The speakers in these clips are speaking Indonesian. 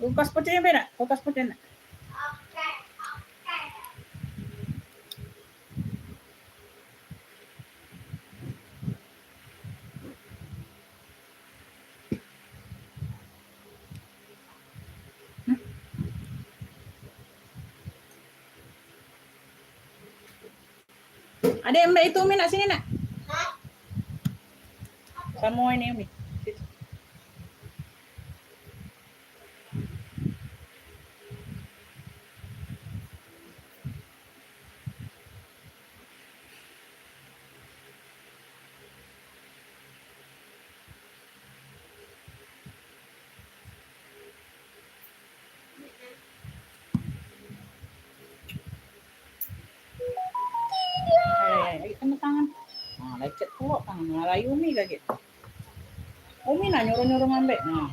Kulkas putih beda, kulkas putih. Ada Mbak itu Umi nak sini nak. Kamu ini Umi. Ay, kena tangan. Nah, lecet pula tangan. Ngalayu Umi lagi. Umi nak nyuruh-nyuruh ngambek. Nah,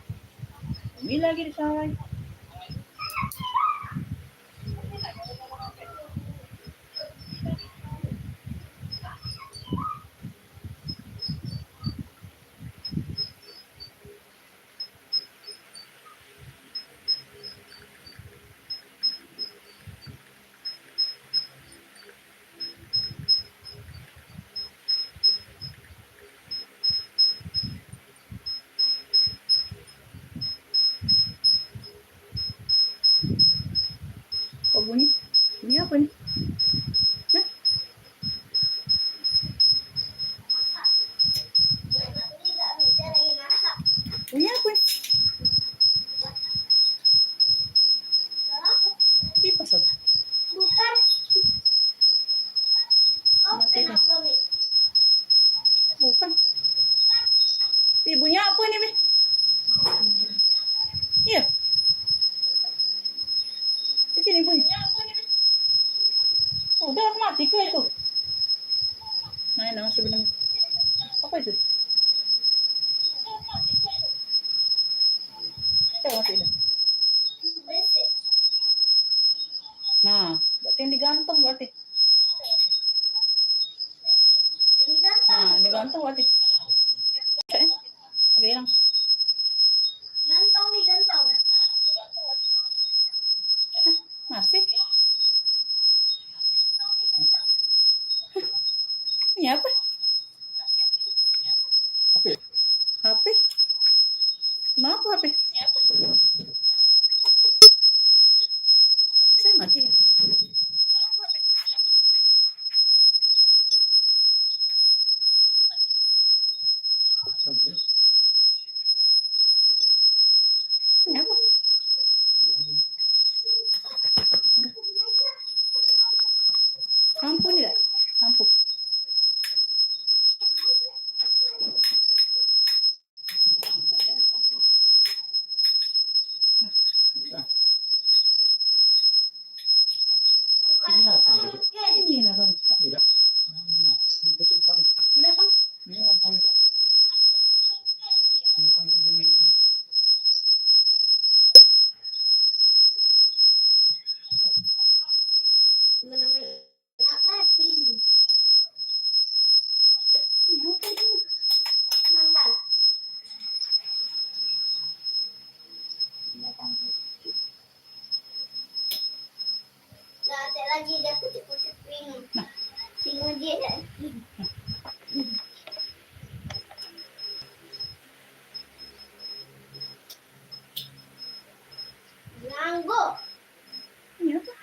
Umi lagi disalahin. Kok bunyi? Bunyi apa nih? Nah? Bunyi apa nih? Kipas apa? Bukan. Oh, kenapa Mi? Bukan. Ibunya apa ini Mi? Iya. Di sini bunyi. Oh, udah mati ke itu? Nah, sebenarnya. Apa itu? Coba mati ini. Nah, berarti yang digantung berarti. Nah, digantung berarti. Agak hilang. Gantong nih, gantong. Masih? Ini apa? HP? Kenapa HP? Saya mati ya? Ini apa? Lampu nih, lampu. Ini lah kali. Tidak. Binatang. Nggak ada lagi dia kucing-kucing pink. Singa dia dah. Nganggo. Ini apa?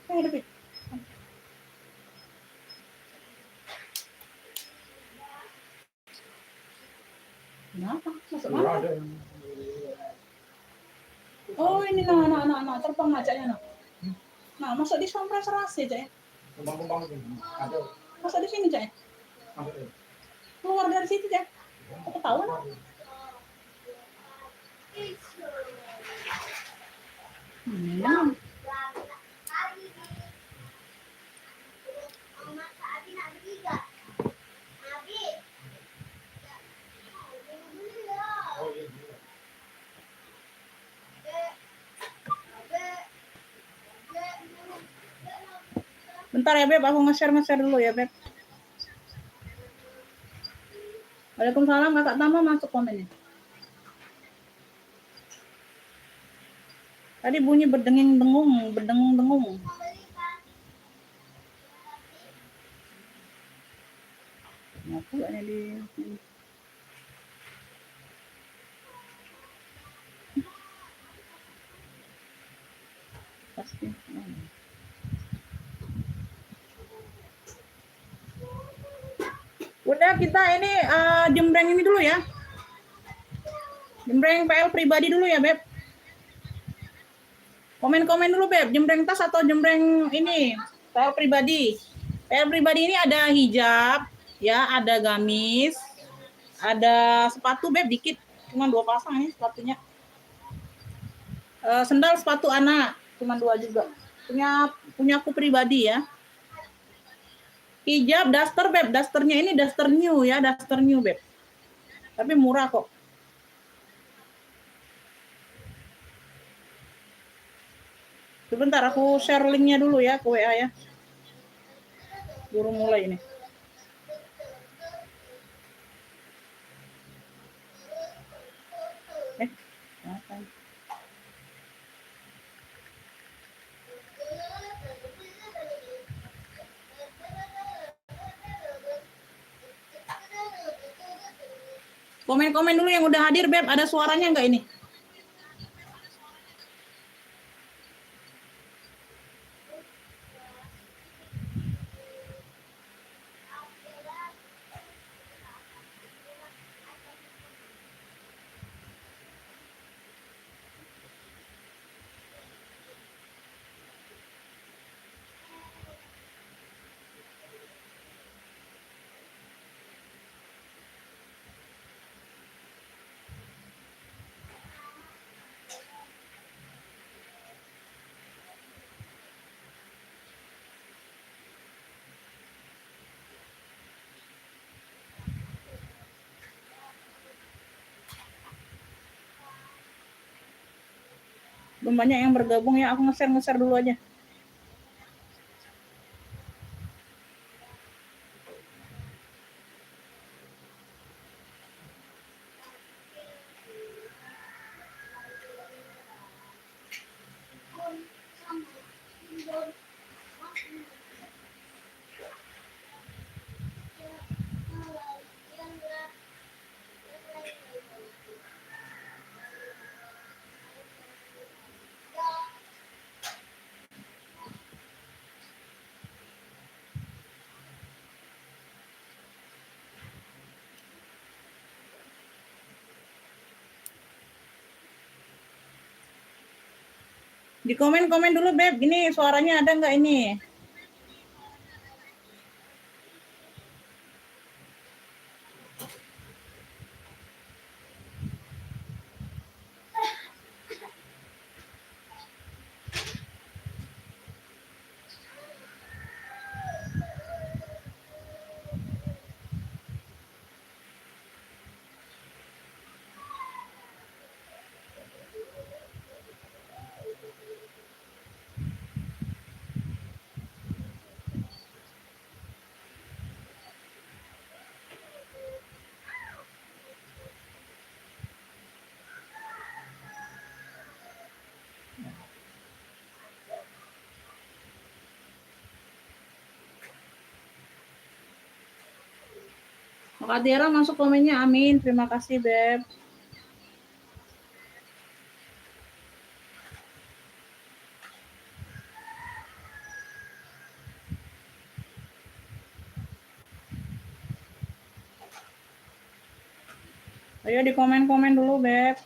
Ada Pi. Kenapa? Masuk mana? Oh, ini nah, terbang ajaknya nah. Nah, masuk di sompres serasi aja ya. Masuk di sini aja ya. Keluar dari situ aja. Aku tahu nah. Nah. Bentar ya Beb, aku nge-share dulu ya Beb. Waalaikumsalam Kakak Tama, masuk komennya. Tadi bunyi berdengung-dengung, berdengung-dengung. Kenapa gak di pasti. Udah kita ini jembreng ini dulu ya. Jembreng PL pribadi dulu ya, Beb. Komen-komen dulu, Beb. Jembreng tas atau jembreng ini? PL pribadi. PL pribadi ini ada hijab, ya, ada gamis, ada sepatu, Beb, dikit. Cuma 2 pasang ini sepatunya. Sendal sepatu anak, cuma 2 juga. Punya aku pribadi ya. Hijab, daster, Beb. Dasternya ini daster new ya, daster new, Beb. Tapi murah kok. Sebentar aku share linknya dulu ya ke WA ya. Baru mulai ini. Apa? Komen-komen dulu yang udah hadir, Beb. Ada suaranya nggak ini? Belum banyak yang bergabung ya, aku nge-share dulu aja. Di komen-komen dulu, Beb. Ini suaranya ada nggak ini? Kak Tiara masuk komennya, amin. Terima kasih, Beb. Ayo di komen-komen dulu, Beb.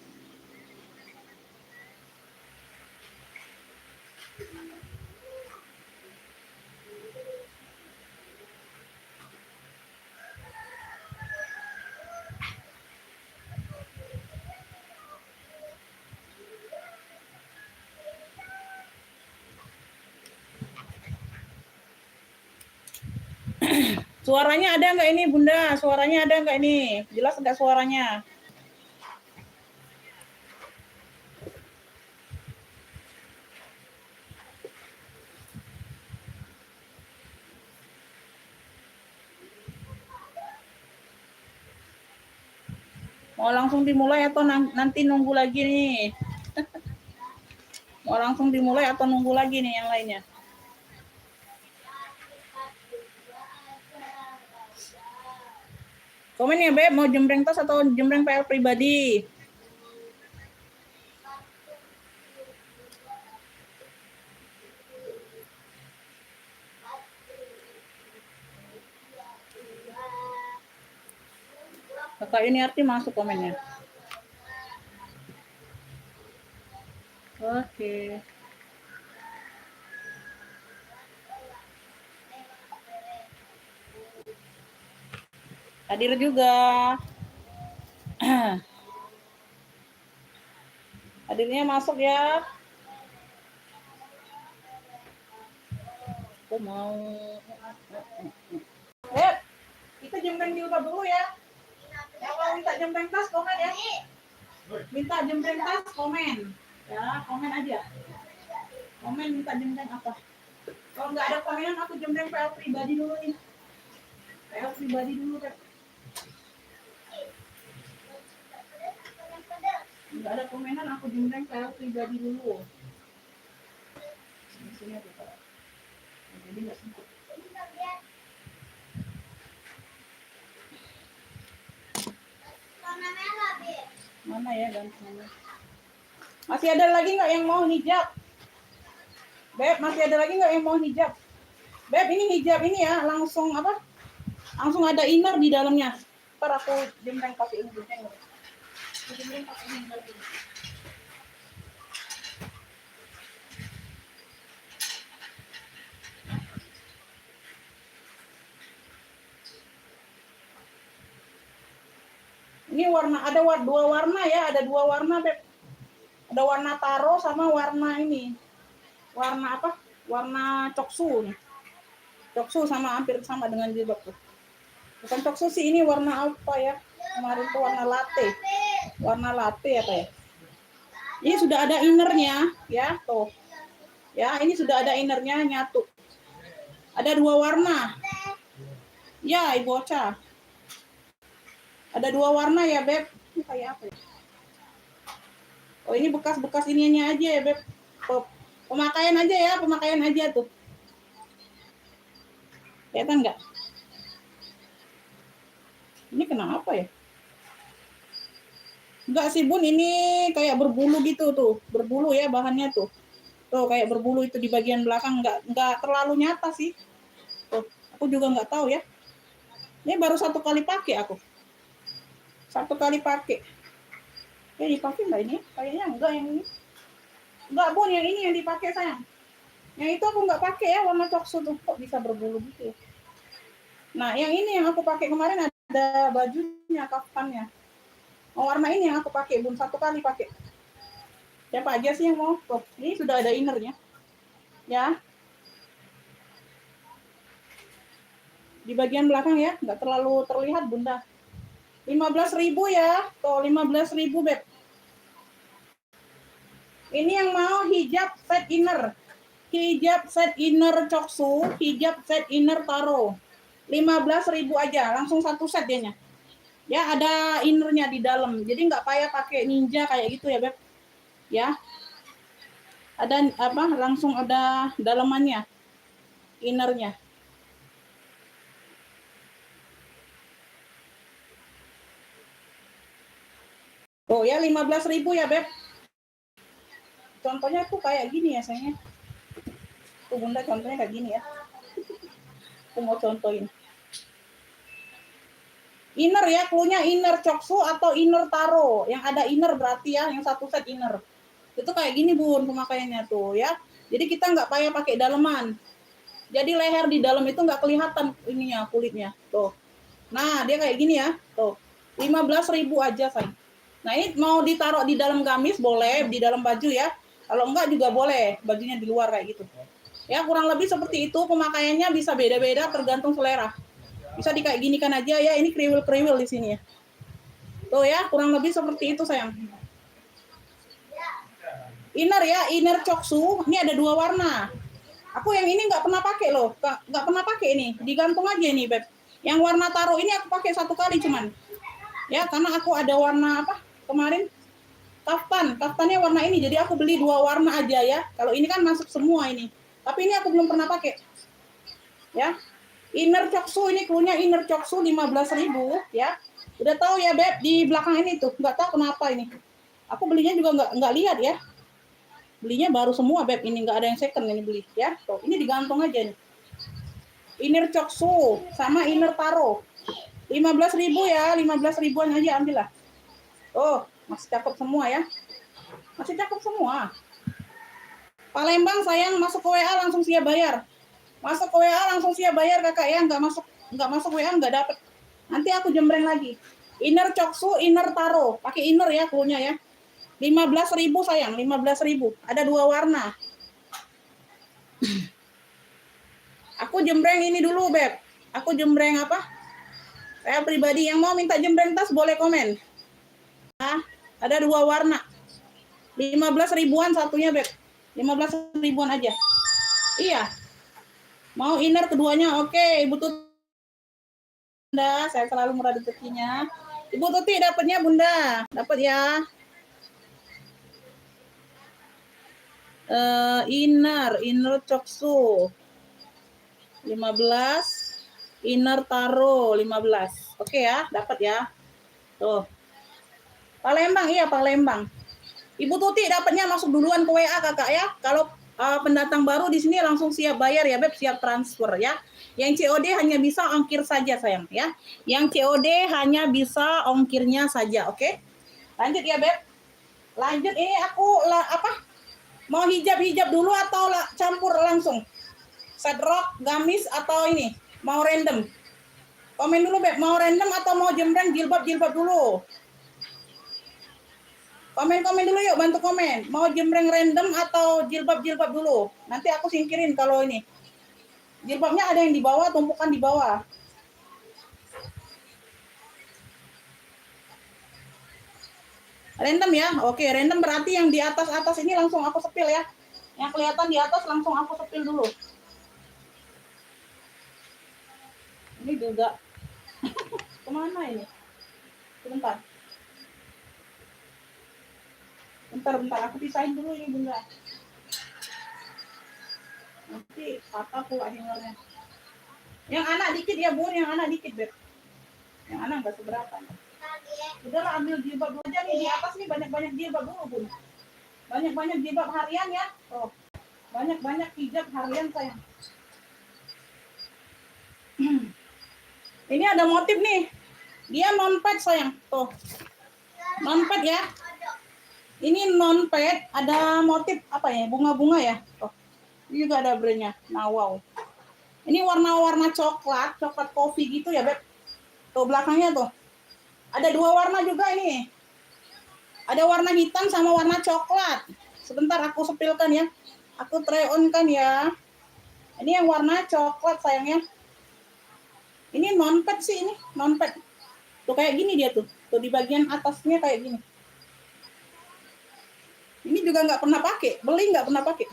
Suaranya ada nggak ini, Bunda? Suaranya ada nggak ini? Jelas nggak suaranya? Mau langsung dimulai atau nanti nunggu lagi nih? Mau langsung dimulai atau nunggu lagi nih yang lainnya? Komen ya Beb, mau jembreng tas atau jembreng PR pribadi? Kakak ini arti masuk komennya. Oke. Hadir juga. Hadirnya masuk ya. Aku mau. Beb, kita jembreng di rumah dulu ya. Yang mau minta jembreng tas komen ya. Minta jembreng tas komen. Ya, komen aja. Komen minta jembreng apa. Kalau nggak ada komenan aku jembreng PL pribadi dulu nih. PL pribadi dulu Beb. Nggak ada komenan aku jembreng PL pribadi dulu. Sini aku Pak. Jadi nggak sempat. Mana ya gantungannya? Masih ada lagi nggak yang mau hijab? Beb, masih ada lagi nggak yang mau hijab? Beb, ini hijab ini ya, langsung apa? Langsung ada inner di dalamnya. Ntar aku jembreng pakai ini. Jembreng pakai ini lagi. Ini warna, ada dua warna ya, ada dua warna Beb. Ada warna taro sama warna ini. Warna apa? Warna coksu nih. Coksu sama hampir sama dengan jilbab tuh. Bukan coksu sih, ini warna apa ya? Kemarin tuh warna latte. Warna latte apa ya? Ini sudah ada innernya ya, tuh. Ya, ini sudah ada innernya nyatu. Ada dua warna. Ya, Ibu Ocha. Ada dua warna ya, Beb. Ini kayak apa ya? Oh, ini bekas-bekas ininya aja ya, Beb. Pemakaian aja ya, pemakaian aja tuh. Kelihatan nggak? Ini kenapa ya? Enggak sih, Bun. Ini kayak berbulu gitu tuh. Berbulu ya bahannya tuh. Tuh, kayak berbulu itu di bagian belakang. Nggak terlalu nyata sih. Tuh, aku juga nggak tahu ya. Ini baru satu kali pakai aku. Satu kali pakai. Ya dipakai nggak ini? Kayaknya enggak yang ini. Enggak, Bun, yang ini yang dipakai sayang. Yang itu aku nggak pakai ya, warna coksu tuh. Kok bisa berbulu gitu? Nah, yang ini yang aku pakai kemarin ada bajunya, kaftannya. Oh, warna ini yang aku pakai, Bun. Satu kali pakai. Siapa aja sih yang mau? Tuh, ini sudah ada innernya. Ya. Di bagian belakang ya, nggak terlalu terlihat, Bunda. 15.000 ya. Tuh, 15.000, Beb. Ini yang mau hijab set inner. Hijab set inner coksu, hijab set inner taro. 15.000 aja, langsung satu set dianya. Ya, ada innernya di dalam. Jadi nggak payah pakai ninja kayak gitu ya, Beb. Ya. Ada apa? Langsung ada dalamannya. Innernya. Oh ya, 15.000 ya, Beb. Contohnya tuh kayak gini ya, sayangnya. Tuh, Bunda, contohnya kayak gini ya. Aku mau contohin. Inner ya, cluenya inner coksu atau inner taro. Yang ada inner berarti ya, yang satu set inner. Itu kayak gini, Bun, pemakaiannya tuh ya. Jadi kita nggak payah pakai daleman. Jadi leher di dalam itu nggak kelihatan ininya, kulitnya. Tuh. Nah, dia kayak gini ya. Tuh. 15.000 aja, sayang. Nah, ini mau ditaruh di dalam gamis boleh, di dalam baju ya. Kalau enggak juga boleh, bajunya di luar kayak gitu. Ya, kurang lebih seperti itu. Pemakaiannya bisa beda-beda tergantung selera. Bisa di kayak gini kan aja ya. Ini kriwil-kriwil di sini ya. Tuh ya, kurang lebih seperti itu, sayang. Inner ya, inner coksu. Ini ada dua warna. Aku yang ini nggak pernah pakai loh. Nggak pernah pakai ini. Digantung aja nih, Beb. Yang warna taro ini aku pakai satu kali cuman. Ya, karena aku ada warna apa kemarin kaftannya warna ini, jadi aku beli 2 warna aja ya. Kalau ini kan masuk semua ini, tapi ini aku belum pernah pakai ya. Inner Choksu ini klunya Inner Choksu 15.000 ya. Udah tahu ya Beb, di belakang ini tuh nggak tahu kenapa ini, aku belinya juga nggak lihat ya, belinya baru semua Beb, ini nggak ada yang second ini beli ya. Tuh ini digantung aja nih, Inner Choksu sama Inner Taro 15.000 ya, 15 ribuan aja ambil lah. Oh, masih cakep semua ya. Masih cakep semua. Palembang sayang, masuk ke WA langsung siap bayar. Masuk ke WA langsung siap bayar kakak ya, nggak masuk WA nggak dapet. Nanti aku jembreng lagi. Inner Choksu, Inner Taro. Pakai inner ya klunya ya. 15.000 sayang, 15.000. Ada 2 warna. Aku jembreng ini dulu Beb. Aku jembreng apa? Saya pribadi yang mau minta jembreng tas boleh komen. Nah, ada 2 warna. 15 ribuan satunya Beb. 15 ribuan aja. Iya. Mau inner keduanya. Oke, Ibu Bunda, saya selalu murah rezekinya. Ibu Tuti dapatnya Bunda. Dapat ya. Inner Choksu 15, Inner Taro 15. Oke ya, dapat ya. Tuh. Palembang, iya Palembang. Ibu Tuti dapatnya masuk duluan ke WA kakak ya. Kalau pendatang baru di sini langsung siap bayar ya Beb, siap transfer ya. Yang COD hanya bisa ongkir saja sayang ya. Yang COD hanya bisa ongkirnya saja, oke? Lanjut ya Beb. Lanjut, ini aku mau hijab dulu atau campur langsung? Set rok, gamis atau ini? Mau random? Komen dulu Beb, mau random atau mau jembreng jilbab dulu? Komen dulu yuk, bantu komen. Mau jembreng random atau jilbab dulu? Nanti aku singkirin kalau ini. Jilbabnya ada yang di bawah, tumpukan di bawah. Random ya? Oke, random berarti yang di atas ini langsung aku sepil ya. Yang kelihatan di atas langsung aku sepil dulu. Ini juga. Kemana ini? Sebentar. Bentar, aku pisahin dulu ini Bunda. Nanti patah pula hingarnya. Yang anak dikit ya Bun, yang anak dikit Beb. Yang anak nggak seberapa. Udahlah ambil jilbab dulu aja nih, di atas nih banyak-banyak jilbab dulu Bun. Banyak-banyak jilbab harian ya. Oh, banyak-banyak hijab harian sayang. Ini ada motif nih. Dia non-pad sayang. Tuh. Non-pad ya. Ini non-pad, ada motif apa ya? Bunga-bunga ya. Tuh. Ini juga ada brandnya. Nah, wow. Ini warna-warna coklat kopi gitu ya, Beb. Tuh belakangnya tuh. Ada 2 warna juga ini. Ada warna hitam sama warna coklat. Sebentar aku sepilkan ya. Aku try on kan ya. Ini yang warna coklat sayangnya. Ini non-pad sih ini, non-pad. Tuh kayak gini dia tuh. Tuh di bagian atasnya kayak gini. Ini juga nggak pernah pakai, beli nggak pernah pakai.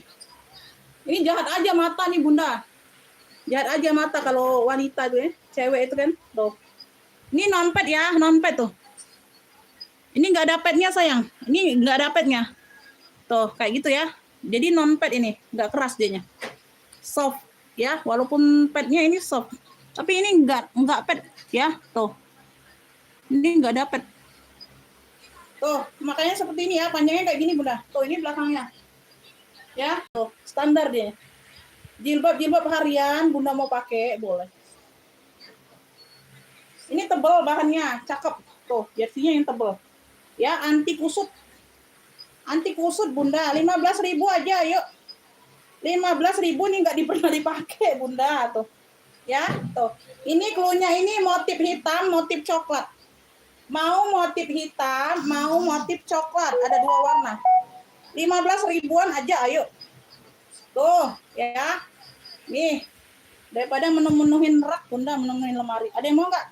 Ini jahat aja mata nih Bunda. Jahat aja mata kalau wanita tuh ya, cewek itu kan. Tuh. Ini non-pad ya, non-pad tuh. Ini nggak ada padnya sayang. Ini nggak ada padnya. Tuh kayak gitu ya. Jadi non-pad ini, nggak keras dianya. Soft ya, walaupun padnya ini soft. Tapi ini nggak pad ya, tuh. Ini nggak ada pad. Tuh, makanya seperti ini ya, panjangnya kayak gini Bunda. Tuh, ini belakangnya. Ya, tuh, standar dia. Jilbab harian Bunda mau pakai, boleh. Ini tebal bahannya, cakep. Tuh, jersinya yang tebal. Ya, anti kusut. Anti kusut Bunda, 15.000 aja, yuk. 15.000 nih nggak pernah dipakai Bunda, tuh. Ya, tuh. Ini klunya ini motif hitam, motif coklat. Mau motif hitam, mau motif coklat, ada 2 warna. 15 ribuan aja, ayo. Tuh, ya. Nih, daripada menuhin rak, Bunda menuhin lemari. Ada yang mau nggak?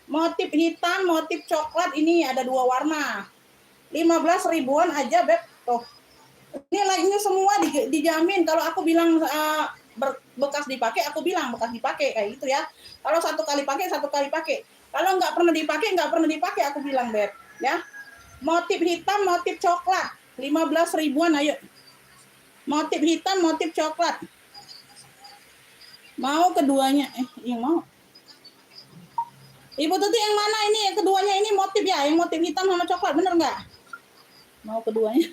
Motif hitam, motif coklat, ini ada 2 warna. 15 ribuan aja, Beb. Tuh. Ini semua dijamin. Kalau aku bilang bekas dipakai, aku bilang bekas dipakai kayak gitu ya. Kalau 1 kali pakai, 1 kali pakai. Kalau nggak pernah dipakai, nggak pernah dipakai aku bilang, Beb. Ya. Motif hitam, motif coklat. 15 ribuan, ayo. Motif hitam, motif coklat. Mau keduanya? Yang mau. Ibu Tuti yang mana ini? Yang keduanya ini motif ya? Yang motif hitam sama coklat, bener nggak? Mau keduanya?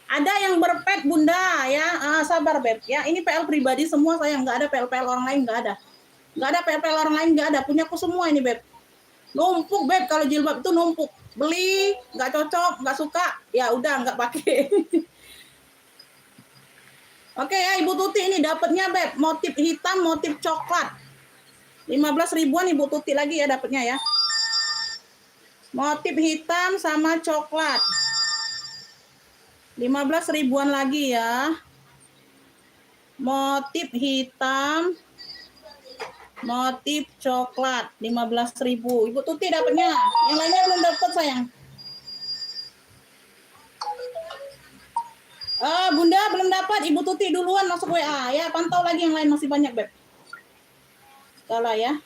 Ada yang berpet Bunda ya, sabar Beb ya. Ini PL pribadi semua saya, nggak ada PL orang lain, nggak ada. Nggak ada PL orang lain, nggak ada. Punyaku semua ini Beb. Numpuk Beb, kalau jilbab itu numpuk. Beli nggak cocok, nggak suka, ya udah nggak pakai. Oke ya Ibu Tuti ini dapatnya Beb, motif hitam, motif coklat. 15 ribuan Ibu Tuti lagi ya dapatnya ya. Motif hitam sama coklat. 15 ribuan lagi ya. Motif hitam, motif coklat 15.000. Ibu Tuti dapatnya. Yang lainnya belum dapat sayang. Bunda belum dapat. Ibu Tuti duluan masuk WA ya. Pantau lagi yang lain masih banyak Beb. Kalah ya.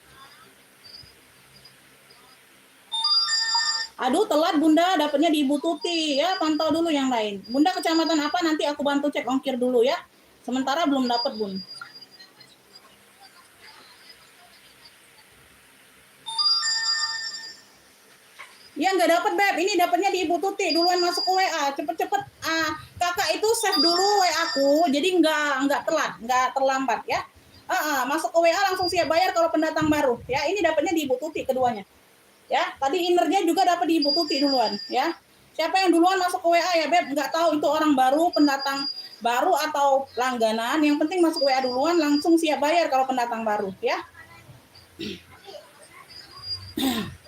Aduh telat Bunda, dapatnya di Ibu Tuti ya. Pantau dulu yang lain. Bunda kecamatan apa nanti aku bantu cek ongkir dulu ya. Sementara belum dapat Bun. Ya nggak dapat Beb, ini dapatnya di Ibu Tuti. Duluan masuk ke WA, cepet-cepet. Kakak itu save dulu WA aku, jadi nggak telat, nggak terlambat ya. Masuk ke WA langsung siap bayar kalau pendatang baru. Ya ini dapatnya di Ibu Tuti keduanya. Ya tadi innernya juga dapat di Ibu Tuti duluan. Ya siapa yang duluan masuk ke WA ya Beb? Nggak tahu itu orang baru, pendatang baru atau langganan. Yang penting masuk WA duluan, langsung siap bayar kalau pendatang baru. Ya.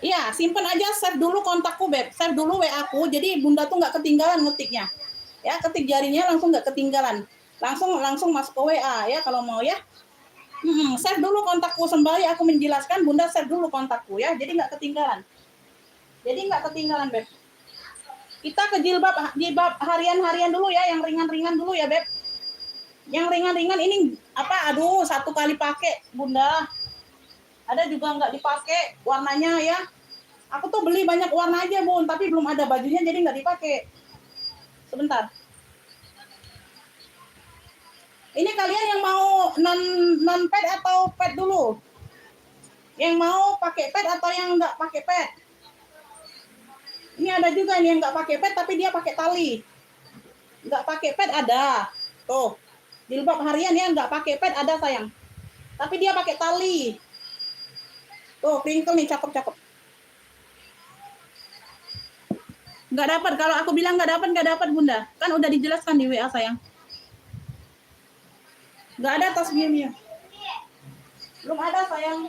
Iya, simpen aja, save dulu kontakku Beb, save dulu WA aku, jadi Bunda tuh nggak ketinggalan ngetiknya. Ya, ketik jarinya langsung nggak ketinggalan. Langsung masuk ke WA ya kalau mau ya. Save dulu kontakku sembari aku menjelaskan, Bunda save dulu kontakku ya, jadi nggak ketinggalan. Jadi nggak ketinggalan Beb. Kita ke jilbab harian-harian dulu ya, yang ringan-ringan dulu ya Beb. Yang ringan-ringan ini apa? Aduh, satu kali pakai Bunda. Ada juga nggak dipakai warnanya ya. Aku tuh beli banyak warna aja Bun, tapi belum ada bajunya jadi nggak dipakai. Sebentar. Ini kalian yang mau non pad atau pad dulu? Yang mau pakai pad atau yang nggak pakai pad? Ini ada juga nih yang nggak pakai pad tapi dia pakai tali. Nggak pakai pad ada. Tuh, jilbab harian ya nggak pakai pad ada sayang. Tapi dia pakai tali. Tuh, crinkle nih, cakep-cakep. Nggak dapat, kalau aku bilang nggak dapat Bunda. Kan udah dijelaskan di WA sayang. Nggak ada tas Mia. Belum ada sayang.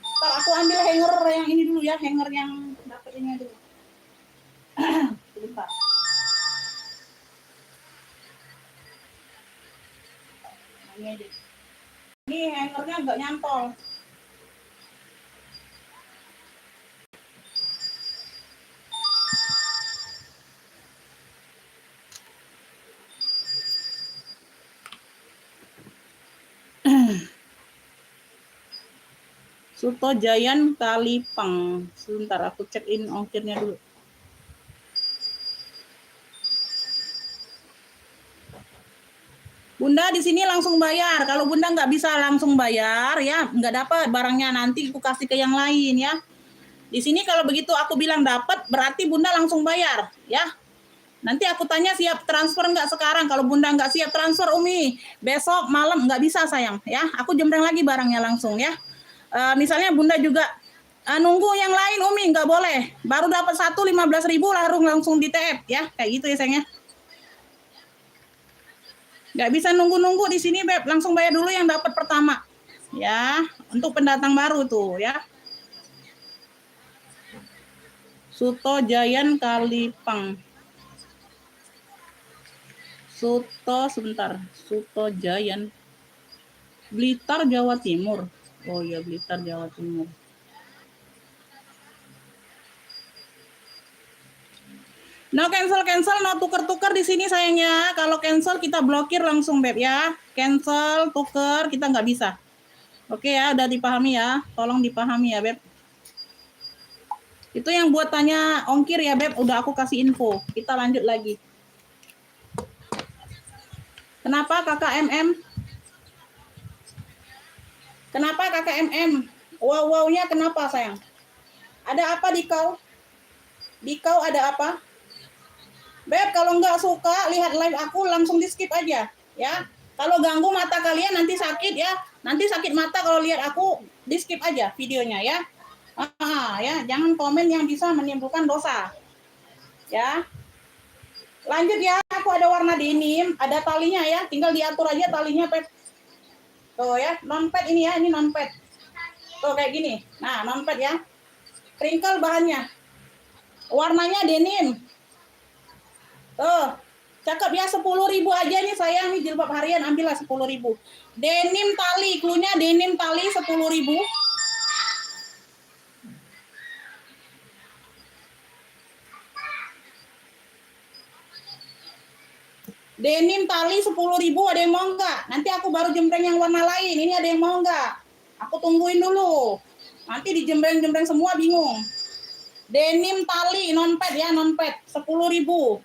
Ntar aku ambil hanger yang ini dulu ya, hanger yang dapat ini dulu. Sebentar. Ini hangernya nggak nyantol. Suto Jayan Kalipang. Sebentar aku cek in ongkirnya dulu. Bunda di sini langsung bayar. Kalau Bunda nggak bisa langsung bayar ya, nggak dapat barangnya, nanti aku kasih ke yang lain ya. Di sini kalau begitu aku bilang dapat, berarti Bunda langsung bayar ya. Nanti aku tanya siap transfer nggak sekarang. Kalau Bunda nggak siap transfer Umi, besok malam nggak bisa sayang ya. Aku jembreng lagi barangnya langsung ya. Misalnya Bunda juga nunggu yang lain Umi, nggak boleh. Baru dapat 15.000 langsung di TF ya, kayak gitu ya sayangnya. Nggak bisa nunggu-nunggu di sini Beb, langsung bayar dulu yang dapat pertama ya, untuk pendatang baru tuh ya. Suto Jayan Kalipang. Suto Jayan Blitar Jawa Timur. Oh ya, Blitar Jawa Timur. No cancel, no tuker di sini sayangnya. Kalau cancel kita blokir langsung Beb ya. Cancel, tuker kita nggak bisa. Oke ya, udah dipahami ya. Tolong dipahami ya, Beb. Itu yang buat tanya ongkir ya, Beb. Udah aku kasih info. Kita lanjut lagi. Kenapa KKMM? Kenapa KKMM? Wow-wownya kenapa, sayang? Ada apa di kau? Di kau ada apa? Beb, kalau nggak suka lihat live aku, langsung di skip aja. Ya. Kalau ganggu mata kalian nanti sakit ya. Nanti sakit mata kalau lihat aku, di skip aja videonya ya. Ya, jangan komen yang bisa menimbulkan dosa. Ya. Lanjut ya, aku ada warna denim, ada talinya ya. Tinggal diatur aja talinya, Beb. Tuh ya, non-pad ini ya, ini non-pad. Tuh kayak gini. Nah, non-pad ya. Crinkle bahannya. Warnanya denim. Tuh, cakep ya, 10.000 aja nih sayang, nih jilbab harian, ambillah 10.000. Denim tali, klunya denim tali 10.000. Denim tali 10.000, ada yang mau nggak? Nanti aku baru jembreng yang warna lain. Ini ada yang mau nggak? Aku tungguin dulu. Nanti dijembreng-jembreng semua bingung. Denim tali non-pad ya, non-pad 10.000.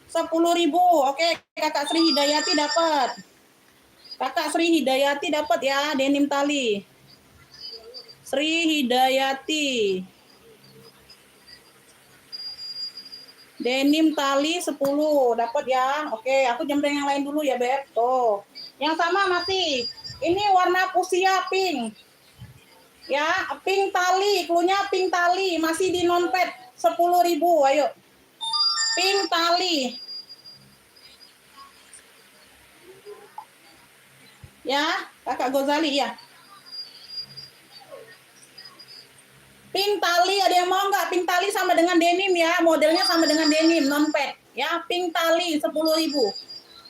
10.000. Oke, Kakak Sri Hidayati dapat. Kakak Sri Hidayati dapat ya, denim tali. Sri Hidayati. Denim tali 10 dapat ya. Oke, aku jembreng yang lain dulu ya, Beb. Tuh. Yang sama masih. Ini warna fuchsia pink. Ya, pink tali, klunya pink tali, masih di non-pad 10.000. Ayo. Pink tali. Ya, Kakak Gozali ya. Pink tali, ada yang mau nggak? Pink tali sama dengan denim ya, modelnya sama dengan denim, non-pad. Ya, pink tali 10.000.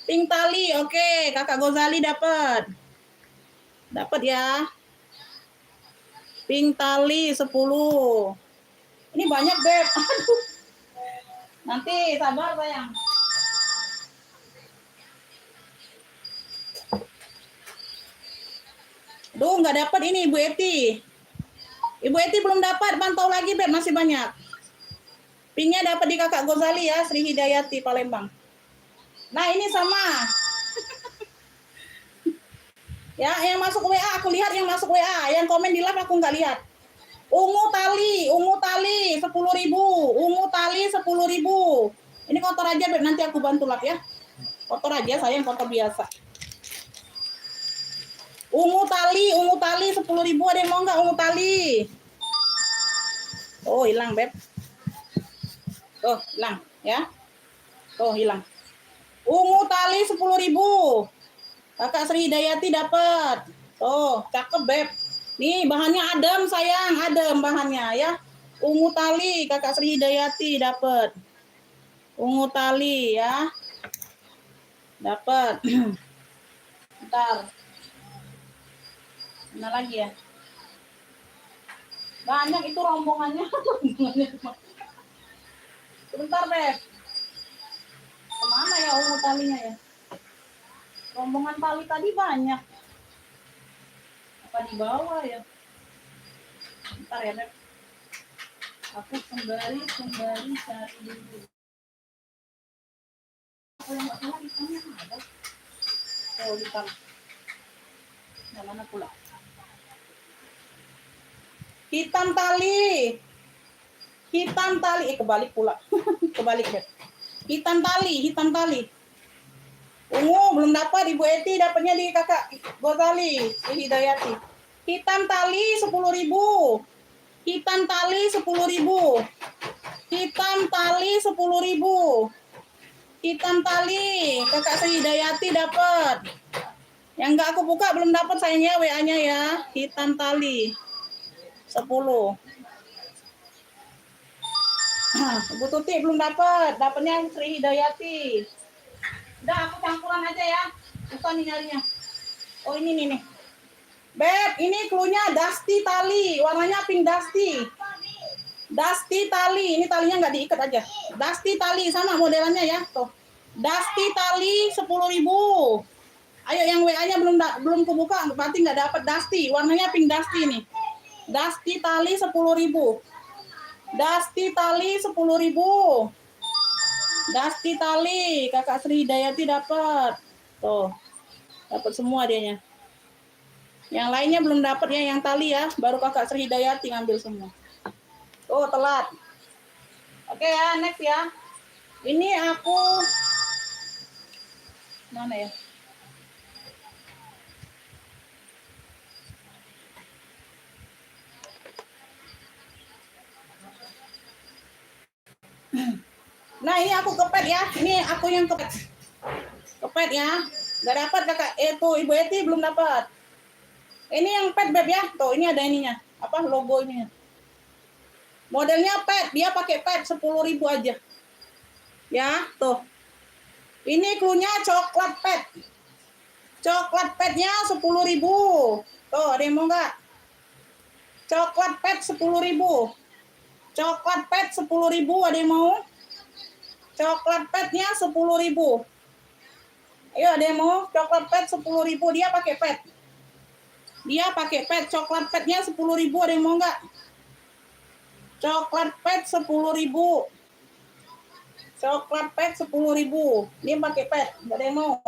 Pink tali, oke, Kakak Gozali dapat. Dapat ya. Pink tali 10. Ini banyak, Beb. Aduh. Nanti sabar, sayang. Duh, nggak dapat ini Ibu Eti. Ibu Eti belum dapat, pantau lagi, Beb, masih banyak. Pinknya dapat di Kakak Gozali ya, Sri Hidayati Palembang. Nah, ini sama. Ya, yang masuk WA aku lihat, yang masuk WA, yang komen di live aku nggak lihat. Ungu tali 10.000, ungu tali 10.000. Ini kotor aja, Beb, nanti aku bantu lap ya. Kotor aja, sayang, kotor biasa. Ungu tali 10.000, ada yang mau nggak ungu tali? Oh, hilang, Beb. Oh, hilang ya. Oh, hilang. Ungu tali 10.000. Kakak Sri Hidayati dapat. Oh, cakep, Beb. Nih, bahannya adem, sayang. Adem bahannya ya. Ungu tali, Kakak Sri Hidayati dapat. Ungu tali ya. Dapat. Bentar. Mana lagi ya? Banyak itu rombongannya. Sebentar, Beb. Kemana ya ungu talinya ya? Rombongan tali tadi banyak. Apa di bawah ya? Bentar ya, Beb. Aku kembali cari dulu. Kalau nggak salah hitamnya ada. Oh, hitam. Yang mana pula? Hitam tali. Kebalik pula. Kebalik, Beb. Hitam tali. Ungu belum dapat, Ibu Eti dapatnya di Kakak Gozali, Hidayati. Hitam tali 10.000. Hitam tali 10.000. Hitam tali 10.000. Hitam tali, Kakak Hidayati dapat. Yang enggak aku buka belum dapat sayangnya WA-nya ya. Hitam tali 10. Ibu Tuti belum dapat, dapatnya Sri Hidayati. Udah aku campuran aja ya. Susah nih nyarinya. Oh ini nih. Beb, ini klunya dusty tali, warnanya pink dusty. Dusty tali, ini talinya nggak diikat aja. Dusty tali sama modelannya ya, tuh. Dusty tali 10.000. Ayo yang WA-nya belum kebuka, berarti nggak dapat Dusty. Warnanya pink Dusty nih. Dusty tali 10.000. Dusty tali 10.000. Dusty tali, Kakak Sri Hidayati dapat. Tuh. Dapat semua dianya. Yang lainnya belum dapat ya, yang tali ya, baru Kakak Sri Hidayati ngambil semua. Oh, telat. Oke ya, next ya. Ini aku mana ya? Nah, ini aku kepet ya. Ini aku yang kepet. Kepet ya. Gak dapat Kakak. Tuh Ibu Eti belum dapat. Ini yang pet beb ya. Tuh, ini ada ininya. Apa logo ininya? Modelnya pet, dia pakai pet 10.000 aja. Ya, tuh. Ini cluenya coklat pet. Coklat petnya 10.000. Tuh, ada yang mau nggak? Coklat pet 10.000. Coklat pet 10.000, ada yang mau? Coklat petnya 10.000. Ayo, ada yang mau? Coklat pet 10.000, dia pakai pet. Dia pakai pet, coklat petnya 10.000, ada yang mau nggak? Coklat pet 10.000. Coklat pet 10.000. Dia pakai pet, nggak ada yang mau.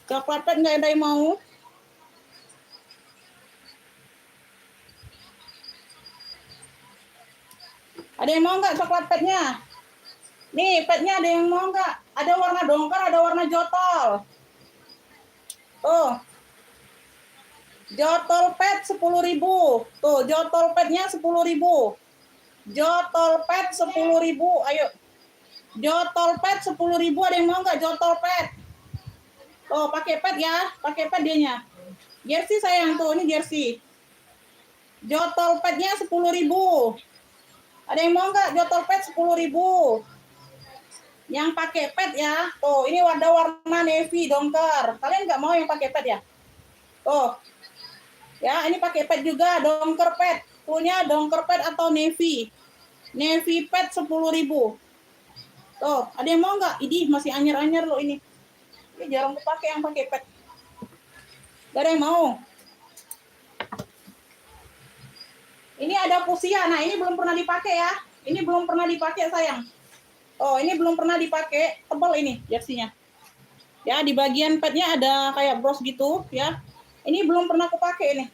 Coklat pet nggak ada yang mau. Ada yang mau nggak coklat petnya? Nih, petnya ada yang mau nggak? Ada warna dongker, ada warna jotol. Tuh. Jotol pet 10.000. Tuh, jotol petnya 10.000. Jotol pet 10.000. Ayo. Jotol pet 10.000, ada yang mau nggak jotol pet? Tuh, pakai pet ya. Pakai pet dianya. Jersey sayang, tuh, ini jersey. Jotol petnya 10.000. Ada yang mau nggak jotol pet 10.000? Yang pakai pet ya. Tuh, ini warna navy dongker. Kalian nggak mau yang pakai pet ya? Tuh. Ya, ini pakai pet juga, dongker pet. Punya dongker pet atau navy. Navy pet 10.000. Tuh, ada yang mau nggak? Idih, masih anyer-anyer loh ini. Ini jarang dipakai yang pakai pet. Gak ada yang mau. Ini ada fuchsia. Nah, ini belum pernah dipakai ya. Ini belum pernah dipakai sayang. Oh, ini belum pernah dipakai. Tebal ini jersey-nya. Ya, di bagian petnya ada kayak bros gitu ya. Ini belum pernah aku pakai ini.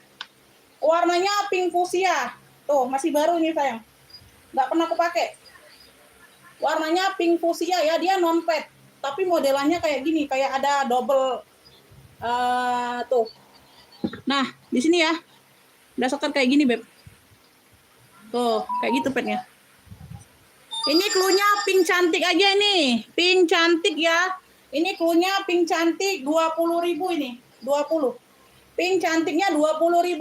Warnanya pink fuchsia. Tuh, masih baru nih sayang. Nggak pernah aku pakai. Warnanya pink fuchsia ya, dia non pet. Tapi modelannya kayak gini, kayak ada double tuh. Nah, di sini ya. Udah sekat kayak gini, Beb. Tuh, kayak gitu petnya. Ini cluenya pink cantik aja nih. Pink cantik ya. Ini cluenya pink cantik 20.000 ini. 20. Pink cantiknya 20.000.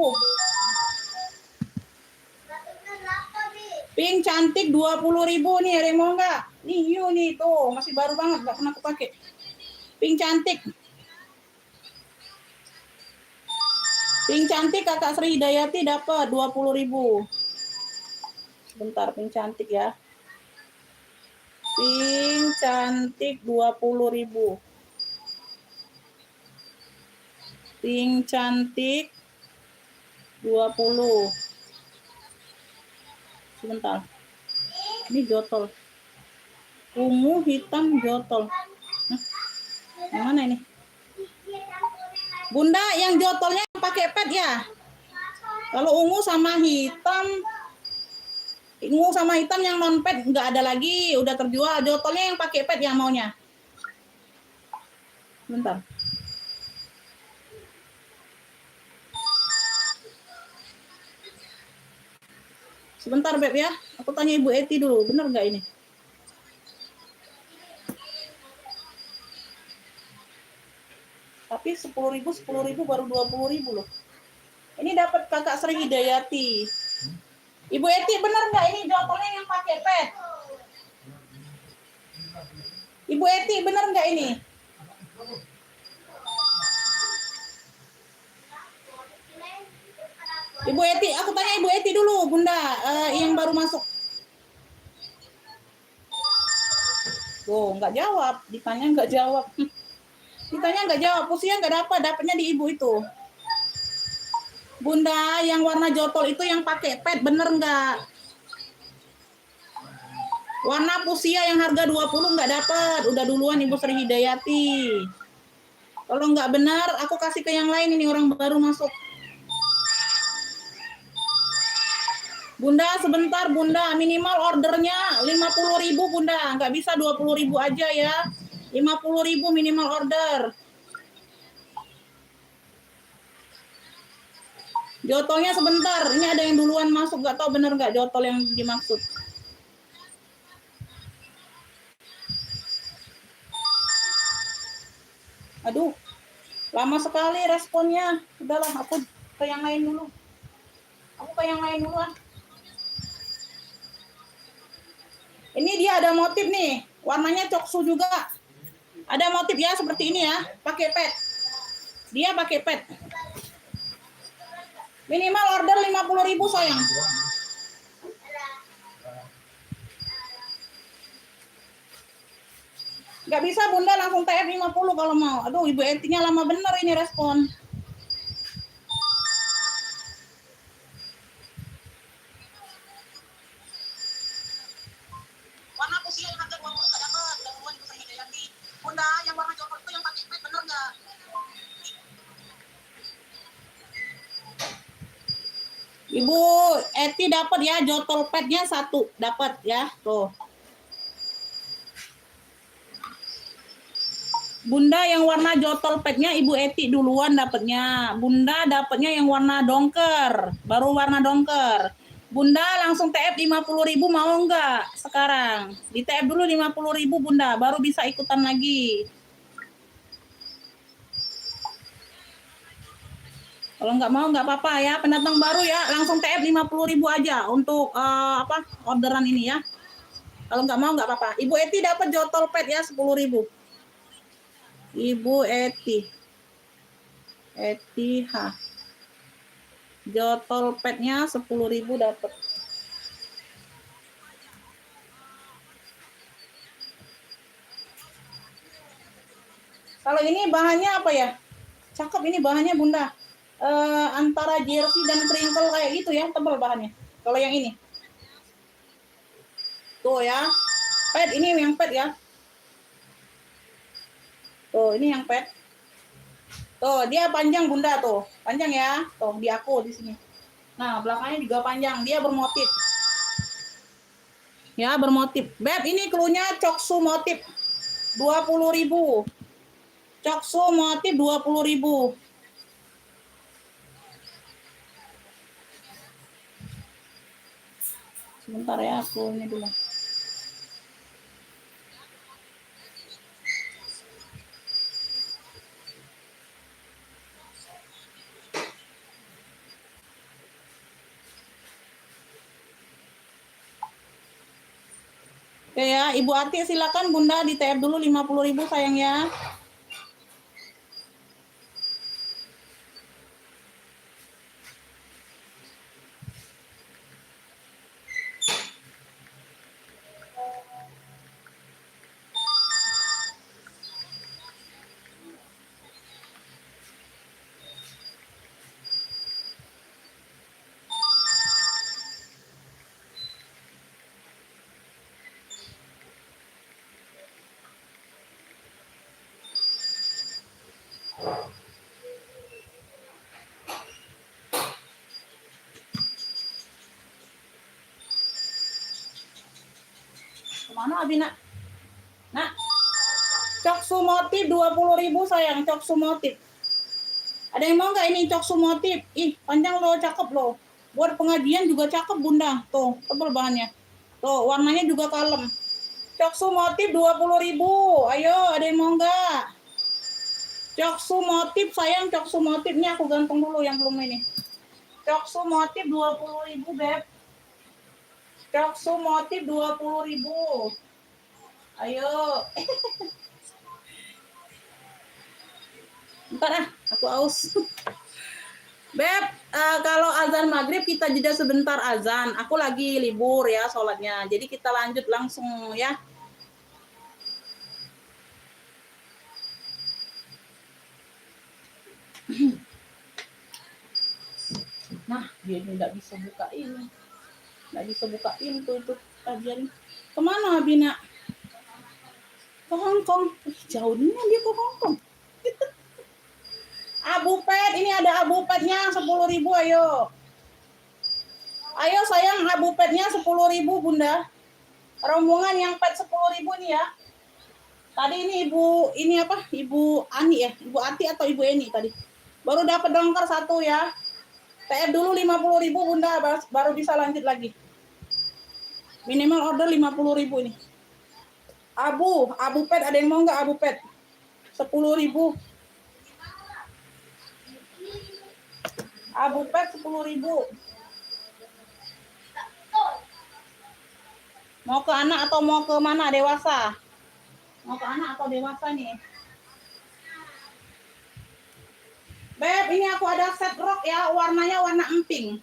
Pink cantik 20.000 nih, ada yang mau nggak? Nih, yuk nih, tuh. Masih baru banget, nggak pernah aku pakai. Pink cantik. Pink cantik Kakak Sri Hidayati dapat 20.000. Sebentar, pink cantik ya. Pink cantik 20.000. Pink cantik 20. Sebentar. Ini jotol. Ungu hitam jotol. Yang mana ini? Bunda, yang jotolnya pakai pet ya? Kalau ungu sama hitam yang non pet nggak ada lagi, udah terjual. Jotolnya yang pakai pet yang maunya. Bentar. Sebentar Beb ya, aku tanya Ibu Eti dulu, bener nggak ini? Tapi 10.000 baru 20.000 loh. Ini dapat Kakak Sri Hidayati. Ibu Eti bener nggak ini jotolnya yang pakai pet? Ibu Eti bener nggak ini? Ibu Eti, aku tanya Ibu Eti dulu, Bunda, yang baru masuk. Oh, nggak jawab, ditanya nggak jawab. Ditanya nggak jawab, Pusia nggak dapat, dapatnya di ibu itu. Bunda, yang warna jotol itu yang pakai pet, bener nggak? Warna Pusia yang harga 20 nggak dapat, udah duluan Ibu Sri Hidayati. Kalau nggak benar, aku kasih ke yang lain, ini orang baru masuk. Bunda, sebentar Bunda, minimal ordernya 50.000 Bunda, nggak bisa 20.000 aja ya. 50.000 minimal order. Jotolnya sebentar, ini ada yang duluan masuk, nggak tahu bener nggak jotol yang dimaksud. Aduh, lama sekali responnya. Udahlah, aku ke yang lain dulu. Aku ke yang lain dulu ah. Ini dia ada motif nih, warnanya coksu juga. Ada motif ya seperti ini ya, pakai pet. Dia pakai pet. Minimal order 50.000 sayang. Nggak bisa Bunda langsung TF 50 kalau mau. Aduh, Ibu Etinya lama bener ini respon. Warna Pusia yang harga 20 nggak dapat. Udah duluan Ibu Sri Hidayati. Bunda, yang warna coklat itu yang pakai pet bener nggak? Ibu Eti dapat ya, jotol petnya 1 dapat ya, tuh. Bunda yang warna jotol petnya Ibu Eti duluan dapatnya. Bunda dapatnya yang warna dongker, baru warna dongker. Bunda langsung TF 50.000 mau enggak sekarang? Di TF dulu 50.000 Bunda, baru bisa ikutan lagi. Kalau nggak mau nggak apa-apa ya, pendatang baru ya, langsung TF 50.000 aja untuk orderan ini ya. Kalau nggak mau nggak apa-apa. Ibu Eti dapat jotol pet ya 10.000. Ibu Eti H. Jotol petnya 10.000 dapat. Kalau ini bahannya apa ya? Cakep ini bahannya Bunda. Antara jersey dan crinkle kayak gitu ya, tebal bahannya. Kalau yang ini. Tuh ya. Pet ini yang pet ya. Tuh, ini yang pet. Tuh, dia panjang Bunda tuh. Panjang ya. Tuh, di aku di sini. Nah, belakangnya juga panjang. Dia bermotif. Ya, bermotif. Beb, ini cluenya coksu motif. 20.000. Coksu motif 20.000. Sebentar ya, aku ini dulu. Oke ya, Ibu Ati silakan Bunda di TF dulu 50.000 sayang ya. Kemana Abi nak? Nak, coksu motif 20.000 sayang, coksu motif. Ada yang mau nggak ini coksu motif? Ih, panjang loh, cakep loh. Buat pengajian juga cakep Bunda. Tuh, tebal bahannya. Tuh, warnanya juga kalem. Coksu motif 20.000. Ayo, ada yang mau nggak? Coksu motif sayang, coksu motifnya aku gantung dulu yang belum ini. Coksu motif 20.000 Beb. Coksu motif 20.000. Ayo. Bentar aku aus. Beb, kalau azan maghrib kita jeda sebentar azan. Aku lagi libur ya sholatnya. Jadi kita lanjut langsung ya. Nah, dia nggak bisa buka ini. Nggak bisa buka pintu itu. Ajarin. Kemana Bina? Ke Hongkong. Jauhnya dia ke Hongkong. Abu pet, ini ada abu petnya 10.000, ayo. Ayo sayang, abu petnya 10.000 Bunda. Rombongan yang pet 10.000 nih ya. Tadi ini ibu, ini apa? Ibu Ani ya? Ibu Ati atau Ibu Eni tadi? Baru dapat dongker satu ya. TF dulu 50.000 Bunda, baru bisa lanjut lagi. Minimal order 50.000 ini. Abu pet ada yang mau nggak abu pet? 10.000. Abu pet 10.000. Mau ke anak atau mau ke mana? Dewasa? Mau ke anak atau dewasa nih? Beb, ini aku ada set rok ya, warnanya warna emping.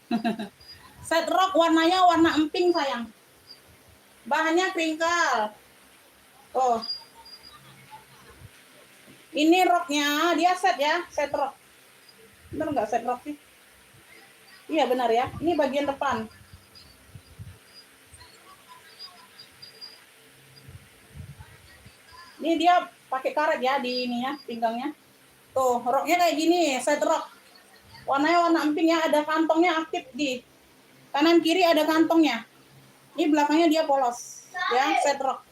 Set rok warnanya warna emping sayang. Bahannya crinkle. Oh. Ini roknya, dia set ya, set rok. Bener nggak set rok sih? Iya benar ya, ini bagian depan. Ini dia pakai karet ya di ininya, pinggangnya. Tuh, roknya kayak gini, set rok. Warnanya warna emping ya, ada kantongnya aktif di kanan kiri ada kantongnya. Ini belakangnya dia polos, ya set rok.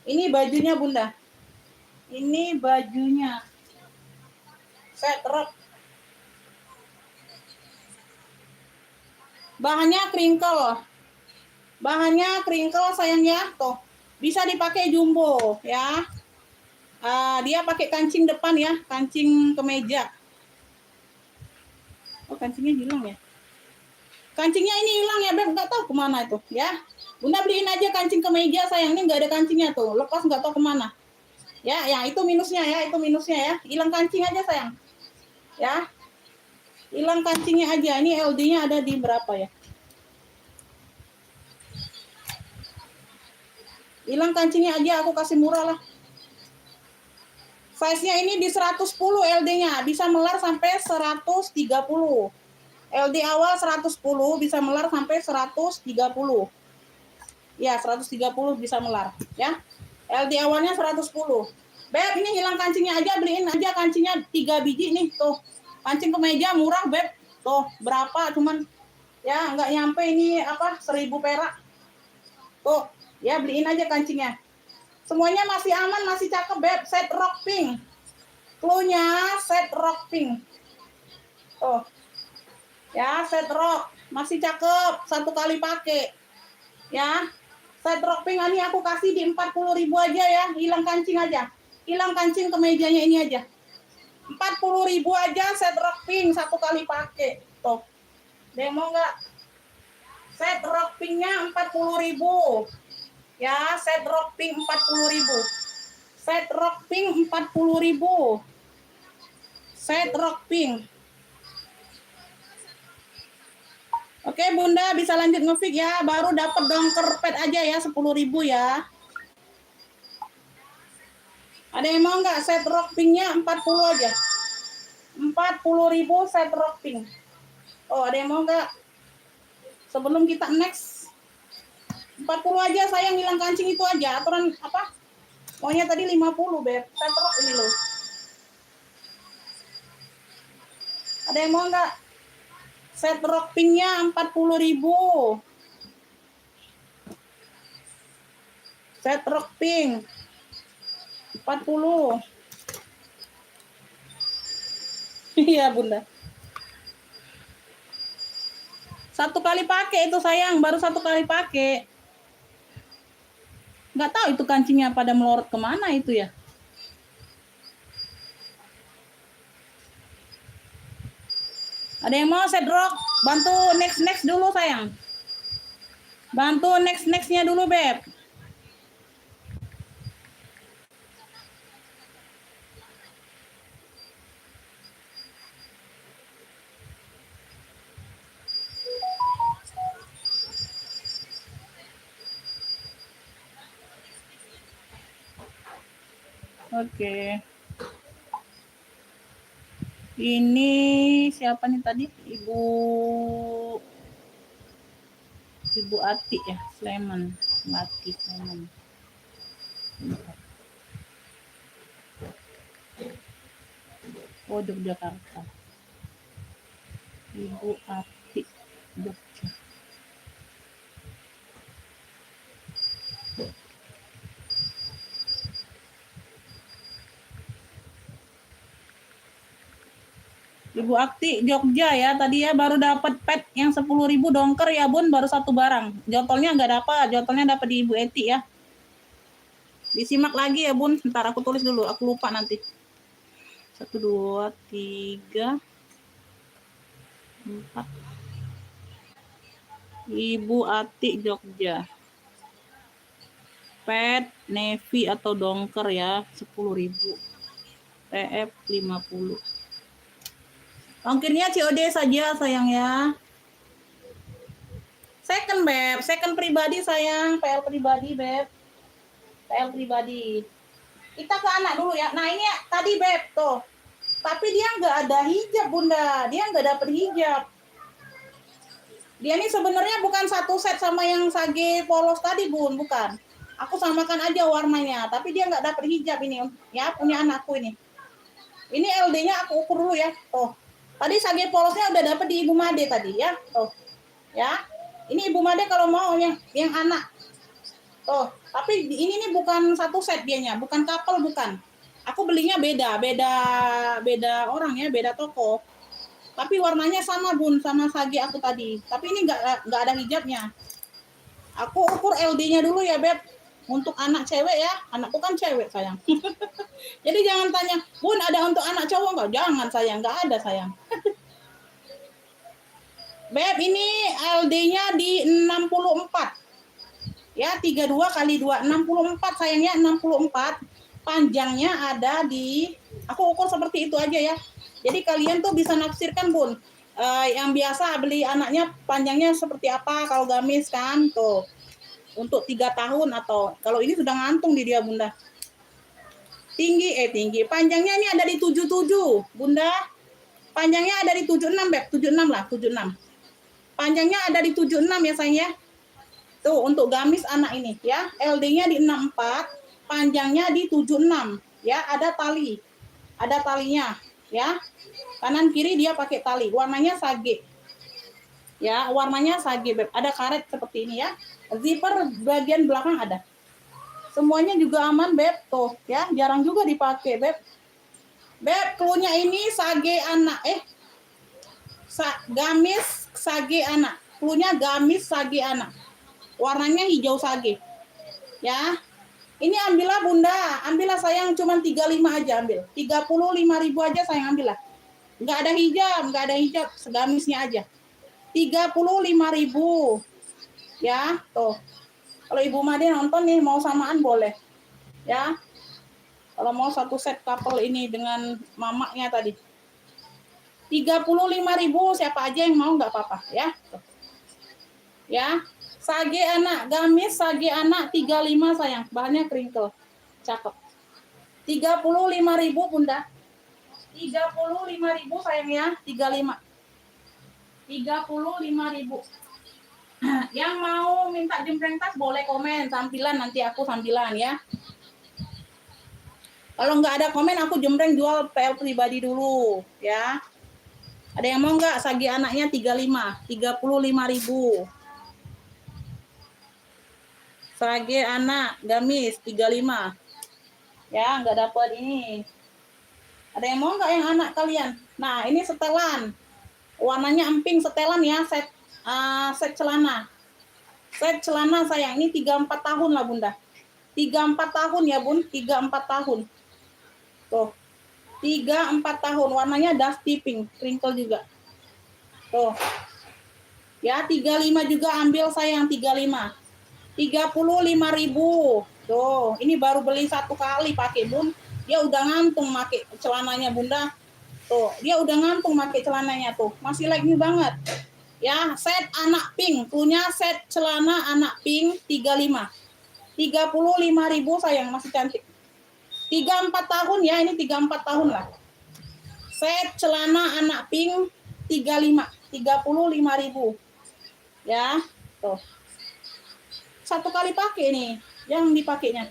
Ini bajunya Bunda. Ini bajunya set rok. Bahannya crinkle. Bahannya crinkle sayangnya, tuh. Bisa dipakai jumbo ya. Dia pakai kancing depan ya, kancing kemeja. Oh, kancingnya hilang ya. Kancingnya ini hilang ya, Beb, nggak tahu kemana itu ya. Bunda beliin aja kancing kemeja sayang, ini nggak ada kancingnya tuh, lepas nggak tahu kemana. Ya, ya itu minusnya ya, itu minusnya ya. Hilang kancing aja sayang. Ya. Hilang kancingnya aja. Ini LD-nya ada di berapa ya? Hilang kancingnya aja, aku kasih murah lah. Size-nya ini di 110 LD-nya, bisa melar sampai 130. LD awal 110, bisa melar sampai 130. Ya, 130 bisa melar, ya. LD awalnya 110. Beb, ini hilang kancingnya aja, beliin aja kancingnya 3 biji nih, tuh. Kancing kemeja murah, Beb. Tuh, berapa cuman ya nggak nyampe ini apa 1.000 perak. Tuh, ya beliin aja kancingnya. Semuanya masih aman, masih cakep, Beb. Set rock pink. Cluenya set rock pink. Tuh. Ya, set rock. Masih cakep. Satu kali pakai. Ya. Set rock pink ini aku kasih di 40.000 aja ya. Hilang kancing aja. Hilang kancing kemejanya ini aja. 40.000 aja set rock pink. Satu kali pakai. Tuh. Demo nggak? Set rock pinknya 40.000. Ya, set rock pink 40.000. Set rock pink 40.000. Set rock pink. Oke Bunda, bisa lanjut nge-fix ya. Baru dapat dongker pet aja ya 10.000 ya. Ada yang mau nggak set rock pinknya 40 aja? 40.000 set rock pink. Oh, ada yang mau nggak? Sebelum kita next 40 aja sayang, hilang kancing itu aja. Aturan apa? Maunya tadi 50, Beb. Set rock ini loh. Ada yang mau nggak? Set rock pinknya 40.000. Set rock pink 40. Iya Bunda. Satu kali pakai itu sayang, baru satu kali pakai. Nggak tahu itu kancingnya pada melorot kemana itu ya. Ada yang mau set rock? Bantu next dulu sayang. Bantu nextnya dulu Beb. Oke. Ini siapa nih tadi? Ibu Ati ya, Sleman. Ati Sleman. Oh, Yogyakarta. Ibu Ati, Jogja. Ibu Akti Jogja ya, tadi ya baru dapat pet yang 10.000 dongker ya Bun, baru satu barang. Jotolnya nggak dapat, jotolnya dapat di Ibu Eti ya. Disimak lagi ya Bun, ntar aku tulis dulu, aku lupa nanti. 1, 2, 3, 4. Ibu Ati Jogja. Pet Navy atau dongker ya, 10.000. TF 50. Ongkirnya COD saja sayang ya. Second Beb, second pribadi sayang, PL pribadi Beb. PL pribadi. Kita ke anak dulu ya. Nah ini ya, tadi Beb tuh. Tapi dia nggak ada hijab Bunda, dia nggak dapet hijab. Dia ini sebenarnya bukan satu set sama yang sage polos tadi Bun, bukan. Aku samakan aja warnanya, tapi dia nggak dapet hijab ini ya, punya anakku ini. Ini LD-nya aku ukur dulu ya. Tuh. Tadi sage polosnya udah dapet di Ibu Made tadi ya. Tuh. Ya. Ini Ibu Made kalau mau yang anak. Tuh, tapi ini nih bukan satu set dianya, bukan couple bukan. Aku belinya beda orang ya, beda toko. Tapi warnanya sama Bun, sama sage aku tadi. Tapi ini nggak ada hijabnya. Aku ukur LD-nya dulu ya Beb. Untuk anak cewek ya, anakku kan cewek sayang. Jadi jangan tanya, Bun ada untuk anak cowok nggak? Jangan sayang, nggak ada sayang. Beb ini LD-nya di 64. Ya 32 kali 2, 64 sayangnya 64. Panjangnya ada di, aku ukur seperti itu aja ya. Jadi kalian tuh bisa nafsirkan Bun. Yang biasa beli anaknya panjangnya seperti apa kalau gamis kan tuh. Untuk 3 tahun atau kalau ini sudah ngantung di dia Bunda. Tinggi. Panjangnya ini ada di 77 Bunda. Panjangnya ada di 76 Beb, 76 lah, 76. Panjangnya ada di 76 ya sayang ya. Tuh untuk gamis anak ini ya. LD-nya di 64, panjangnya di 76 ya, ada tali. Ada talinya ya. Kanan kiri dia pakai tali. Warnanya sage. Ya, warnanya sage Beb. Ada karet seperti ini ya. Zipper bagian belakang ada. Semuanya juga aman Beb. Tuh ya, jarang juga dipakai Beb. Beb, cluenya ini sage anak. Gamis sage anak. Cluenya gamis sage anak. Warnanya hijau sage. Ya. Ini ambillah Bunda. Ambillah sayang, cuman 35 aja ambil. 35.000 aja sayang ambillah. Enggak ada hijab, segamisnya aja. 35.000. Ya, tuh. Kalau Ibu Made nonton nih mau samaan boleh. Ya. Kalau mau satu set couple ini dengan mamaknya tadi. 35.000 siapa aja yang mau nggak apa-apa ya. Tuh. Ya. Sage anak, gamis sage anak 35 sayang. Bahannya crinkle. Cakep. 35.000 Bunda. 35.000 sayang ya, 35. 35.000. Yang mau minta jembreng tas boleh komen sambilan, nanti aku sambilan ya. Kalau nggak ada komen aku jembreng jual PL pribadi dulu ya. Ada yang mau nggak sage anaknya 35, 35.000. Sage anak gamis 35. Ya, nggak dapat ini. Ada yang mau nggak yang anak kalian? Nah, ini setelan. Warnanya emping setelan ya, set celana. Set celana sayang, ini 34 tahun lah Bunda. 34 tahun ya Bun, 34 tahun. Tuh. 34 tahun, warnanya dusty pink, crinkle juga. Tuh. Ya, 35 juga ambil sayang, 35. 35.000. Tuh, ini baru beli satu kali pakai Bun. Dia udah ngantung pakai celananya Bunda. Tuh, dia udah ngantung pakai celananya tuh. Masih like new banget. Ya, set anak pink, punya set celana anak pink 35. 35.000 sayang, masih cantik. 34 tahun ya, ini 34 tahun lah. Set celana anak pink 35.000 ya. Tuh. Satu kali pakai nih yang dipakainya.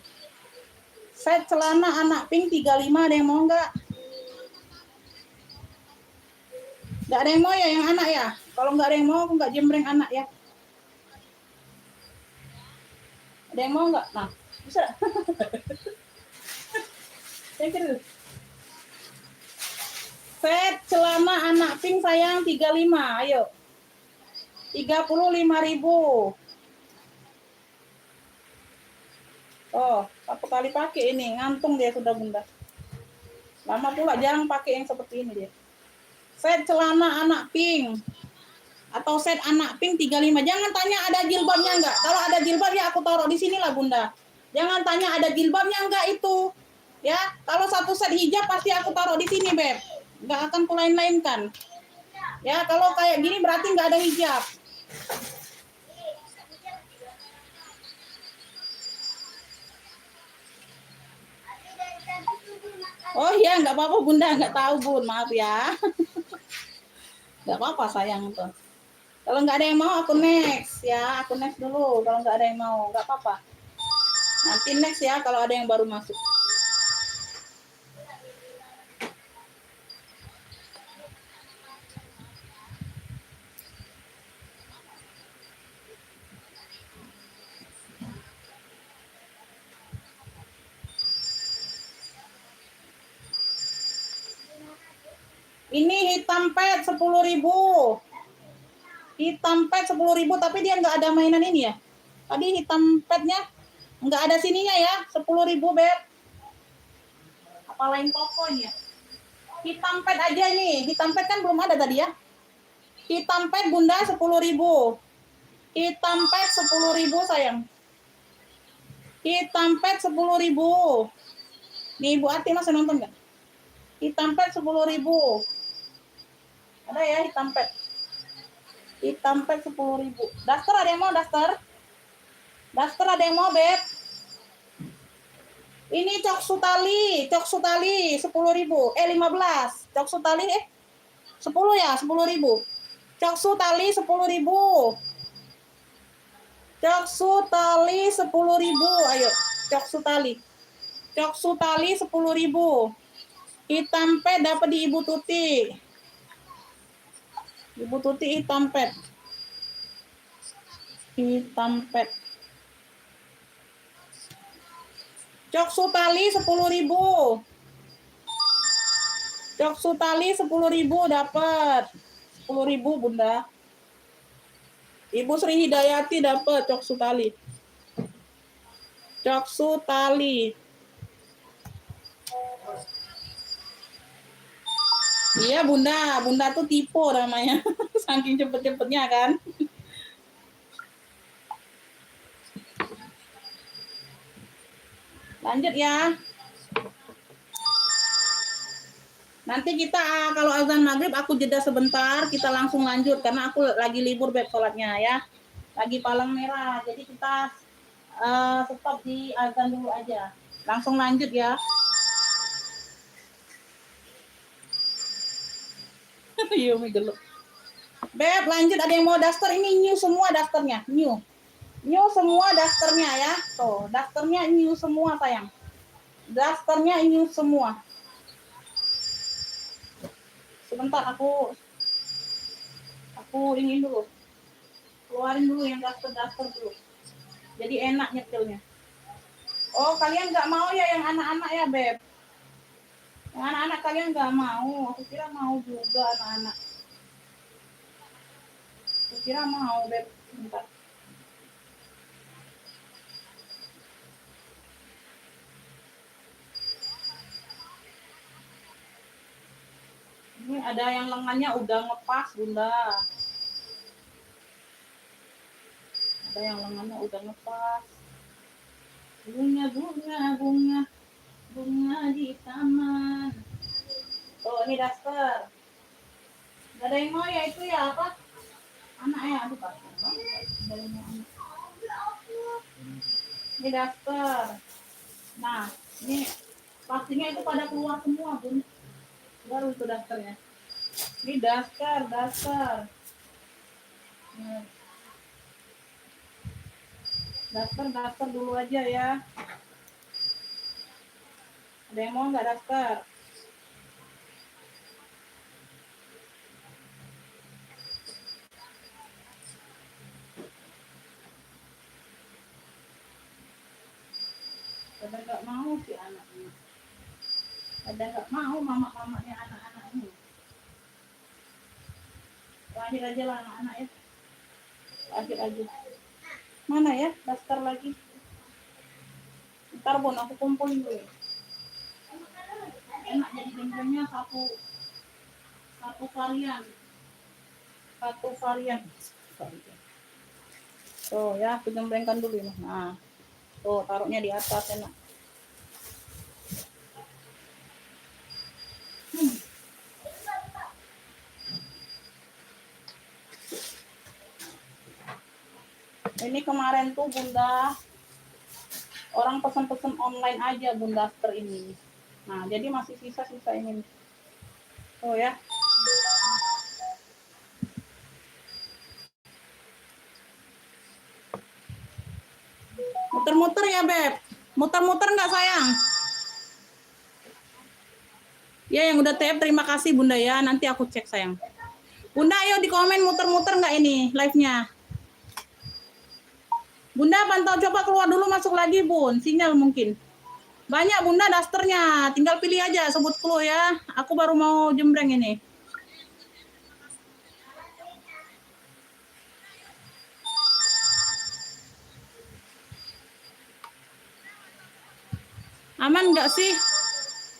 Set celana anak pink 35, ada yang mau enggak? Enggak ada yang mau ya yang anak ya? Kalau enggak ada yang mau, aku enggak jembreng anak ya. Ada yang mau enggak? Nah, bisa. Set celana anak pink sayang 35, ayo. 35.000. Oh, satu kali pakai ini, ngantung dia sudah bunda. Lama pula jarang pakai yang seperti ini dia. Set celana anak pink atau set anak pink 35. Jangan tanya ada jilbabnya enggak. Kalau ada jilbab ya aku taruh di sini lah bunda. Jangan tanya ada jilbabnya enggak itu. Ya, kalau satu set hijab pasti aku taruh di sini, Beb. Enggak akan kulain-lainkan. Ya, kalau kayak gini berarti enggak ada hijab. Oh iya, nggak apa-apa bunda, nggak tahu bun, maaf ya. Nggak apa-apa sayang tuh. Kalau nggak ada yang mau aku next ya, aku next dulu. Kalau nggak ada yang mau, nggak apa-apa. Nanti next ya kalau ada yang baru masuk. Ini hitam pet 10.000. Hitam pet 10.000 tapi dia nggak ada mainan ini ya. Tadi hitam petnya nggak ada sininya ya, 10.000 Beb. Apa lain toko ini ya? Hitam pet aja nih, hitam pet kan belum ada tadi ya. Hitam pet bunda 10.000. Hitam pet 10.000 sayang. Hitam pet 10.000. Nih Ibu Ati masih nonton nggak? Hitam pet 10.000. Ada ya hitam pet. Hitam pet 10.000. Daster ada yang mau daster? Daster ada yang mau Beb? Ini cok sutali 10.000. 15. Cok sutali 10 ya, 10.000. Cok sutali 10.000. Cok sutali 10.000. Ayo, cok sutali. Cok sutali 10.000. Hitam pet dapat di Ibu Tuti. Ibu Tuti hitam pet. Hitam pet. Cok sutali 10.000. Cok sutali 10.000 dapat. 10.000 bunda. Ibu Sri Hidayati dapat cok sutali. Cok sutali. Iya bunda, bunda tuh tipe namanya. Saking cepet-cepetnya kan. Lanjut ya. Nanti kita kalau azan maghrib aku jeda sebentar, kita langsung lanjut karena aku lagi libur Beb sholatnya ya. Lagi palang merah, jadi kita stop di azan dulu aja. Langsung lanjut ya. Iya, gelap. Beb, lanjut ada yang mau daster? Ini new semua dasternya, new. New semua dasternya ya. Tuh, dasternya new semua sayang. Dasternya new semua. Sebentar aku ini dulu. Keluarin dulu yang daster dulu. Jadi enak nyetilnya. Oh, kalian nggak mau ya yang anak-anak ya, Beb? Yang anak-anak kalian nggak mau. Aku kira mau juga anak-anak. Aku kira mau, Beb. Bentar. Ini ada yang lengannya udah ngepas, bunda. Ada yang lengannya udah ngepas. Bunga di taman. Oh, ini daster. Gak ada yang mau ya itu ya apa? Anak ya, aduh kasihan banget. Ini daster. Nah, ini pastinya itu pada keluar semua, bun. Baru itu dasternya. Ini daster. Nah, daster dulu aja ya. Ada yang mau nggak daster? Ada nggak mau sih anaknya. Ada nggak mau mama-mamanya anak-anak ini. Lahir aja lah anak-anak ya. Lahir aja. Mana ya daster lagi? Ntar Bon, aku kumpulin dulu ya. Enak jadi jembrengnya satu varian. Tuh ya, aku jembrengkan dulu ini. Nah, tuh taruhnya di atas enak. Ini kemarin tuh Bunda orang pesen-pesen online aja Bunda daster ini. Nah, jadi masih sisa-sisa ini. Oh ya. Muter-muter ya, Beb. Muter-muter nggak sayang? Ya, yang udah TF terima kasih Bunda ya. Nanti aku cek sayang. Bunda, ayo di komen muter-muter nggak ini live-nya? Bunda pantau, coba keluar dulu masuk lagi Bun. Sinyal mungkin. Banyak Bunda dasternya. Tinggal pilih aja sebut clue ya. Aku baru mau jembreng ini. Aman nggak sih?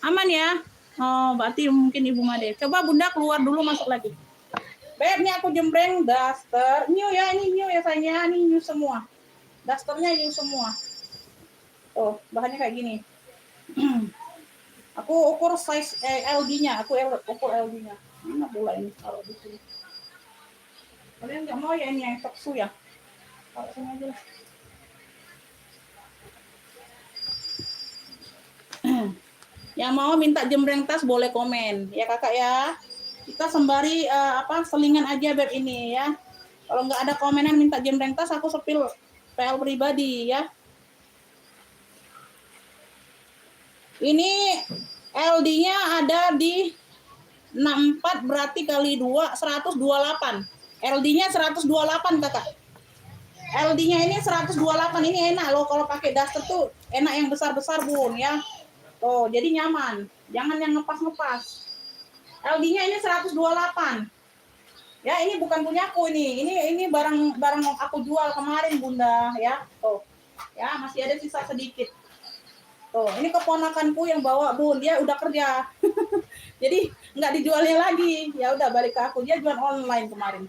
Aman ya? Oh, berarti mungkin Ibu Made. Coba Bunda keluar dulu masuk lagi. Beb, ini aku jembreng daster. New ya, ini new ya sayangnya. Ini new semua. Dasternya new semua. Oh, bahannya kayak gini. Aku ukur size LD-nya. Aku ukur LD-nya. Mana bola ini? Taruh di sini. Kalian nggak mau ya ini yang teksu ya? Taruh sini aja lah. Yang mau minta jembreng tas boleh komen ya kakak ya. Kita sembari selingan aja Beb ini ya. Kalau nggak ada komenan minta jembreng tas, aku sepil PL pribadi ya. Ini LD-nya ada di 64 berarti kali 2 128. LD-nya 128 kakak. LD-nya ini 128. Ini enak loh kalau pakai daster tuh, enak yang besar-besar Bun ya. Tuh, jadi nyaman. Jangan yang ngepas-ngepas. LD-nya ini 128. Ya, ini bukan punyaku ini. Ini barang aku jual kemarin Bunda ya. Tuh. Ya, masih ada sisa sedikit. Tuh, ini keponakanku yang bawa Bun, dia udah kerja. Jadi nggak dijualnya lagi. Ya udah balik ke aku, dia jual online kemarin.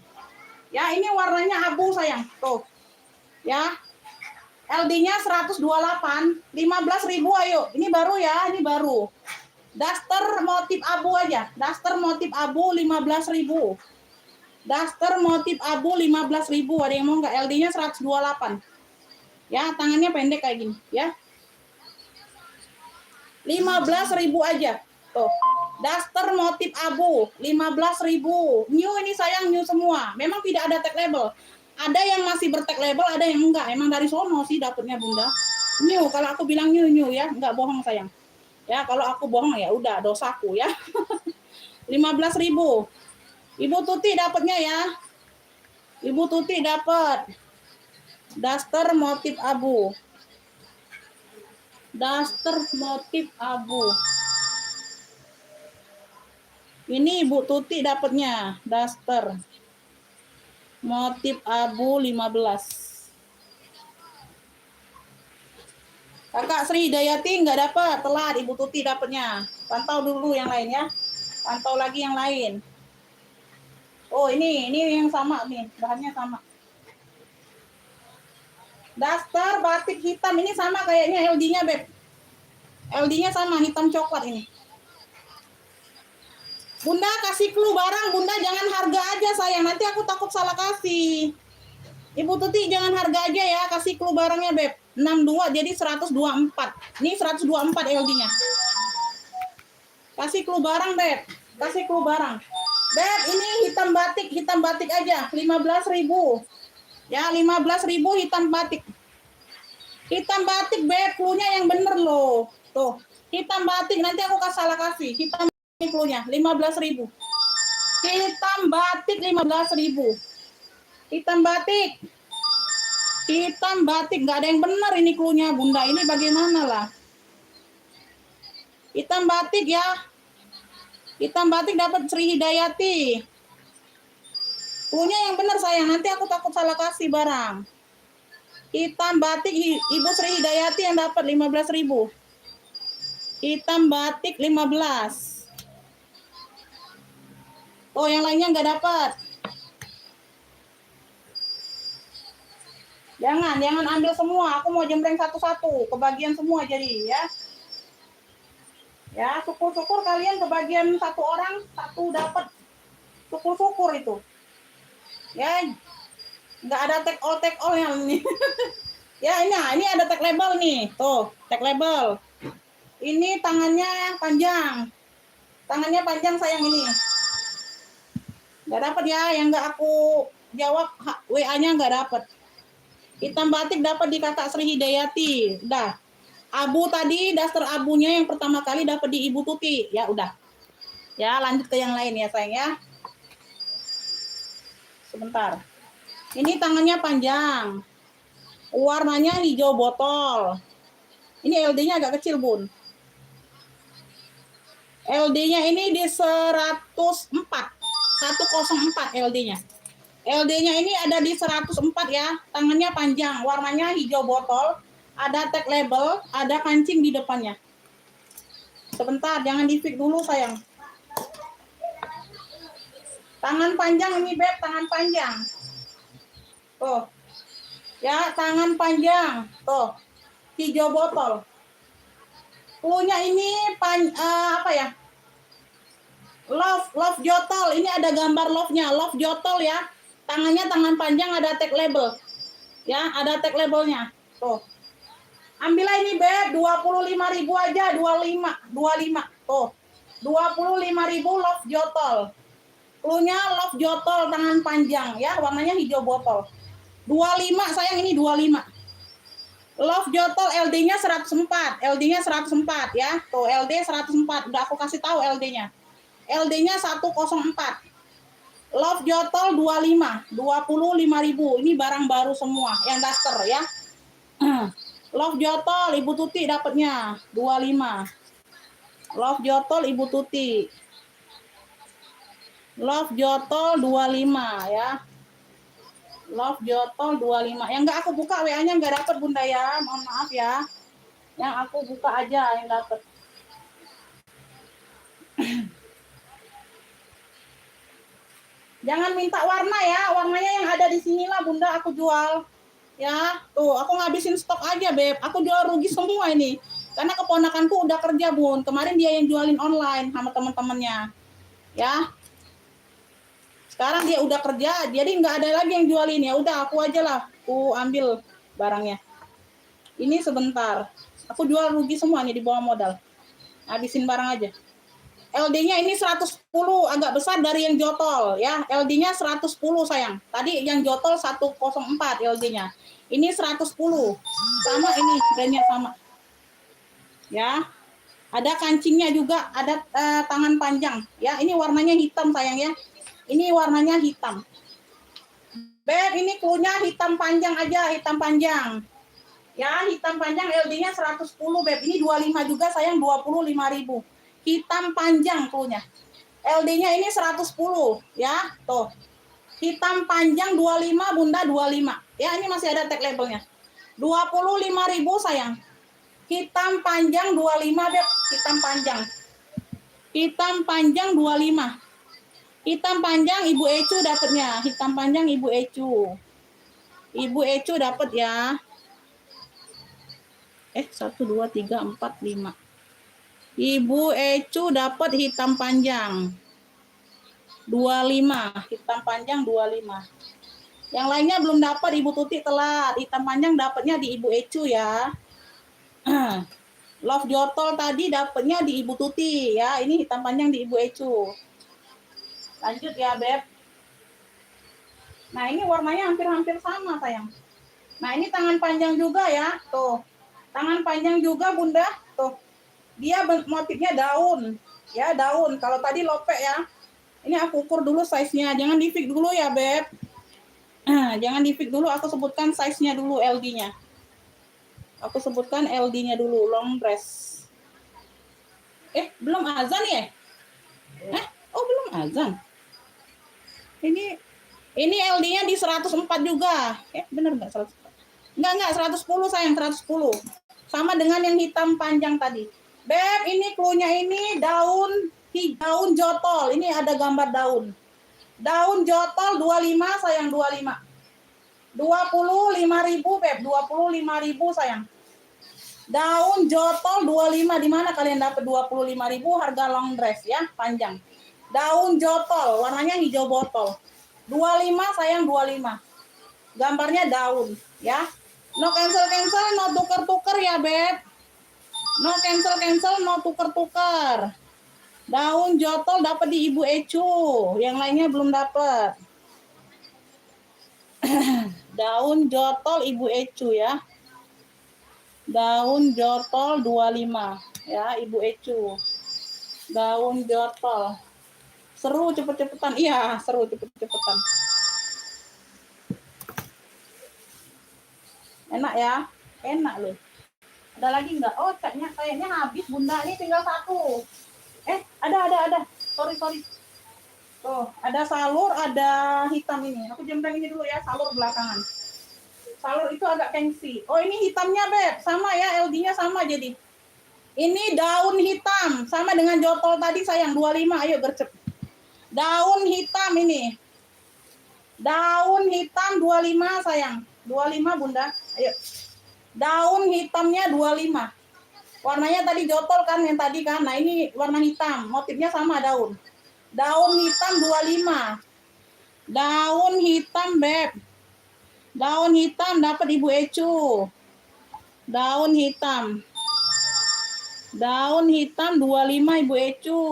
Ya, ini warnanya abu sayang. Tuh. Ya. LD-nya 128, 15.000 ayo. Ini baru ya, ini baru. Daster motif abu aja. Daster motif abu 15.000. Daster motif abu 15.000. Ada yang mau nggak? LD-nya 128. Ya, tangannya pendek kayak gini, ya. 15.000 aja. Tuh. Daster motif abu 15.000. New ini sayang, new semua. Memang tidak ada tag label. Ada yang masih bertag label, ada yang enggak. Emang dari sono sih dapatnya Bunda. New, kalau aku bilang new ya, enggak bohong sayang. Ya, kalau aku bohong ya udah dosaku ya. 15.000. Ibu Tuti dapatnya ya. Ibu Tuti dapat daster motif abu. Daster motif abu. Ini Ibu Tuti dapatnya daster motif abu 15. Kakak Sri Dayati nggak dapat, telat Ibu Tuti dapatnya. Pantau dulu yang lain ya. Pantau lagi yang lain. Oh, ini yang sama nih, bahannya sama. Daster batik hitam ini sama kayaknya LD-nya, Beb. LD-nya sama, hitam coklat ini. Bunda kasih clue barang, Bunda jangan harga aja sayang, nanti aku takut salah kasih. Ibu Tuti jangan harga aja ya, kasih clue barangnya Beb. 62 jadi 124. Ini 124 LD-nya. Kasih clue barang Beb. Kasih clue barang. Beb, ini hitam batik aja 15.000. Ya, 15.000 hitam batik. Hitam batik, Beb, clue-nya yang bener loh. Tuh, hitam batik, nanti aku salah kasih. Hitam batik clue-nya 15.000. Hitam batik 15.000. Hitam batik. Hitam batik, nggak ada yang benar ini clue-nya, Bunda. Ini bagaimana lah? Hitam batik ya. Hitam batik dapat Sri Hidayati. Clue-nya yang benar sayang, nanti aku takut salah kasih barang. Hitam batik Ibu Sri Hidayati yang dapat 15.000. Hitam batik 15. Oh, yang lainnya nggak dapat. Jangan ambil semua. Aku mau jembreng satu-satu, kebagian semua jadi ya. Ya, syukur-syukur kalian kebagian satu orang, satu dapat. Syukur-syukur itu. Ya, nggak ada take all yang ini. Ya, ini ada tag label nih. Tuh, tag label. Ini tangannya panjang. Tangannya panjang sayang ini. Nggak dapat ya, yang nggak aku jawab WA-nya nggak dapat. Hitam batik dapat di Kakak Sri Hidayati. Udah. Abu tadi, daster abunya yang pertama kali dapat di Ibu Tuti. Ya udah. Ya, lanjut ke yang lain ya sayang ya. Sebentar. Ini tangannya panjang. Warnanya hijau botol. Ini LD-nya agak kecil, Bun. LD-nya ini di 104. 104 LD-nya. LD-nya ini ada di 104 ya. Tangannya panjang, warnanya hijau botol. Ada tag label, ada kancing di depannya. Sebentar, jangan di-fix dulu sayang. Tangan panjang ini, Beb, tangan panjang. Tuh. Ya, tangan panjang. Tuh. Hijau botol. Clue-nya ini apa ya? Love jotol. Ini ada gambar love-nya. Love jotol ya. Tangannya tangan panjang, ada tag label. Ya, ada tag labelnya. Tuh. Ambillah ini, Beb, 25.000 aja, 25. Tuh. 25.000 love jotol. Clue-nya love jotol tangan panjang ya, warnanya hijau botol. 25 sayang, ini 25. Love jotol LD-nya 104. LD-nya 104 ya. Tuh, LD 104. Udah aku kasih tahu LD-nya. LD-nya 104. Love jotol 25. 25.000. Ini barang baru semua yang daster ya. Love jotol Ibu Tuti dapatnya 25. Love jotol Ibu Tuti. Love jotol 25 ya. Love jotol 25. Yang enggak aku buka WA-nya enggak dapat, Bunda ya. Mohon maaf ya. Yang aku buka aja yang dapat. Jangan minta warna ya. Warnanya yang ada di sinilah Bunda aku jual. Ya, tuh aku ngabisin stok aja, Beb. Aku jual rugi semua ini. Karena keponakanku udah kerja, Bun. Kemarin dia yang jualin online sama teman-temannya. Ya. Sekarang dia udah kerja, jadi nggak ada lagi yang jualin. Ya udah, aku aja lah. Aku ambil barangnya. Ini sebentar. Aku jual rugi semua nih di bawah modal. Habisin barang aja. LD-nya ini 110, agak besar dari yang jotol ya. LD-nya 110 sayang. Tadi yang jotol 104 LD-nya. Ini 110. Sama ini, brandnya sama. Ya. Ada kancingnya juga, ada tangan panjang ya. Ini warnanya hitam sayang ya. Ini warnanya hitam. Beb, ini clue-nya hitam panjang aja, hitam panjang. Ya, hitam panjang LD-nya 110, Beb. Ini 25 juga sayang, 25.000. Hitam panjang clue-nya. LD-nya ini 110 ya. Tuh. Hitam panjang 25, Bunda 25. Ya, ini masih ada tag labelnya. 25.000 sayang. Hitam panjang 25, Beb. Hitam panjang. Hitam panjang 25. Hitam panjang Ibu Ecu dapatnya. Hitam panjang Ibu Ecu. Ibu Ecu dapat ya. 1, 2, 3, 4, 5. Ibu Ecu dapat hitam panjang 25, hitam panjang 25. Yang lainnya belum dapat, Ibu Tuti telat. Hitam panjang dapatnya di Ibu Ecu ya. Love jotol tadi dapatnya di Ibu Tuti ya. Ini hitam panjang di Ibu Ecu. Lanjut ya, Beb. Nah, ini warnanya hampir-hampir sama, sayang. Nah, ini tangan panjang juga ya. Tuh. Tangan panjang juga, Bunda. Tuh. Dia motifnya daun. Ya, daun. Kalau tadi lope ya. Ini aku ukur dulu size-nya. Jangan di-fix dulu ya, Beb. Jangan di-fix dulu, aku sebutkan size-nya dulu, LD-nya. Aku sebutkan LD-nya dulu, long dress. Belum azan ya? Oh, belum azan. Ini LD-nya di 104 juga. Bener nggak 104? Enggak, 110 sayang, 110. Sama dengan yang hitam panjang tadi. Beb, ini cluenya ini daun jotol. Ini ada gambar daun. Daun jotol 25 sayang, 25. 25.000 Beb, 25.000 sayang. Daun jotol 25, di mana kalian dapat 25.000 harga long dress ya, panjang. Daun jotol, warnanya hijau botol. 25 sayang, 25. Gambarnya daun ya. No cancel, no tuker-tuker ya, Beb. No cancel, no tuker-tuker. Daun jotol dapat di Ibu Ecu, yang lainnya belum dapat. Daun jotol Ibu Ecu ya. Daun jotol 25 ya, Ibu Ecu. Daun jotol. Seru cepet-cepetan. Iya, seru cepet-cepetan. Enak ya? Enak loh. Ada lagi nggak? Oh, kayaknya habis, Bunda. Ini tinggal satu. Ada. Sorry. Tuh, ada salur, ada hitam ini. Aku jembreng ini dulu ya, salur belakangan. Salur itu agak gengsi. Oh, ini hitamnya, Beb. Sama ya, LD-nya sama jadi. Ini daun hitam, sama dengan jotol tadi sayang, 25. Ayo gercep. Daun hitam ini. Daun hitam 25 sayang. 25 Bunda. Ayo. Daun hitamnya 25. Warnanya tadi jotol kan yang tadi kan. Nah, ini warna hitam. Motifnya sama daun. Daun hitam 25. Daun hitam, Beb. Daun hitam dapat Ibu Ecu. Daun hitam. Daun hitam 25 Ibu Ecu.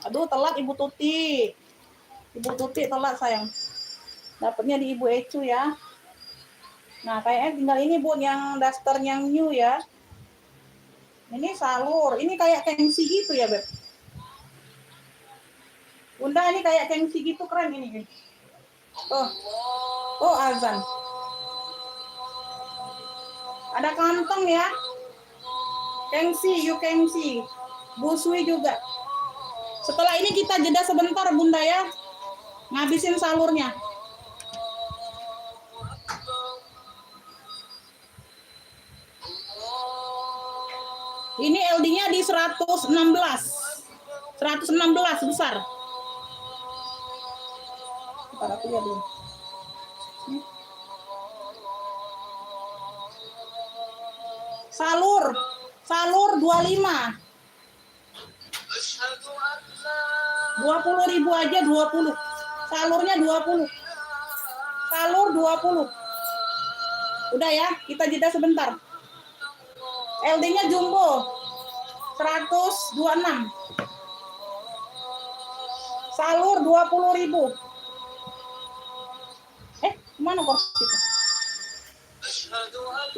Aduh, telat Ibu Tuti. Ibu Tuti telat sayang. Dapatnya di Ibu Ecu ya. Nah, kayaknya tinggal ini Bun yang daster yang new ya. Ini salur. Ini kayak gengsi gitu ya, Beb. Bunda, ini kayak gengsi gitu, keren ini. Oh, azan. Ada kantong ya. Gengsi, you gengsi. Busui juga. Setelah ini kita jeda sebentar, Bunda ya. Ngabisin salurnya. Ini LD-nya di 116. 116 besar. Bentar aku lihat dulu. Salur 25. 20.000 aja 20. Salurnya 20. Salur 20. Udah ya, kita jeda sebentar. LD-nya jumbo 126. Salur 20.000. Mana kursi itu?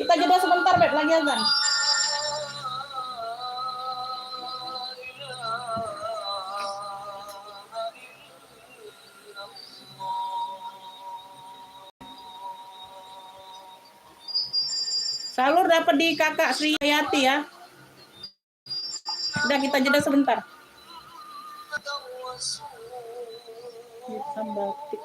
Kita jeda sebentar, Beb, lagi azan. Salur dapat di Kakak Sri Hayati ya. Udah, kita jeda sebentar. Hitam batik.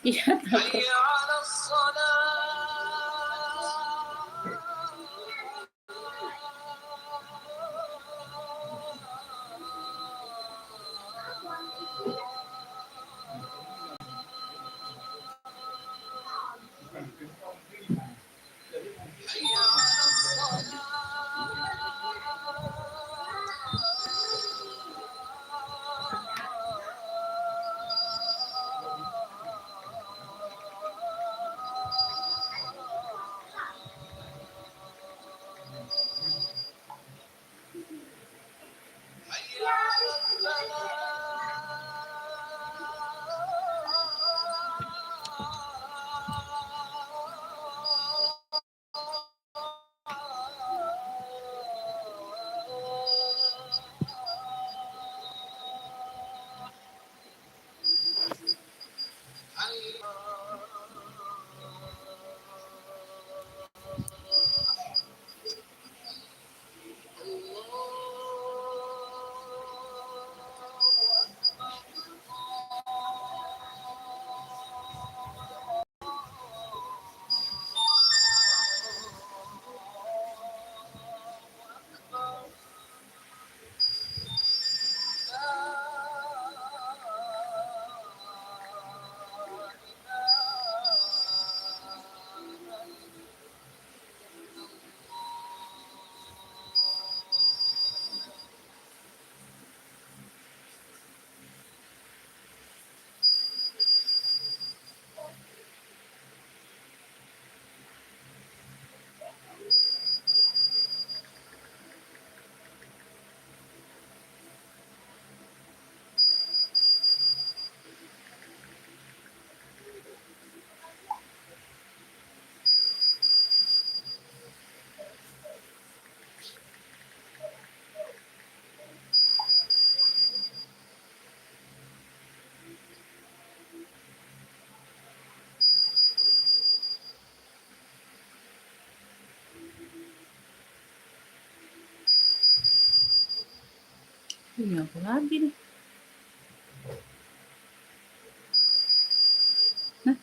Iya, takut. Ini apa lagi nih? Nah,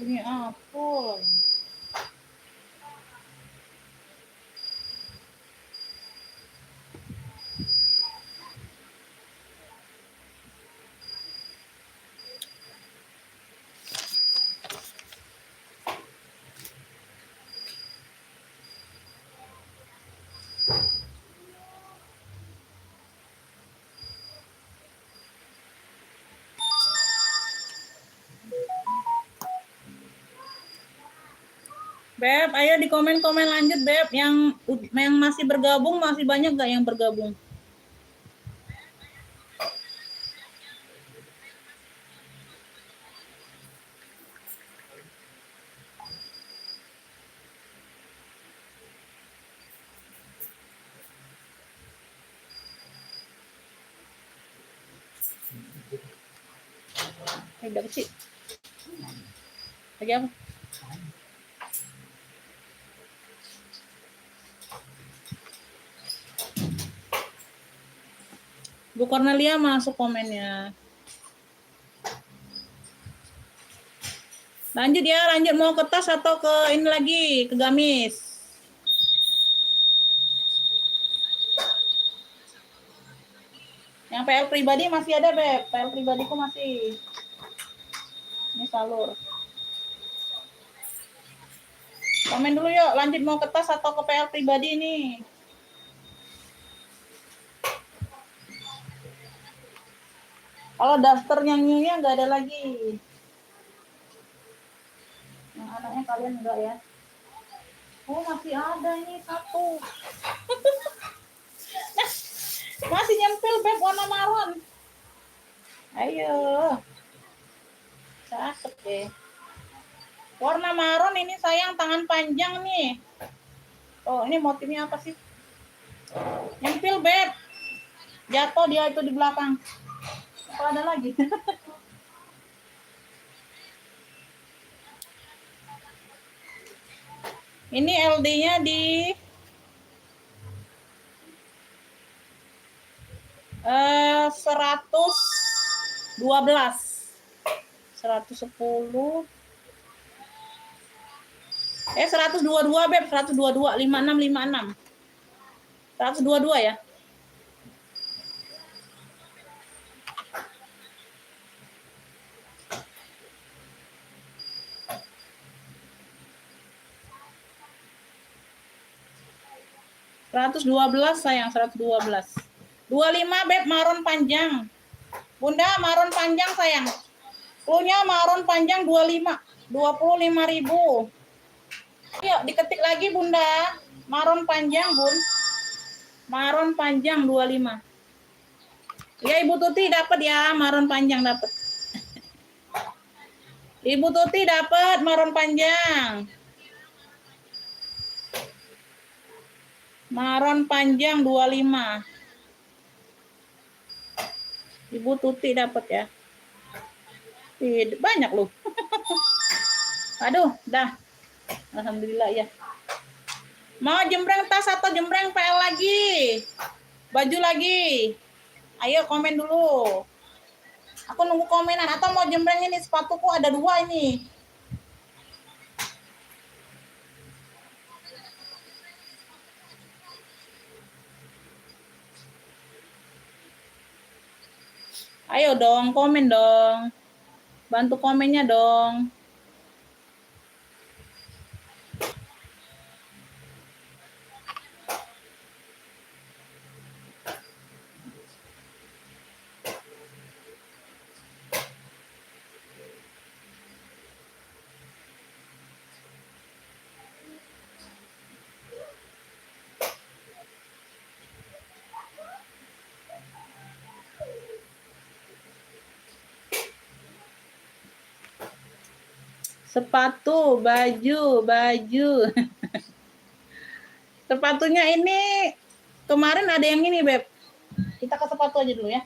ini apa? Beb, ayo di komen-komen lanjut, Beb. Yang masih bergabung, masih banyak gak yang bergabung? Udah kecil. Lagi apa? Bu Cornelia masuk komennya. Lanjut ya, lanjut mau ke tas atau ke ini lagi, ke gamis? Yang PL pribadi masih ada, Beb. PL pribadiku masih. Ini salur. Komen dulu yuk, lanjut mau ke tas atau ke PL pribadi ini? Kalau daster yang nyonya nggak ada lagi. Yang anaknya kalian enggak ya? Oh, masih ada ini satu. Nah, masih nyempil, Beb, warna marun. Ayo. Cakep deh. Warna marun ini sayang, tangan panjang nih. Oh, ini motifnya apa sih? Nyempil, Beb. Jatuh dia itu di belakang. Apa ada lagi? Ini LD-nya di 112. 110. 122, Beb. 122, 56, 56. 122 ya. $112 sayang, 112. 25, Beb, marun panjang. Bunda, marun panjang sayang. Klunya marun panjang 25. 25.000. Yuk, diketik lagi, Bunda. Marun panjang, Bun. Marun panjang 25. Ya, Ibu Tuti dapat ya, marun panjang dapat. Ibu Tuti dapat marun panjang. Marun panjang 25. Ibu Tuti dapat ya. Banyak loh. Aduh, dah. Alhamdulillah ya. Mau jembreng tas atau jembreng PL lagi? Baju lagi? Ayo komen dulu. Aku nunggu komenan. Atau mau jembreng ini, sepatuku ada 2 ini. Ayo dong, komen dong. Bantu komennya dong. Sepatu, baju. Sepatunya ini kemarin ada yang ini, Beb. Kita ke sepatu aja dulu ya.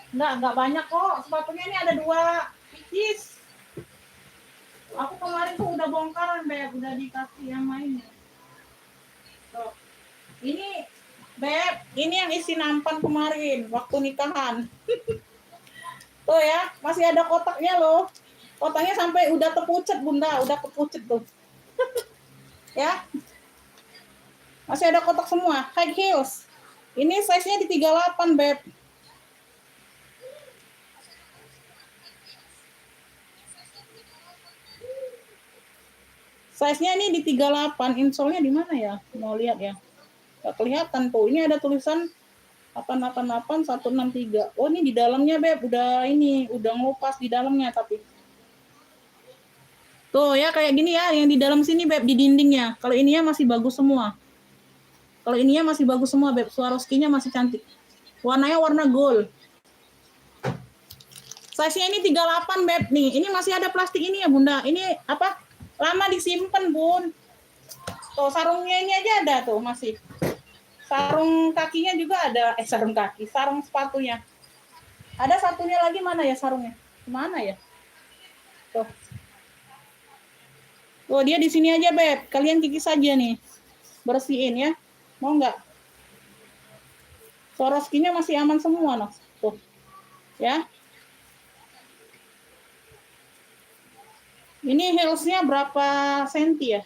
Enggak banyak kok. Sepatunya ini ada 2 pieces. Aku kemarin tuh udah bongkaran, Beb. Udah dikasih yang mainnya. Tuh. Ini, Beb, ini yang isi nampan kemarin waktu nikahan. Tuh ya, masih ada kotaknya loh. Kotaknya sampai udah kepucet, Bunda. Udah kepucet tuh. Ya. Masih ada kotak semua. High heels. Ini size-nya di 38, Beb. Size-nya ini di 38. Insole-nya di mana ya? Mau lihat ya. Nggak kelihatan tuh. Ini ada tulisan 888 163. Oh, ini di dalamnya, Beb. Udah ngelupas di dalamnya tapi. Tuh ya kayak gini ya, yang di dalam sini, Beb, di dindingnya. Kalau ininya masih bagus semua. Beb. Swarovski-nya masih cantik. Warnanya warna gold. Size-nya ini 38, Beb. Nih, ini masih ada plastik ini ya, Bunda. Ini apa? Lama disimpan, Bun. Tuh, sarungnya ini aja ada tuh masih. Sarung kakinya juga ada. Sarung sepatunya. Ada satunya lagi, mana ya sarungnya? Mana ya? Tuh. Tuh, dia di sini aja, Beb. Kalian kikis aja nih. Bersihin ya. Mau nggak? Swarovski-nya masih aman semua, noh. Tuh. Ya. Ini heels-nya berapa senti ya?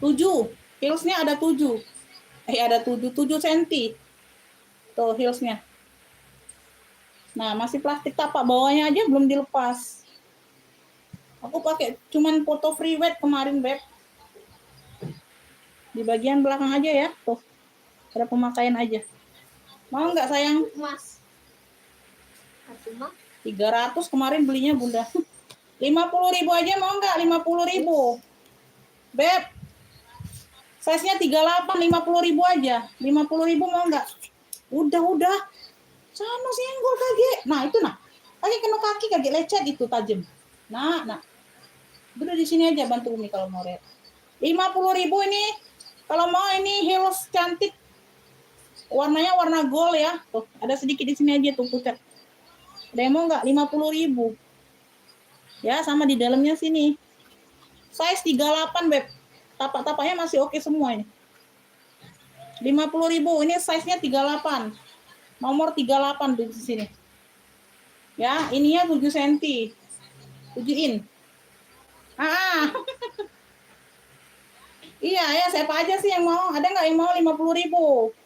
7. Heels-nya ada 7. Ada 7 senti. Tuh heels-nya. Nah, masih plastik tapak bawahnya aja belum dilepas. Aku pakai cuman foto free weight kemarin, Beb. Di bagian belakang aja ya. Tuh. Ada pemakaian aja. Mau nggak, sayang? Mas. Satu mah. 300 kemarin belinya, Bunda. 50.000 aja mau nggak? 50.000. Beb. Size-nya 38, 50.000 aja. 50.000 mau nggak? Udah. Sana senggol kaki. Nah, itu nah. Kaki kena kaki, kaki lecet itu tajam. Nah. Udah di sini aja bantu Umi kalau mau lihat. 50.000 ini. Kalau mau ini heels cantik. Warnanya warna gold ya. Tuh, ada sedikit di sini aja tuh pucat. Ada yang mau nggak? 50.000. Ya, sama di dalamnya sini. Size 38, Beb. Tapak-tapaknya masih oke semua ini. 50.000. Ini size-nya 38. Nomor 38 di sini. Ya, ininya 7 cm. 7 in. Iya, ya, siapa aja sih yang mau? Ada nggak yang mau 50.000?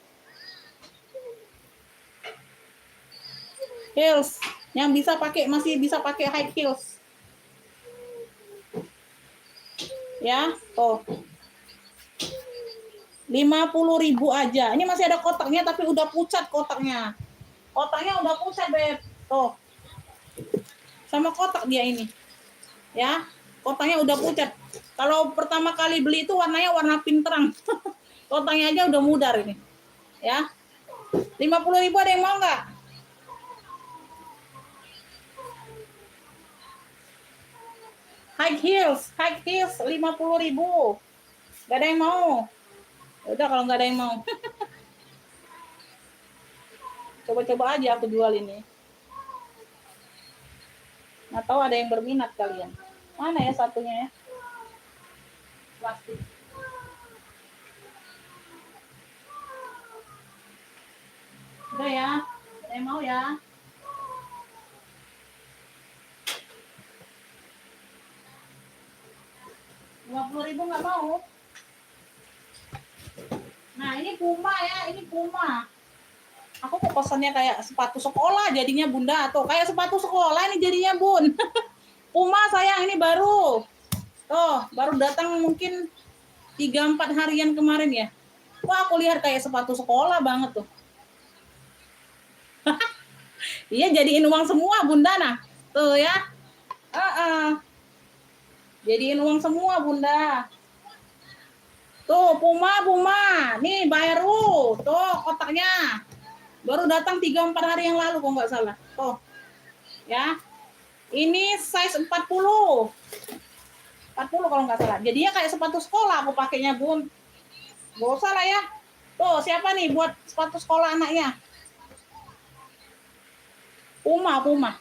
Heels. Yang bisa pakai, masih bisa pakai high heels. Ya, tuh. 50.000 aja. Ini masih ada kotaknya tapi udah pucat kotaknya. Kotaknya udah pucat, Beb. Tuh. Sama kotak dia ini. Ya, kotaknya udah pucat. Kalau pertama kali beli itu warnanya warna pink terang. Kotaknya aja udah mudar ini. Ya. 50.000 ada yang mau nggak? High heels 50.000. Gak ada yang mau. Udah kalau nggak ada yang mau. Coba-coba aja aku jual ini. Nggak tahu ada yang berminat kalian. Mana ya satunya ya? Plastik. Udah ya. Ada yang mau ya? Rp50.000 nggak mau? Nah, ini Puma ya. Ini Puma. Aku kok pesannya kayak sepatu sekolah jadinya Bunda. Tuh, kayak sepatu sekolah ini jadinya Bun. Puma sayang ini baru. Tuh, baru datang mungkin 3-4 harian kemarin ya. Wah, aku lihat kayak sepatu sekolah banget tuh. Iya, jadiin uang semua Bunda nah. Tuh ya. Jadiin uang semua Bunda. Tuh, Puma. Nih baru. Tuh kotaknya. Baru datang 3-4 hari yang lalu kok nggak salah. Tuh. Ya. Ini size 40. 40 kalau nggak salah. Jadinya kayak sepatu sekolah aku pakainya, Bun. Nggak usah lah ya. Tuh, siapa nih buat sepatu sekolah anaknya? Puma.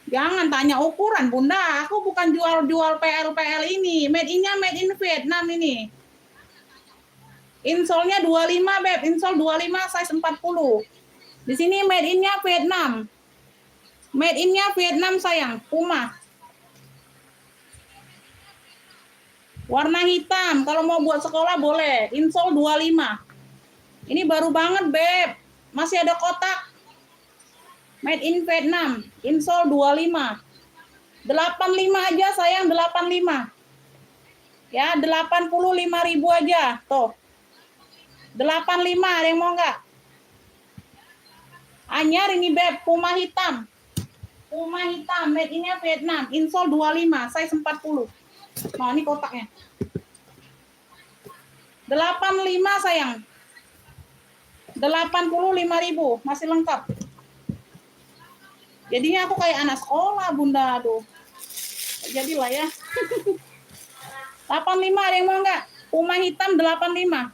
Jangan tanya ukuran, Bunda. Aku bukan jual PL ini. Made in Vietnam ini. Insole-nya 25, Beb. Insole 25 size 40. Di sini made in-nya Vietnam. Made in-nya Vietnam sayang, Puma. Warna hitam, kalau mau buat sekolah boleh. Insole 25. Ini baru banget, Beb. Masih ada kotak. Made in Vietnam. Insole 25. 85 aja sayang, 85. Ya, 85.000 aja. Tuh. 85, ada yang mau nggak? Anyar ini, Beb. Puma hitam. Made in-nya Vietnam. Insole 25, size 40. Nah, ini kotaknya. 85 sayang. 85.000, masih lengkap. Jadinya aku kayak anak sekolah, Bunda. Aduh. Jadilah ya. 85, ada yang mau nggak? Puma hitam 85.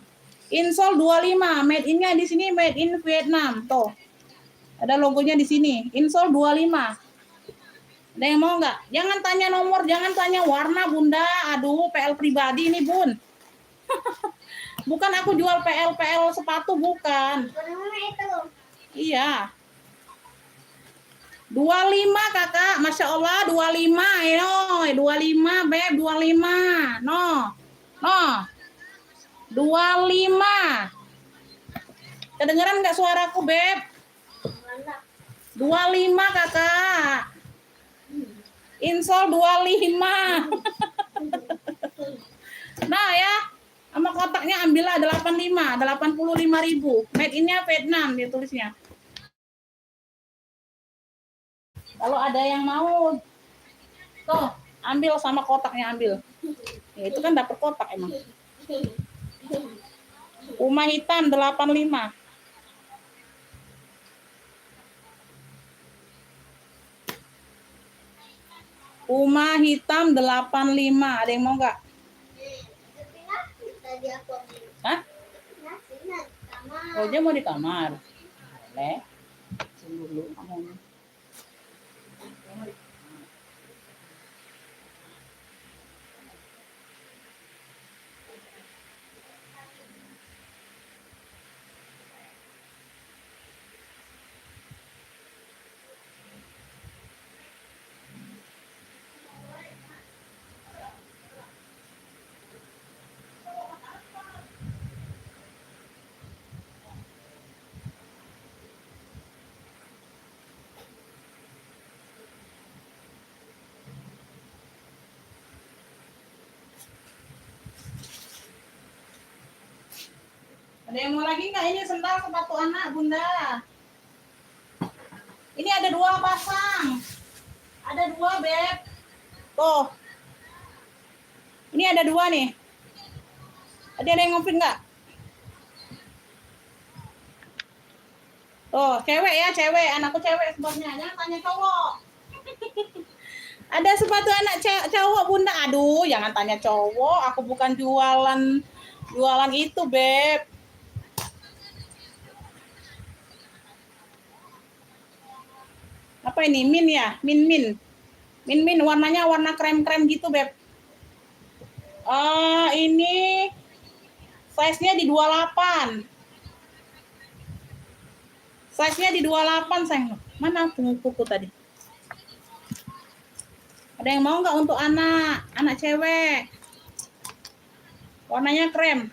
Insole 25, made in-nya di sini made in Vietnam. Tuh. Ada logonya di sini. Insole 25. Ada yang mau nggak? Jangan tanya nomor, jangan tanya warna, Bunda. Aduh, PL pribadi ini, Bun. Bukan aku jual PL sepatu, bukan. Iya. 25, Kakak. Masya Allah, 25. Ayo, 25, Beb, 25. No. 25. Kedengeran nggak suaraku, Beb? 25, Kakak. Insole 25. Nah ya, sama kotaknya ambillah 85, 85.000. Made in-nya Vietnam dia tulisnya. Kalau ada yang mau, tuh ambil sama kotaknya ambil. Ya, itu kan dapat kotak emang. Puma hitam 85. Puma hitam 85. Ada yang mau nggak? Hah? Oh, dia mau di kamar. Boleh. Dulu kamu. Ada yang mau lagi nggak? Ini sendal sepatu anak, Bunda. Ini ada 2 pasang. Ada 2, Beb. Tuh. Ini ada 2 nih. Ada yang ngopin nggak? Tuh, cewek ya, cewek. Anakku cewek sebabnya. Jangan tanya cowok. Ada sepatu anak cowok, Bunda. Aduh, jangan tanya cowok. Aku bukan jualan itu, Beb. Apa ini? Min ya? Min warnanya warna krem-krem gitu, Beb. Ini size-nya di 28. Size-nya di 28, sayang. Mana punguku tadi? Ada yang mau nggak untuk anak cewek? Warnanya krem.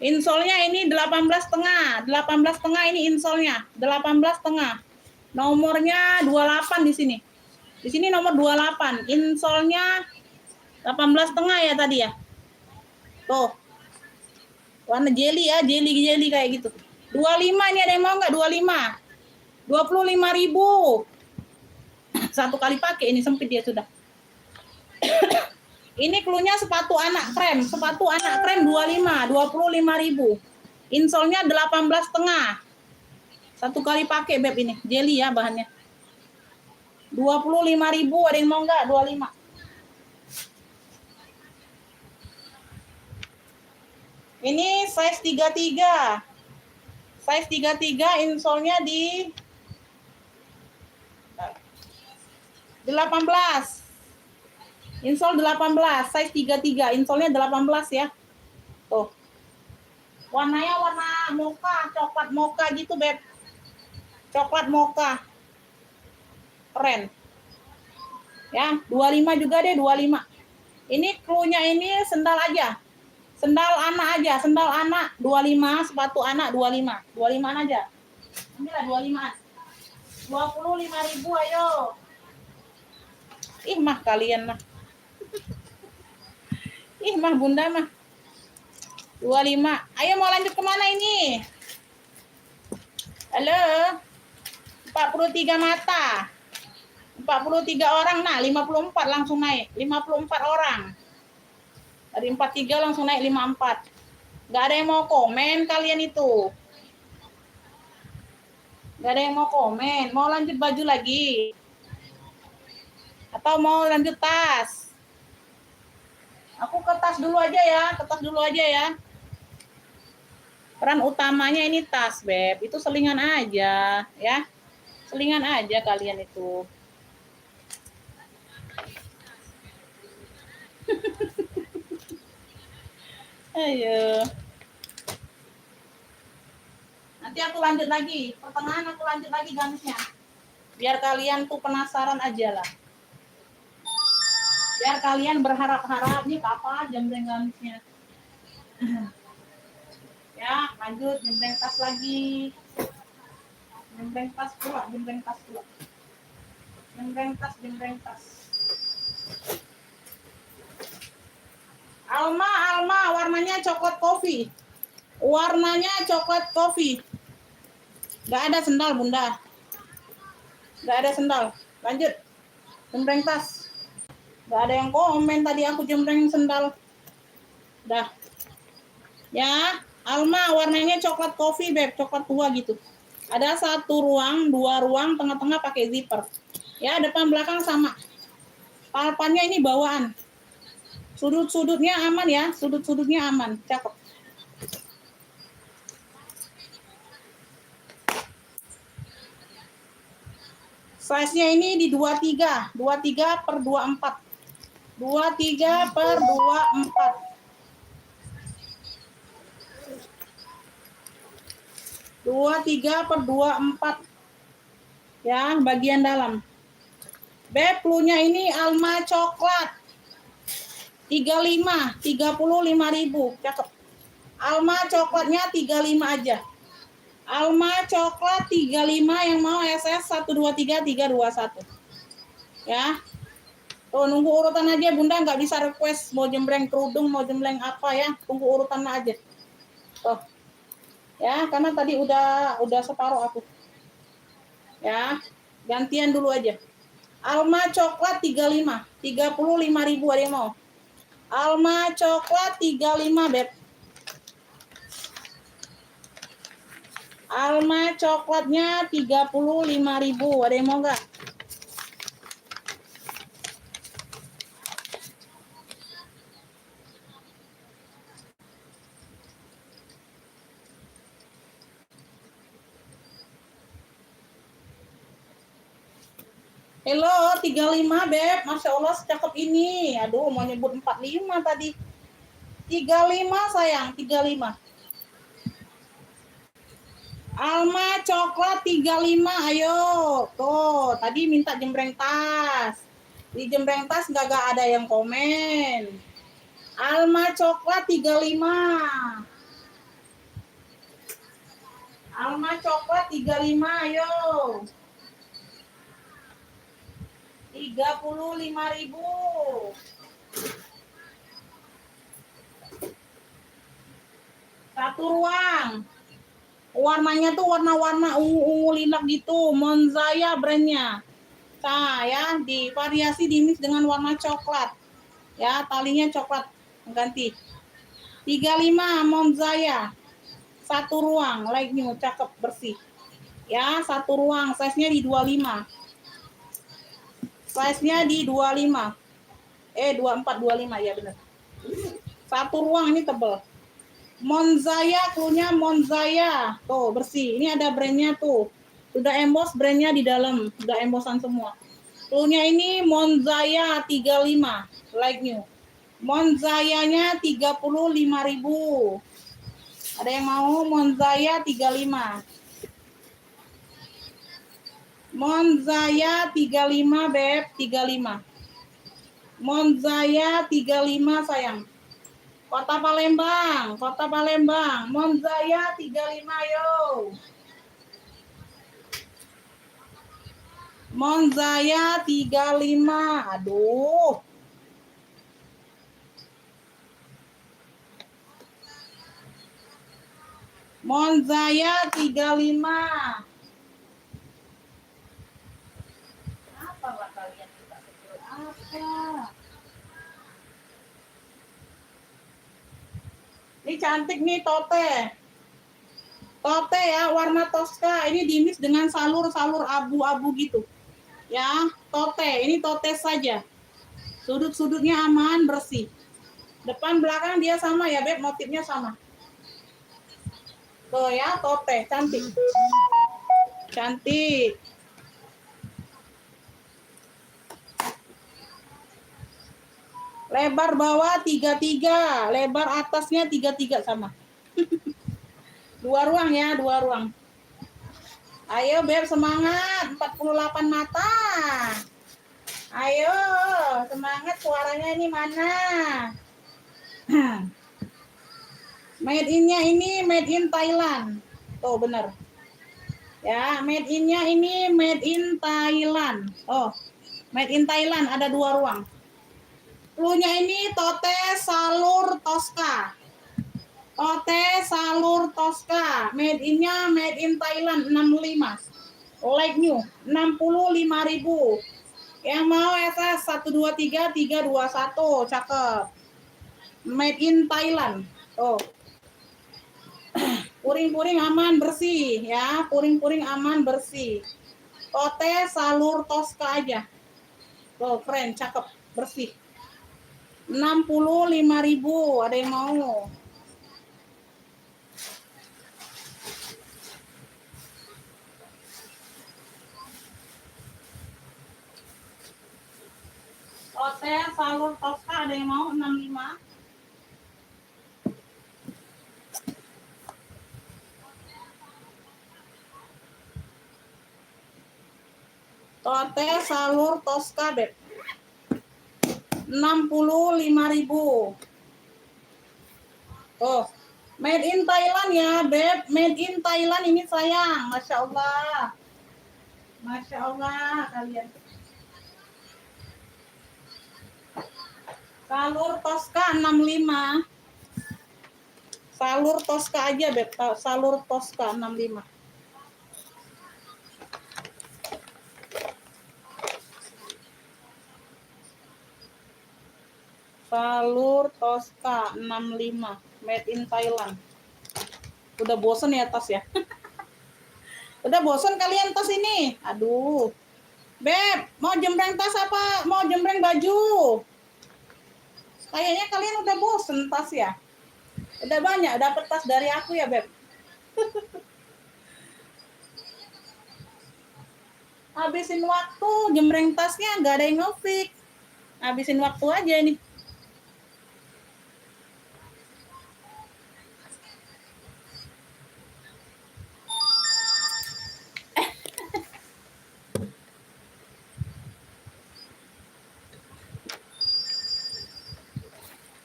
Insolnya ini 18,5. 18,5 ini insolnya. 18,5. Nomornya 28 di sini. Di sini nomor 28. Insolnya 18,5 ya tadi ya. Tuh. Warna jelly ya, jelly kayak gitu. 25 ini ada yang mau nggak? 25. 25.000. Satu kali pakai ini sempit dia sudah. Ini klunya sepatu anak krem. Sepatu anak krem 25.000. Insolnya 18,5. Satu kali pakai beb ini. Jelly ya bahannya. 25.000 ada yang mau nggak? 25. Ini size 33. Size 33 insolnya di 18. Insol 18, size 33, insolnya 18 ya. Tuh. Warnanya warna mocha, coklat mocha gitu, beb. Coklat mocha. Keren. Ya, 25 juga deh, 25. Ini klunya ini sendal aja. Sendal anak aja, sendal anak 25, sepatu anak 25. 25 aja. Inilah 25. 25.000 ayo. Ih mah kalian mah. Ih mah bunda mah. 25. Ayo mau lanjut kemana ini? Halo. 43 mata. 43 orang, nah 54 langsung naik. 54 orang. Dari 43 langsung naik 54. Gak ada yang mau komen kalian itu. Gak ada yang mau komen. Mau lanjut baju lagi? Atau mau lanjut tas? Aku ke tas dulu aja ya. Ke tas dulu aja ya. Peran utamanya ini tas, beb. Itu selingan aja, ya. Selingan aja kalian itu. Ayo. Nanti aku lanjut lagi. Pertengahan aku lanjut lagi gamisnya. Biar kalian tuh penasaran aja lah. Biar kalian berharap-harap nih kapan jembreng gamisnya. Ya, lanjut jembreng tas lagi. Jembreng tas pula, jembreng tas pula. Jembreng tas, jembreng tas. Alma, warnanya coklat kopi. Warnanya coklat kopi. Gak ada sendal, bunda. Gak ada sendal. Lanjut. Jembreng tas. Gak ada yang komen tadi aku jembreng sendal. Dah. Ya, Alma warnanya coklat kopi, beb. Coklat tua gitu. Ada 1 ruang, 2 ruang, tengah-tengah pakai zipper. Ya, depan belakang sama. Palpannya ini bawaan. Sudut-sudutnya aman ya, sudut-sudutnya aman, cakep. Size-nya ini di 23, 23/24. 23/24. 23/24. Ya, bagian dalam. Beb, klunya ini Alma coklat. 35, 35.000. Cakep. Alma coklatnya 35 aja. Alma coklat 35 yang mau SS 123 321. Ya. Tuh nunggu urutan aja bunda, nggak bisa request mau jembreng kerudung, mau jembreng apa ya. Tunggu urutan aja. Tuh. Ya, karena tadi udah separuh aku. Ya. Gantian dulu aja. Alma coklat 35, 35.000 ada yang mau. Alma coklat 35, beb. Alma coklatnya 35.000. Ada yang mau nggak? Hello, 35, beb. Masya Allah, secakep ini. Aduh, mau nyebut 45 tadi. 35, sayang. 35. Alma coklat 35, ayo. Tuh, tadi minta jembreng tas. Di jembreng tas nggak ada yang komen. Alma coklat 35. Alma coklat 35, ayo. 35.000. Satu ruang. Warnanya tuh warna-warna ungu-ungu lilac gitu. Monzaya brandnya. Nah ya, di variasi dimix dengan warna coklat. Ya, talinya coklat ganti. 35 Monzaya. Satu ruang, like new, cakep, bersih. Ya, satu ruang, size-nya di 25. Size-nya di 25. 24, 25 ya benar. Satu ruang ini tebel. Monzaya, cluenya Monzaya. Tuh, bersih. Ini ada brandnya tuh. Sudah emboss brandnya di dalam. Sudah embossan semua. Cluenya ini Monzaya 35. Like new. Monzayanya 35.000. Ada yang mau Monzaya 35. Monzaya 35, Beb. 35. Monzaya 35, sayang. Kota Palembang, Kota Palembang, Monzaya 35, yo. Monzaya 35, aduh. Monzaya 35. Apa lah kalian kita kecil apa? Ini cantik nih tote. Tote ya, warna Tosca. Ini dimix dengan salur-salur abu-abu gitu. Ya, tote. Ini tote saja. Sudut-sudutnya aman, bersih. Depan belakang dia sama ya, Beb. Motifnya sama. Tuh ya, tote. Cantik. Cantik. Lebar bawah 33. Lebar atasnya 33 sama. Dua ruang ya, dua ruang. Ayo, Beb, semangat. 48 mata. Ayo, semangat, suaranya ini mana? Made in-nya ini made in Thailand. Tuh, bener. Ya, made in-nya ini made in Thailand. Oh, made in Thailand, ada dua ruang. Cluenya ini tote salur Tosca. Tote salur Tosca. Made in-nya made in Thailand 65. Like new 65.000. Yang mau SS 123 321, cakep. Made in Thailand. Oh. Puring-puring aman bersih ya, puring-puring aman bersih. Tote salur Tosca aja. Oh, keren, cakep, bersih. 65.000, ada yang mau? Tote salur Tosca, ada yang mau? 65. Tote salur Tosca, Beb. 65.000. Oh, made in Thailand ya, Beb. Made in Thailand ini sayang. Masya Allah. Masya Allah kalian. Salur Tosca 65. Salur Tosca aja, Beb. Salur Tosca 65. Salur Tosca 65, made in Thailand. Udah bosen ya tas ya? Udah bosen kalian tas ini? Aduh. Beb, mau jembreng tas apa? Mau jembreng baju? Kayaknya kalian udah bosen tas ya? Udah banyak dapet tas dari aku ya, Beb? Habisin waktu, jembreng tasnya nggak ada yang ngefix. Habisin waktu aja nih.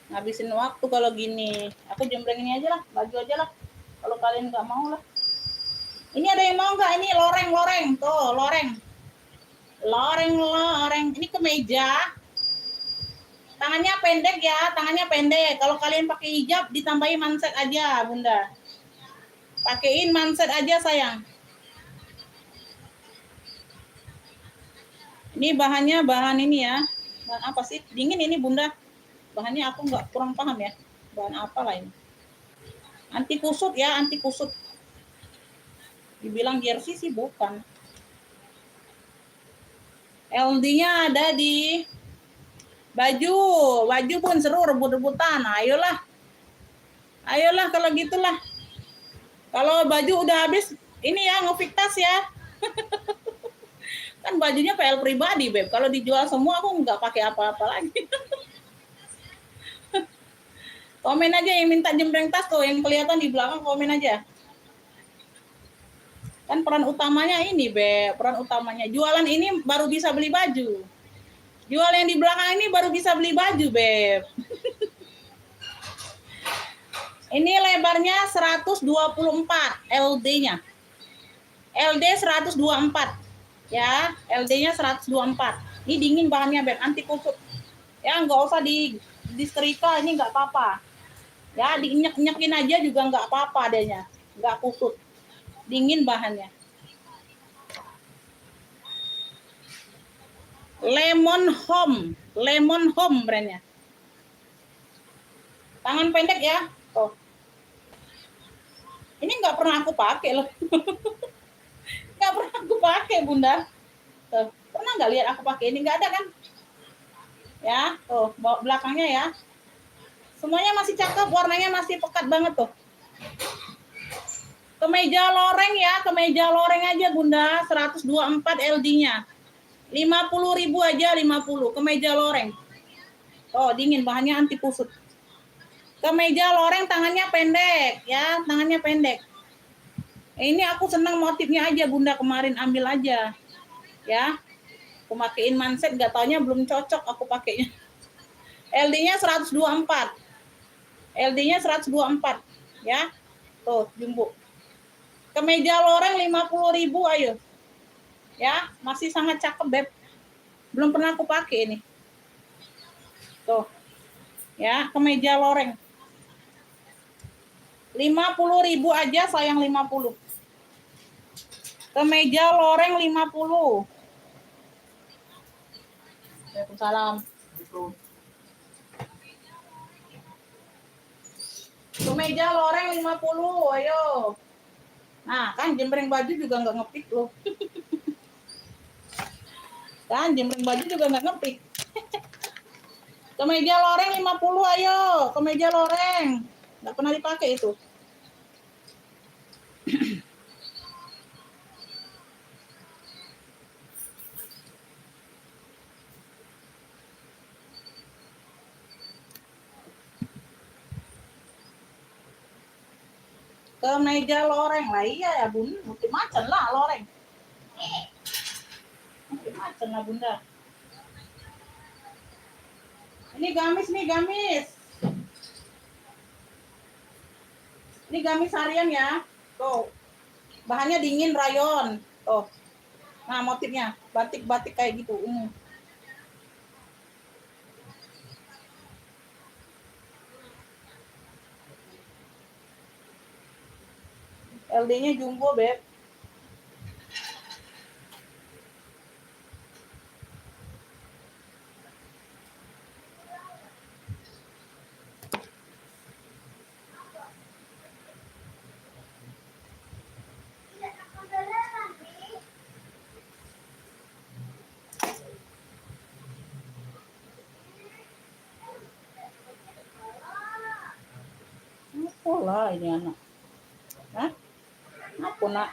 Habisin waktu kalau gini. Aku jembreng ini aja lah, baju aja lah. Kalau kalian nggak mau lah. Ini ada yang mau nggak? Ini loreng-loreng. Tuh, loreng. Loreng-loreng. Ini kemeja. Tangannya pendek ya, tangannya pendek. Kalau kalian pakai hijab, ditambahin manset aja, Bunda. Pakein manset aja, sayang. Ini bahannya bahan ini ya. Bahan apa sih? Dingin ini, Bunda. Bahannya aku nggak kurang paham ya. Bahan apa lah ini? Anti kusut ya, anti kusut. Dibilang jersey sih bukan. LD-nya ada di baju. Baju pun seru rebut-rebutan. Ayolah. Ayolah kalau gitulah. Kalau baju udah habis, ini ya ngefik tas ya. Kan bajunya PL pribadi, Beb. Kalau dijual semua aku nggak pakai apa-apa lagi. Komen aja yang minta jembreng tas tuh, yang kelihatan di belakang komen aja. Kan peran utamanya ini, Beb. Peran utamanya. Jualan ini baru bisa beli baju. Jual yang di belakang ini baru bisa beli baju, Beb. Ini lebarnya 124 LD-nya. LD 124 ya, LD-nya 124. Ini dingin bahannya, Beb, anti kusut. Ya nggak usah disetrika, ini nggak apa-apa. Ya diinyek-inyekin aja juga nggak apa-apa adanya, nggak kusut. Dingin bahannya. Lemon Home brandnya. Tangan pendek ya. Oh. Ini nggak pernah aku pakai loh. Nggak pernah aku pakai, Bunda. Tuh, pernah nggak lihat aku pakai ini? Nggak ada kan? Ya, tuh belakangnya ya. Semuanya masih cakep, warnanya masih pekat banget tuh. Kemeja loreng ya, kemeja loreng aja, Bunda. 124 LD-nya. 50.000 aja, 50. Kemeja loreng. Oh, dingin, bahannya anti kusut. Kemeja loreng tangannya pendek ya, tangannya pendek. Ini aku senang motifnya aja, Bunda, kemarin ambil aja. Ya. Aku pakein manset, gak taunya belum cocok aku pakainya. LD-nya 124. LD-nya 124 ya. Tuh, jumbo. Kemeja loreng 50.000, ayo. Ya, masih sangat cakep, Beb. Belum pernah aku pakai ini. Tuh. Ya, kemeja loreng. 50.000 aja, sayang, 50. Kemeja loreng 50. Waalaikumsalam. Kemeja loreng 50, ayo. Nah, kan jembreng baju juga nggak ngepik loh. Kan jembreng baju juga nggak ngepik. Kemeja loreng 50, ayo. Kemeja loreng. Nggak pernah dipakai itu. Kemeja loreng lah, iya ya, Bun. Macam-macam lah loreng. Macam-macam lah, Bunda. Ini gamis nih, gamis. Ini gamis harian ya. Tuh. Bahannya dingin rayon. Tuh. Nah, motifnya batik-batik kayak gitu. LD-nya jumbo, Beb. Apa lah ini anak? Hah? Apa nak?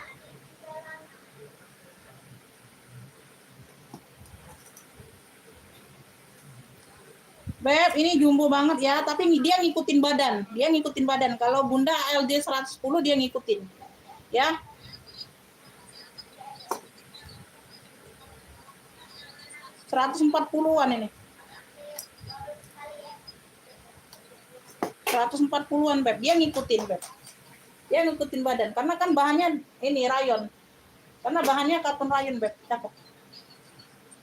Beb, ini jumbo banget ya, tapi dia ngikutin badan. Dia ngikutin badan. Kalau Bunda LD 110 dia ngikutin. Ya. An ini. 140-an, Beb. Dia ngikutin, Beb. Dia ngikutin badan. Karena kan bahannya ini rayon. Karena bahannya katun rayon, Beb. Cakep.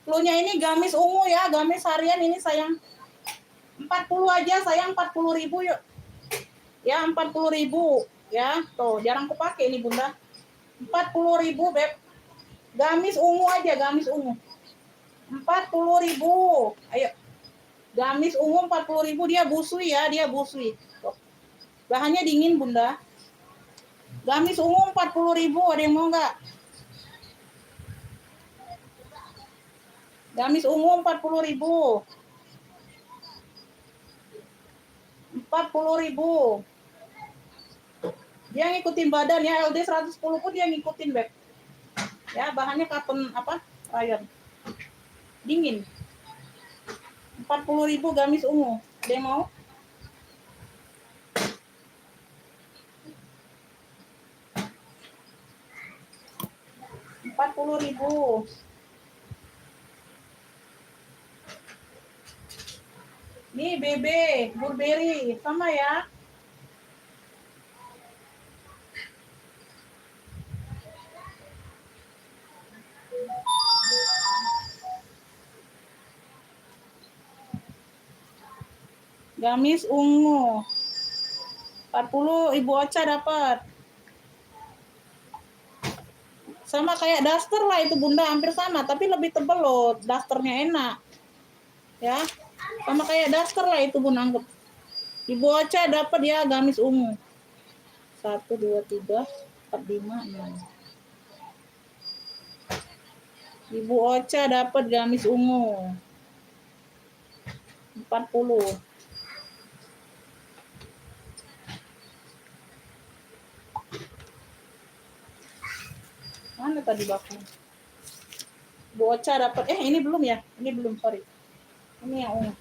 Cluenya ini gamis ungu ya, gamis harian ini sayang. 40 aja sayang, 40.000 yuk. Ya, 40.000 ya. Tuh, jarang kupakai ini Bunda. 40.000 Beb. Gamis ungu aja, gamis ungu. 40.000. Ayo. Gamis ungu 40.000, dia busui ya, dia busui. Tuh. Bahannya dingin Bunda. Gamis ungu 40.000, ada yang mau nggak? Gamis ungu 40.000. 40.000. Dia ngikutin badan ya, LD 110 pun dia ngikutin, Beb. Ya, bahannya katun apa? Rayon. Dingin. 40.000 gamis ungu. Ada yang mau? Rp40.000. Nih BB, Burberry, sama ya. Gamis ungu. 40 Ibu Ocha dapat. Sama kayak daster lah itu Bunda, hampir sama, tapi lebih tebal loh, dasternya enak. Ya. Sama kayak daster lah itu Bunda, anggap. Ibu Ocha dapat ya gamis ungu. 1 2 3 4 5 6. Ibu Ocha dapat gamis ungu. 40. Mana tadi baku? Ibu Ocha dapat. Ini belum ya? Ini belum, sorry. Ini yang ungu.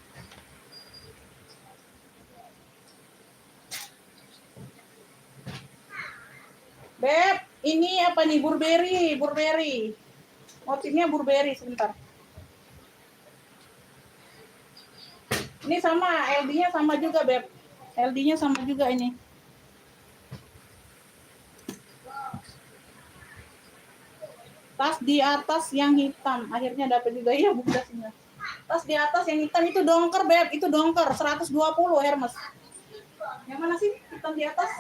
Beb, ini apa nih? Burberry, Burberry. Motifnya Burberry, sebentar. Ini sama, LD-nya sama juga, Beb. LD-nya sama juga ini. Tas di atas yang hitam. Akhirnya dapat juga, iya Bunda sini. Tas di atas yang hitam itu dongker, Beb. Itu dongker, 120 Hermes. Yang mana sih hitam di atas?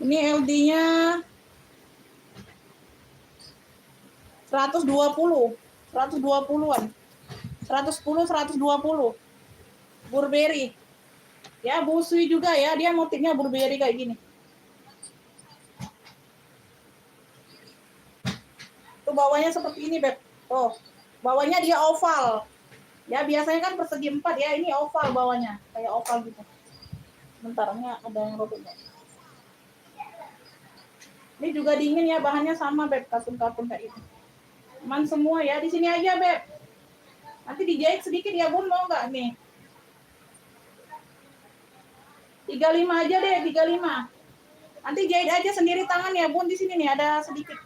Ini LD-nya 120. 120-an. 110, 120. Burberry. Ya, busui juga ya. Dia motifnya Burberry kayak gini. Tuh bawahnya seperti ini, Beb. Tuh. Bawahnya dia oval. Ya, biasanya kan persegi 4 ya. Ini oval bawahnya. Kayak oval gitu. Bentarnya ada yang robek. Ini juga dingin ya. Bahannya sama, Beb. Katun-katun kayak ini. Aman semua ya. Di sini aja, Beb. Nanti dijahit sedikit ya, Bun. Mau nggak nih? 35 aja deh, 35. Nanti jahit aja sendiri tangan ya, Bun. Di sini nih ada sedikit.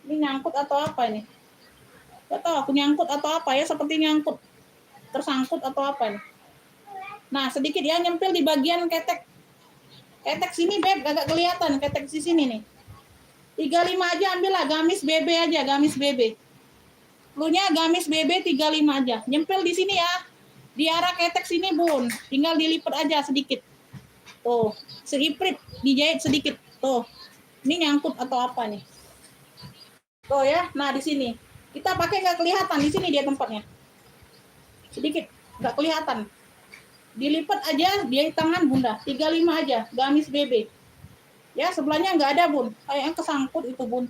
Ini nyangkut atau apa ini? Gak tahu aku nyangkut atau apa ya, seperti nyangkut. Tersangkut atau apa nih. Nah, sedikit ya nyempil di bagian ketek. Ketek sini, Beb, agak kelihatan ketek di sini nih. 35 aja ambil lah, gamis BB aja, gamis BB. Lunya gamis BB 35 aja. Nyempil di sini ya. Di arah ketek sini, Bun. Tinggal dilipat aja sedikit. Tuh, seiprit dijahit sedikit. Tuh. Ini nyangkut atau apa nih? Tuh ya. Nah, di sini. Kita pakai nggak kelihatan, di sini dia tempatnya. Sedikit, nggak kelihatan. Dilipat aja di tangan Bunda. 35 aja, gamis BB. Ya, sebelahnya nggak ada, Bun. Kayak yang kesangkut itu, Bun.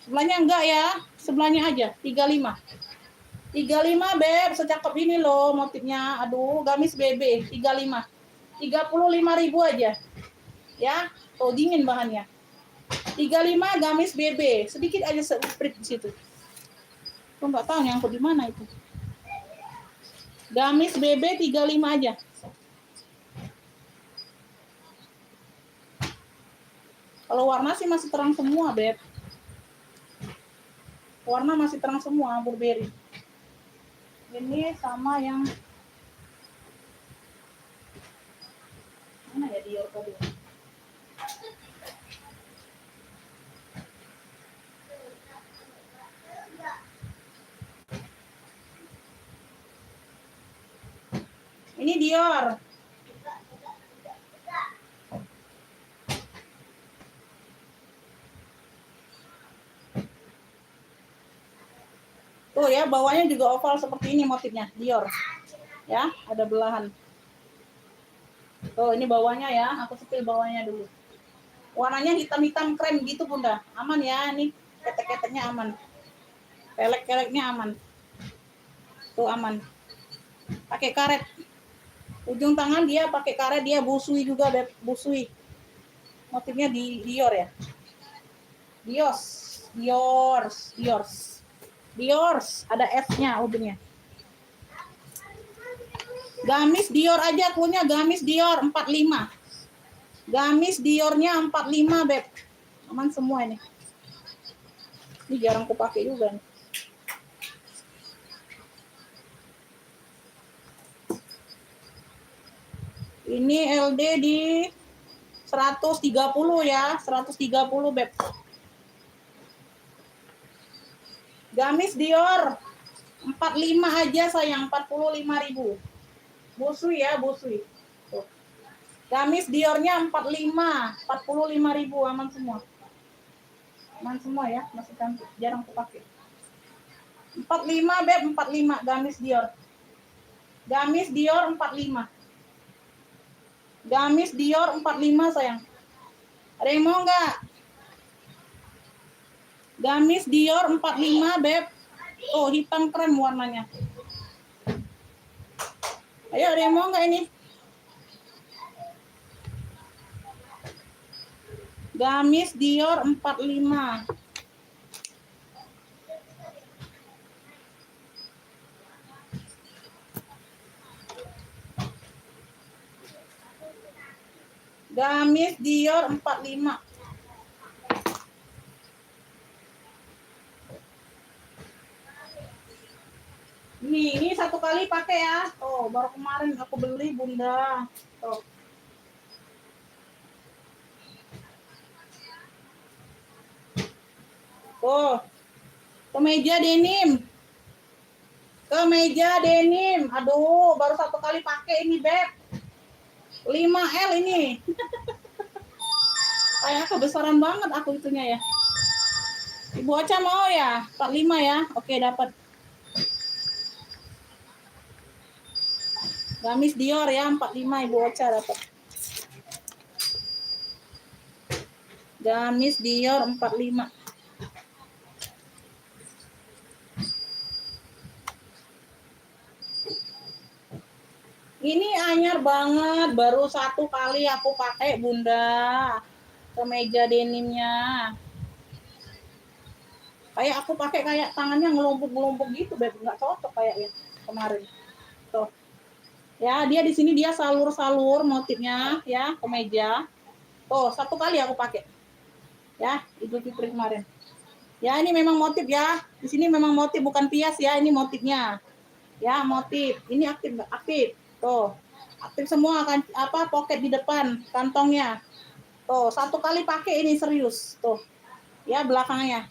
Sebelahnya enggak ya, sebelahnya aja, 35. 35, Beb, secakep ini loh motifnya. Aduh, gamis BB, 35. 35.000 aja. Ya, tuh dingin bahannya. 35 gamis BB, sedikit aja seuprit di situ. Tuh nggak tahu nyangkut di mana itu. Gamis BB 35 aja. Kalau warna sih masih terang semua, Beb. Warna masih terang semua, Burberry. Ini sama yang mana ya, Dior tadi? Ini Dior. Tuh ya, bawahnya juga oval seperti ini motifnya, Dior. Ya, ada belahan. Tuh, ini bawahnya ya, aku sepil bawahnya dulu. Warnanya hitam-hitam krem gitu, Bunda. Aman ya, ini ketek-keteknya aman. Kelek-keleknya aman. Tuh aman. Pakai karet. Ujung tangan dia pakai karet, dia busui juga, Beb. Busui. Motifnya di Dior ya. Diors. Ada S-nya ujungnya. Gamis Dior aja punya, gamis Dior 45. Gamis Diornya 45, Beb. Aman semua ini. Ini jarang aku pakai juga nih. Ini LD di 130 ya, 130, Beb. Gamis Dior 45 aja sayang, 45.000. Busui ya, busui. Tuh. Gamis Diornya 45, 45.000, aman semua. Aman semua ya, masih cantik, jarang aku pakai. 45, Beb, 45 gamis Dior. Gamis Dior 45. Gamis Dior 45 sayang. Ada yang mau nggak? Gamis Dior 45, Beb. Oh, hitam krem warnanya. Ayo, ada yang mau nggak ini? Gamis Dior 45. Gamis Dior 45. Ini satu kali pakai ya. Oh, baru kemarin aku beli, Bunda. Tuh. Oh, kemeja denim. Kemeja denim. Aduh, baru satu kali pakai ini, Beb. 5L ini. Kayak kebesaran banget aku itunya ya. Ibu Ocha mau ya? 45 ya? Oke, dapat. Gamis Dior ya, 45 Ibu Ocha dapat. Gamis Dior 45. Ini anyar banget, baru satu kali aku pakai, Bunda. Kemeja denimnya. Kayak aku pakai kayak tangannya ngelompok-ngelompok gitu, Beb. Nggak cocok kayaknya kemarin. Tuh. Ya, dia di sini dia salur-salur motifnya ya, kemeja. Tuh, satu kali aku pakai. Ya, Idul Fitri kemarin. Ya, ini memang motif ya. Di sini memang motif, bukan pias ya, ini motifnya. Ya, motif. Ini aktif. Tuh. Aktif semua kan, apa, pocket di depan kantongnya. Tuh, satu kali pakai ini serius. Tuh. Ya, belakangnya.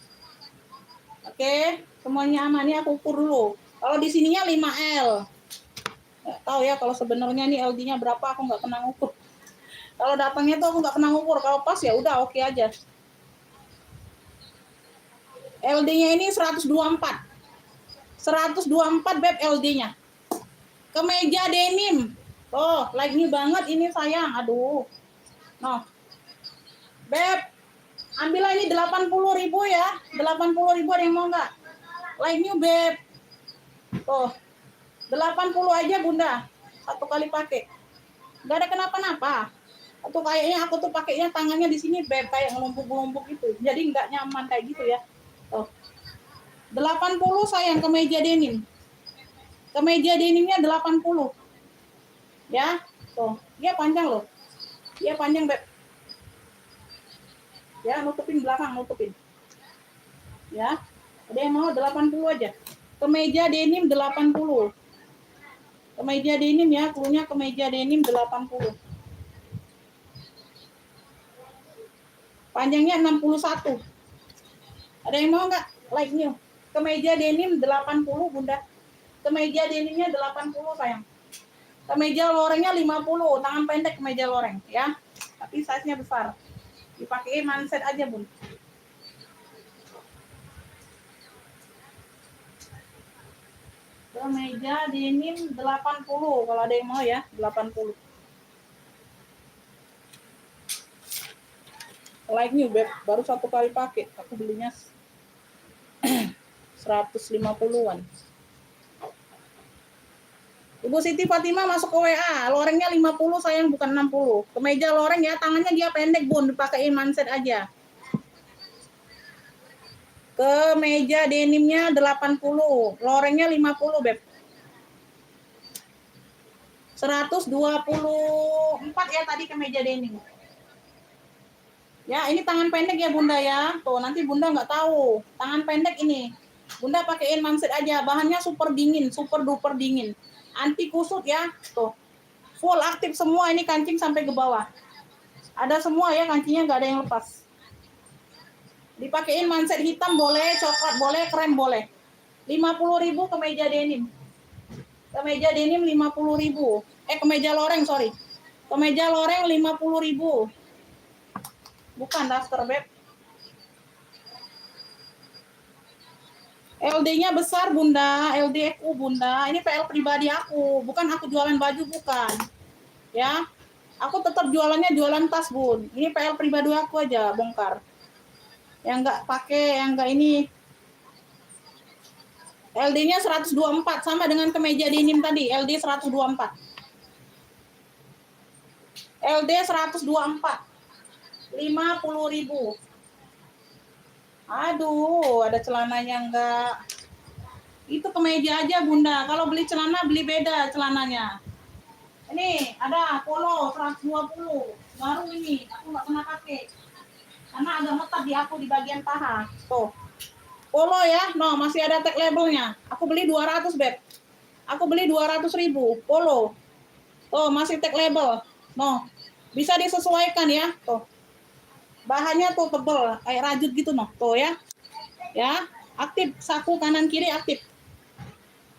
Oke, semuanya aman. Ini aku ukur dulu. Kalau di sininya 5L. Nggak tahu ya kalau sebenarnya ini LD-nya berapa, aku nggak pernah ngukur. Kalau datangnya tuh aku nggak pernah ngukur. Kalau pas ya udah oke aja. LD-nya ini 124. 124, Beb, LD-nya. Kemeja denim. Oh, like ini banget ini sayang. Aduh. Noh. Beb, ambillah ini 80.000 ya. 80.000 ada yang mau nggak? Like new, Beb. Tuh. 80 aja, Bunda. Satu kali pakai. Nggak ada kenapa-napa. Atau kayaknya aku tuh pakainya tangannya di sini, Beb, kayak ngelumpuk-ngelumpuk gitu. Jadi nggak nyaman kayak gitu ya. Tuh. 80 sayang kemeja denim. Kemeja denimnya 80. Ya. Tuh. Dia panjang loh. Dia panjang, Beb. Ya, nutupin belakang, nutupin. Ya. Ada yang mau 80 aja. Kemeja denim 80. Kemeja denim ya, klunya kemeja denim 80. Panjangnya 61. Ada yang mau nggak? Like new. Kemeja denim 80, Bunda. Kemeja denimnya 80, sayang. Kemeja lorengnya 50, tangan pendek kemeja loreng ya. Tapi size-nya besar. Dipakai manset aja, Bun. Kemeja denim 80 kalau ada yang mau ya, 80. Like new, Beb. Baru 1 kali pakai. Aku belinya 150-an. Ibu Siti Fatima masuk ke WA. Lorengnya 50, sayang, bukan 60. Kemeja loreng ya, tangannya dia pendek, Bun. Dipakai manset aja. Kemeja denimnya 80, lorengnya 50, Beb. 124 ya tadi kemeja denim. Ya, ini tangan pendek ya, Bunda ya. Tuh, nanti Bunda nggak tahu. Tangan pendek ini. Bunda pakein manset aja. Bahannya super dingin, super duper dingin. Anti kusut ya. Tuh. Full aktif semua ini kancing sampai ke bawah. Ada semua ya kancingnya, nggak ada yang lepas. Dipakein manset hitam boleh, coklat boleh, krem boleh. 50.000 kemeja denim. Kemeja denim 50.000. Kemeja loreng, sorry. Kemeja loreng 50.000. Bukan daster, Beb. LD-nya besar, Bunda. LDFU, Bunda. Ini PL pribadi aku. Bukan aku jualan baju, bukan. Ya. Aku tetap jualannya jualan tas, Bun. Ini PL pribadi aku aja, bongkar. Yang nggak pakai, yang nggak ini. LD-nya 124, sama dengan kemeja denim tadi. LD 124. LD 124. 50.000. Aduh, ada celananya enggak. Itu kemeja aja, Bunda. Kalau beli celana, beli beda celananya. Ini ada polo 120. Baru ini, aku nggak pernah pakai. Karena agak metat di aku di bagian paha. Tuh. Polo ya, no, masih ada tag labelnya. Aku beli 200, Beb. Aku beli 200.000. Polo. Tuh, masih tag label. No. Bisa disesuaikan ya. Tuh. Bahannya tuh tebel, kayak rajut gitu, no. Tuh ya. Ya, aktif. Saku kanan kiri aktif.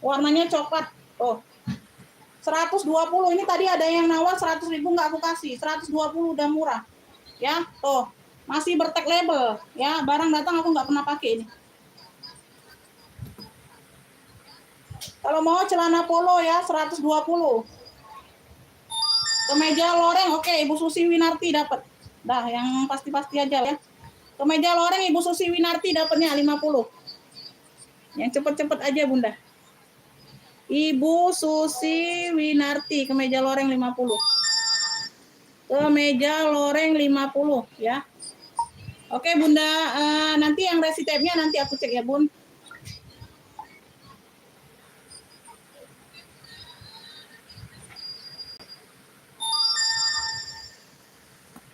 Warnanya coklat. Tuh. 120. Ini tadi ada yang nawar 100.000 nggak aku kasih. 120 udah murah. Ya, tuh. Masih bertag label. Ya, barang datang aku nggak pernah pakai ini. Kalau mau celana polo ya 120. Kemeja loreng, oke, Ibu Susi Winarti dapat. Dah, yang pasti-pasti aja ya. Kemeja loreng Ibu Susi Winarti dapatnya 50. Yang cepet-cepet aja, Bunda. Ibu Susi Winarti, kemeja loreng 50. Kemeja loreng 50 ya. Oke, Bunda, nanti yang resitepnya nanti aku cek ya, Bun.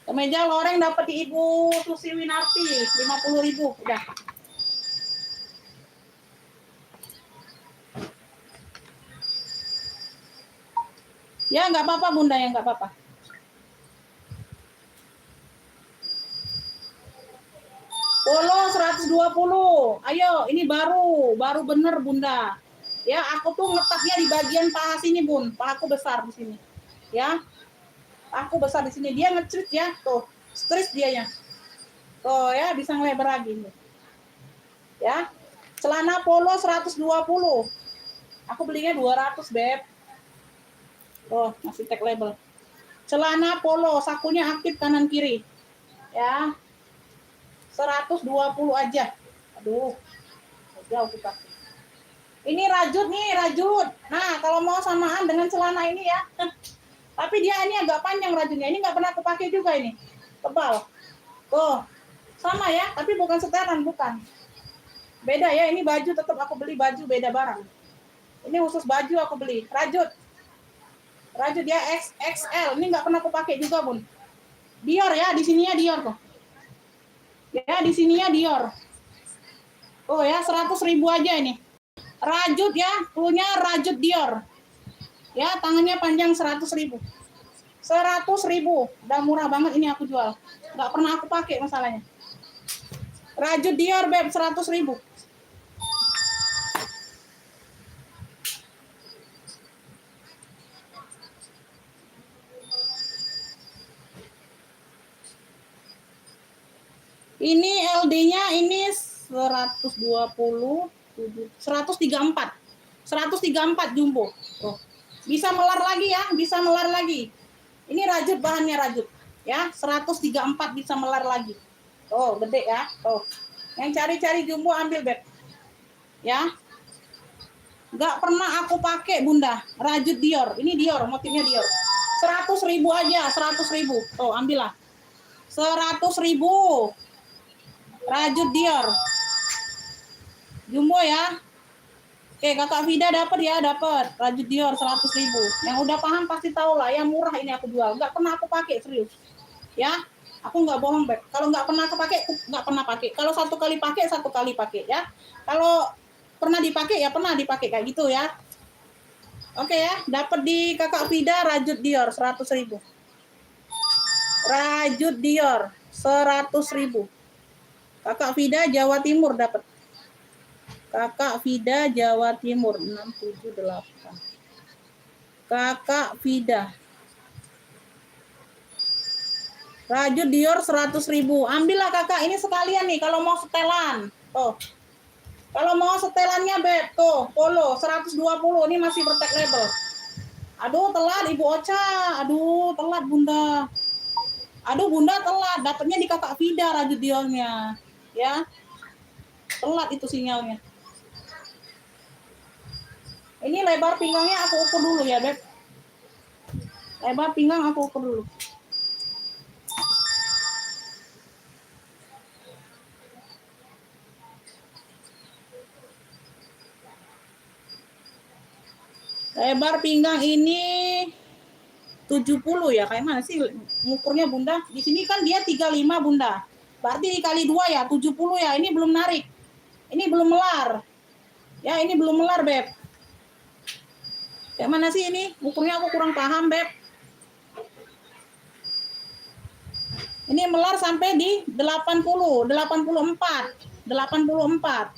Kemeja loreng dapat di Ibu Susi Winarti 50.000 udah. Ya, nggak apa-apa, Bunda, ya nggak apa-apa. Polo 120. Ayo, ini baru bener, Bunda. Ya, aku tuh ngetaknya di bagian paha sini, Bun. Pahaku besar di sini. Ya. Aku besar di sini. Dia nge-stretch ya, tuh. Stretch dia ya. Tuh ya, bisa ngelebar lagi nih. Ya. Celana polo 120. Aku belinya 200, Beb. Tuh, masih tag label. Celana polo, sakunya aktif kanan kiri. Ya. 120 aja. Aduh. Jauh kita. Ini rajut nih, rajut. Nah, kalau mau samaan dengan celana ini ya. Tapi dia ini agak panjang rajutnya. Ini nggak pernah aku pakai juga ini. Tebal. Tuh. Sama ya, tapi bukan setelan, bukan. Beda ya, ini baju tetap aku beli baju beda barang. Ini khusus baju aku beli. Rajut. Rajut dia XXL. Ini nggak pernah aku pakai juga, Bun. Dior ya, di sininya Dior tuh. Ya, di sininya Dior. Oh ya, 100.000 aja ini. Rajut ya, punya rajut Dior. Ya, tangannya panjang 100.000. 100.000, udah murah banget ini aku jual. Nggak pernah aku pakai masalahnya. Rajut Dior beb 100.000. Ini LD-nya ini 120, 134. 134 jumbo. Oh. Bisa melar lagi ya, bisa melar lagi. Ini rajut, bahannya rajut. Ya, 134 bisa melar lagi. Oh, gede ya. Oh. Yang cari-cari jumbo ambil beb. Ya. Nggak pernah aku pakai bunda. Rajut Dior. Ini Dior, motifnya Dior. 100.000 aja, 100.000. Tuh, ambillah. 100.000. Rajut Dior. Jumbo ya. Oke, Kakak Vida dapat ya, dapat. Rajut Dior 100.000. Yang udah paham pasti tahu lah, yang murah ini aku jual. Nggak pernah aku pakai, serius. Ya, aku nggak bohong, Beb. Kalau nggak pernah aku pakai, aku nggak pernah pakai. Kalau satu kali pakai ya. Kalau pernah dipakai ya pernah dipakai kayak gitu ya. Oke ya, dapat di Kakak Vida rajut Dior 100.000. Rajut Dior 100.000. Kakak Vida Jawa Timur dapat. Kakak Vida Jawa Timur 678. Kakak Vida. Rajut Dior 100.000. Ambillah Kakak, ini sekalian nih kalau mau setelan. Tuh. Kalau mau setelannya beb, tuh, polo 120, ini masih bertag label. Aduh, telat Ibu Ocha. Aduh, telat Bunda. Aduh, Bunda telat. Dapatnya di Kakak Vida rajut Diornya. Ya. Telat itu sinyalnya. Ini lebar pinggangnya aku ukur dulu ya, Beb. Lebar pinggang aku ukur dulu. Lebar pinggang ini 70 ya, kayak mana sih ngukurnya Bunda? Di sini kan dia 35 Bunda. Berarti dikali 2 ya, 70 ya. Ini belum narik. Ini belum melar. Ya, ini belum melar, Beb. Kayak mana sih ini? Ngukurnya aku kurang paham, Beb. Ini melar sampai di 80, 84. 84.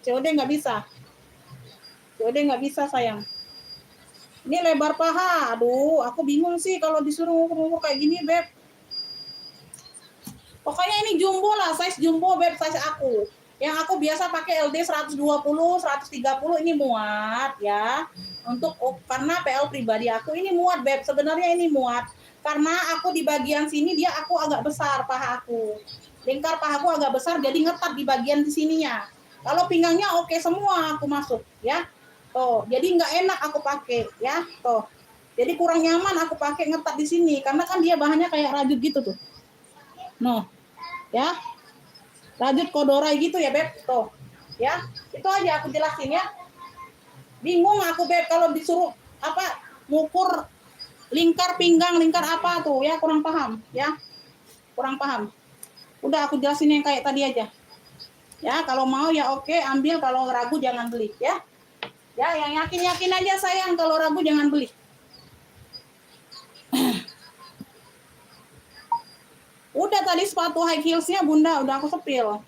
COD nggak bisa. COD nggak bisa, sayang. Ini lebar paha. Aduh, aku bingung sih kalau disuruh ngukur-ngukur kayak gini, Beb. Pokoknya ini jumbo lah, size jumbo, Beb, size aku. Yang aku biasa pakai LD 120, 130 ini muat ya. Karena PL pribadi aku ini muat, Beb. Sebenarnya ini muat. Karena aku di bagian sini aku agak besar paha aku. Lingkar paha aku agak besar jadi ngetat di bagian di sininya. Kalau pinggangnya oke semua aku masuk ya. Tuh, jadi nggak enak aku pakai ya. Tuh. Jadi kurang nyaman aku pakai ngetat di sini karena kan dia bahannya kayak rajut gitu tuh. No. Ya. Rajut kodorai gitu ya, Beb. Tuh. Ya. Itu aja aku jelasin ya. Bingung aku, Beb, kalau disuruh ngukur lingkar pinggang, lingkar apa tuh ya, kurang paham ya. Kurang paham. Udah aku jelasin yang kayak tadi aja. Ya, kalau mau ya oke, ambil, kalau ragu jangan beli ya. Ya, yang yakin-yakin aja sayang, kalau ragu jangan beli. Udah tadi sepatu high heels-nya Bunda, udah aku sepil.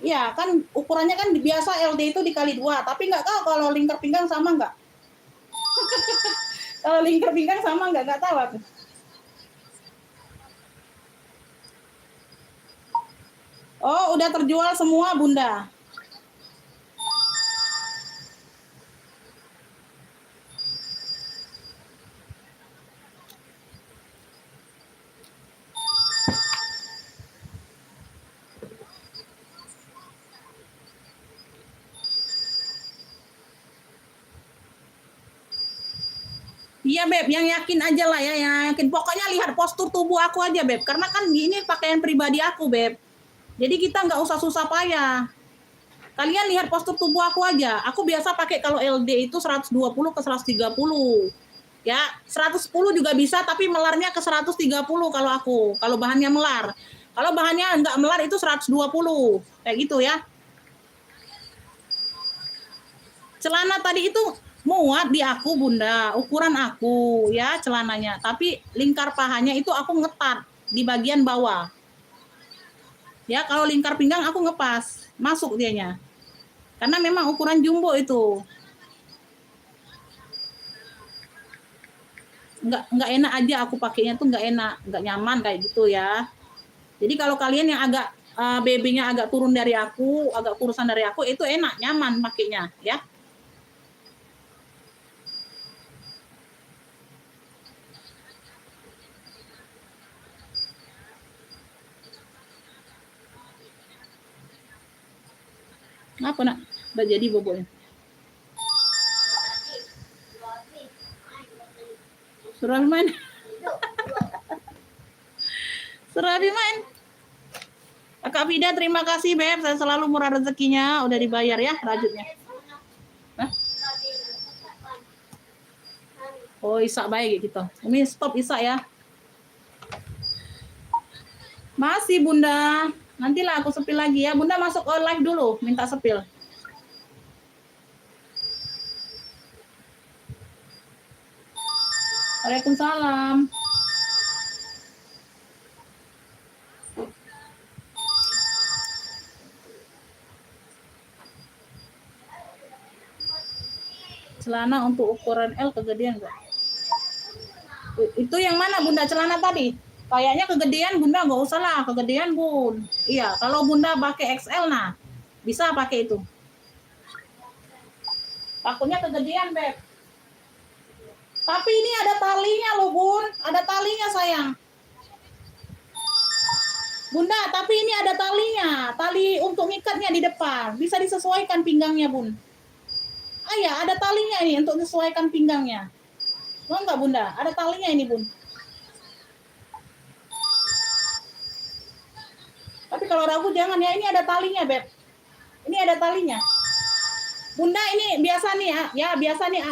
Ya, kan ukurannya kan biasa LD itu dikali 2, tapi nggak tahu kalau lingkar pinggang sama nggak. Kalau lingkar pinggang sama nggak tahu aku. Oh, udah terjual semua Bunda. Iya Beb, yang yakin aja lah ya, yang yakin. Pokoknya lihat postur tubuh aku aja Beb, karena kan ini pakaian pribadi aku Beb. Jadi kita nggak usah susah payah. Kalian lihat postur tubuh aku aja. Aku biasa pakai kalau LD itu 120 ke 130. Ya, 110 juga bisa, tapi melarnya ke 130 kalau aku. Kalau bahannya melar. Kalau bahannya enggak melar itu 120. Kayak gitu ya. Celana tadi itu muat di aku, Bunda. Ukuran aku ya celananya. Tapi lingkar pahanya itu aku ngetat di bagian bawah. Ya, kalau lingkar pinggang aku ngepas. Masuk dianya. Karena memang ukuran jumbo itu. Nggak enak aja aku pakainya tuh, nggak enak, nggak nyaman kayak gitu ya. Jadi kalau kalian yang agak BB-nya agak turun dari aku, agak kurusan dari aku, itu enak, nyaman pakainya ya. Apa nak? Udah jadi boboknya. Suruh main. Suruh main. Kak Vida, terima kasih Beb, saya selalu murah rezekinya, udah dibayar ya rajutnya. Hah? Oh, Isa baik gitu. Ini stop Isa ya. Masih Bunda. Nantilah aku sepil lagi ya. Bunda masuk live dulu, minta sepil. Waalaikumsalam. Celana untuk ukuran L kegedean enggak? Itu yang mana Bunda celana tadi? Kayaknya kegedean Bunda, nggak usah lah kegedean Bun. Iya, kalau Bunda pakai XL nah bisa pakai itu. Takutnya kegedean Beb. Tapi ini ada talinya loh Bun, ada talinya sayang. Bunda, tapi ini ada talinya, tali untuk ngikatnya di depan, bisa disesuaikan pinggangnya Bun. Ah ya, ada talinya ini untuk disesuaikan pinggangnya. Mau nggak Bunda? Ada talinya ini Bun. Tapi kalau ragu jangan ya, ini ada talinya Beb. Ini ada talinya. Bunda ini biasa nih ya biasa nih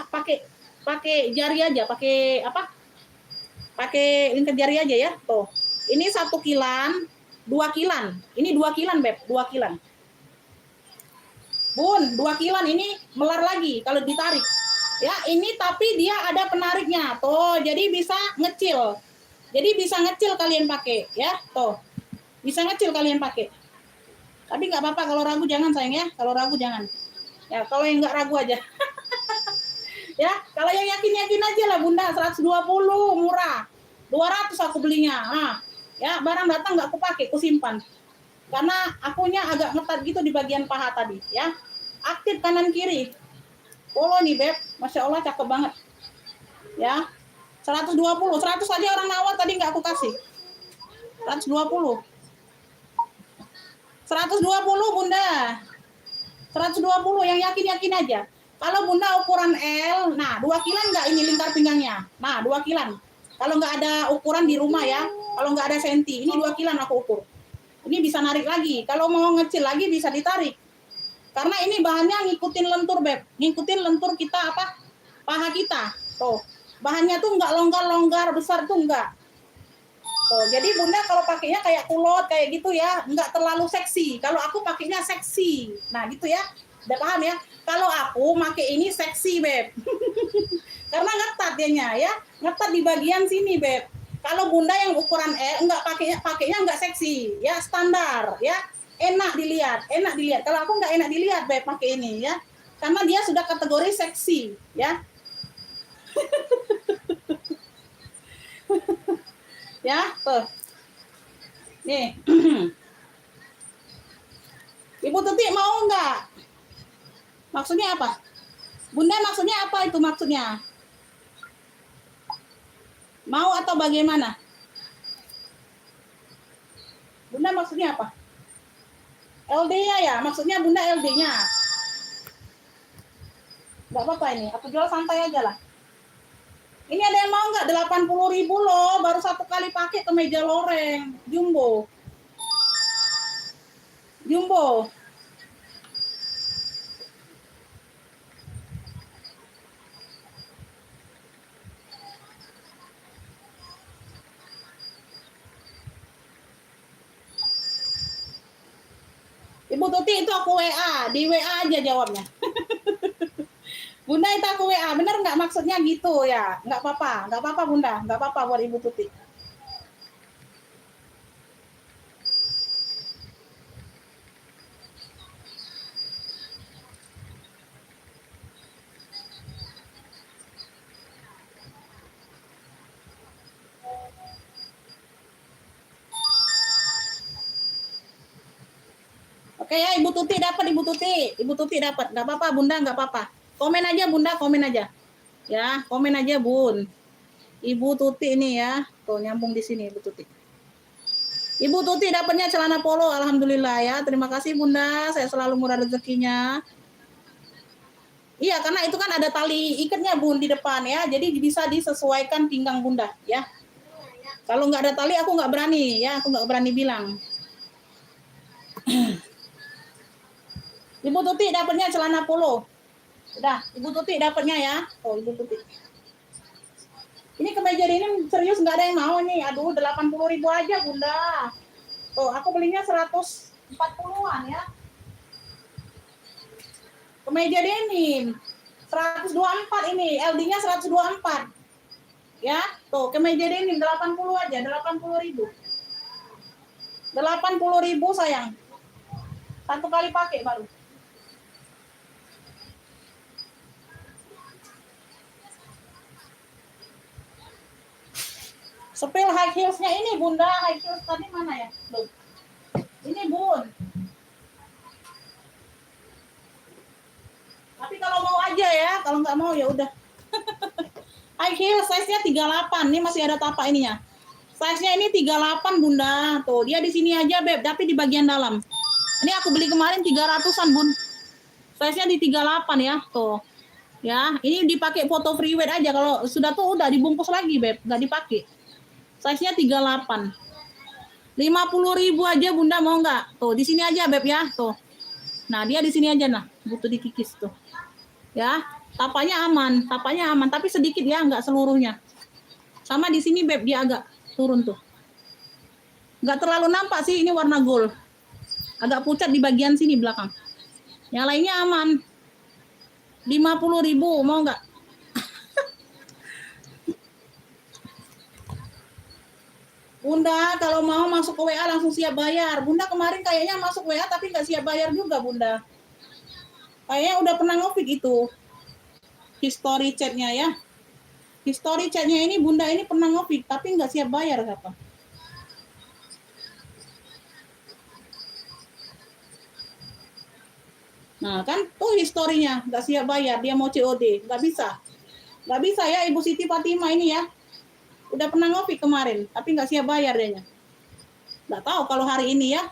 pakai jari aja, pakai apa? Pakai lingkar jari aja ya. Tuh. Ini 1 kilan, 2 kilan. Ini 2 kilan Beb, 2 kilan. Bun, 2 kilan ini melar lagi kalau ditarik. Ya, ini tapi dia ada penariknya. Tuh, jadi bisa ngecil. Jadi bisa ngecil kalian pakai ya. Tuh. Bisa ngecil kalian pakai. Tapi nggak apa-apa kalau ragu jangan sayang ya. Kalau ragu jangan. Ya, kalau yang nggak ragu aja. Ya, kalau yang yakin-yakin aja lah Bunda, 120 murah. 200 aku belinya. Nah, ya, barang datang nggak aku pakai, aku simpan. Karena akunya agak ngetat gitu di bagian paha tadi, ya. Aktif kanan kiri. Polo nih, Beb. Masya Allah cakep banget. Ya. 120, 100 aja orang nawar tadi nggak aku kasih. 120. 120 Bunda. 120 yang yakin-yakin aja. Kalau Bunda ukuran L, nah 2 kilan nggak ini lingkar pinggangnya? Nah 2 kilan. Kalau nggak ada ukuran di rumah ya, kalau nggak ada senti, ini 2 kilan aku ukur. Ini bisa narik lagi. Kalau mau ngecil lagi bisa ditarik. Karena ini bahannya ngikutin lentur Beb, ngikutin lentur kita apa? Paha kita. Tuh, bahannya tuh nggak longgar-longgar besar tuh nggak. Tuh, jadi Bunda kalau pakainya kayak kulot kayak gitu ya, nggak terlalu seksi. Kalau aku pakainya seksi. Nah, gitu ya. Udah paham ya? Kalau aku pakai ini seksi, Beb. Karena ngetat dianya ya. Ngetat di bagian sini, Beb. Kalau Bunda yang ukuran enggak pakainya enggak seksi, ya standar, ya. Enak dilihat, enak dilihat. Kalau aku nggak enak dilihat, Beb, pakai ini ya. Karena dia sudah kategori seksi, ya. Ya, tuh. Nih. Ibu Tuti mau nggak? Maksudnya apa? Bunda maksudnya apa itu maksudnya? Mau atau bagaimana? Bunda maksudnya apa? LD-nya ya? Maksudnya Bunda LD-nya? Nggak apa-apa ini. Aku jual santai aja lah. Ini ada yang mau nggak? 80.000 loh. Baru 1 kali pakai kemeja loreng. Jumbo. Jumbo. Ibu Tuti itu aku WA, di WA aja jawabnya. Bunda itu aku WA, bener nggak maksudnya gitu ya? Nggak apa-apa Bunda, nggak apa-apa buat Ibu Tuti. Oke ya, Ibu Tuti dapat, Ibu Tuti dapat, nggak apa-apa Bunda, nggak apa-apa. Komen aja Bunda, komen aja, ya, komen aja Bun. Ibu Tuti ini ya, tuh nyambung di sini Ibu Tuti. Ibu Tuti dapatnya celana polo, alhamdulillah ya. Terima kasih Bunda, saya selalu murah rezekinya. Iya, karena itu kan ada tali ikatnya Bun di depan ya, jadi bisa disesuaikan pinggang Bunda ya. Kalau nggak ada tali aku nggak berani ya, aku nggak berani bilang. Ibu Tuti dapatnya celana polo. Udah, Ibu Tuti dapatnya ya. Oh, Ibu Tuti. Ini kemeja ini serius nggak ada yang mau nih. Aduh, 80.000 aja, Bunda. Tuh, aku belinya 140-an ya. Kemeja denim 124 ini, LD-nya 124. Ya, tuh kemeja denim 80 aja, 80.000. 80.000 sayang. Satu kali pakai baru. Sepil high heels-nya ini Bunda, high heels tadi mana ya? Loh. Ini Bun. Tapi kalau mau aja ya, kalau nggak mau ya udah. High heels size-nya 38, ini masih ada tapak ininya. Size-nya ini 38 Bunda. Tuh, dia di sini aja Beb, tapi di bagian dalam. Ini aku beli kemarin 300-an Bun. Size-nya di 38 ya, tuh. Ya, ini dipakai foto free weight aja, kalau sudah tuh udah dibungkus lagi Beb, nggak dipakai. Size-nya 38. 50.000 aja Bunda, mau nggak? Tuh, di sini aja Beb ya, tuh. Nah, dia di sini aja nah, butuh dikikis tuh. Ya, tapanya aman, tapi sedikit ya, nggak seluruhnya. Sama di sini Beb, dia agak turun tuh. Nggak terlalu nampak sih, ini warna gold. Agak pucat di bagian sini belakang. Yang lainnya aman. 50.000, mau nggak? Bunda, kalau mau masuk ke WA langsung siap bayar. Bunda kemarin kayaknya masuk WA tapi nggak siap bayar juga Bunda. Kayaknya udah pernah ngopik itu. History chatnya ya. History chatnya ini Bunda ini pernah ngopik tapi nggak siap bayar apa? Nah kan tuh historinya nggak siap bayar, dia mau COD, nggak bisa ya Ibu Siti Fatima ini ya. Udah pernah ngopi kemarin, tapi nggak siap bayar dia. Nggak tahu kalau hari ini ya.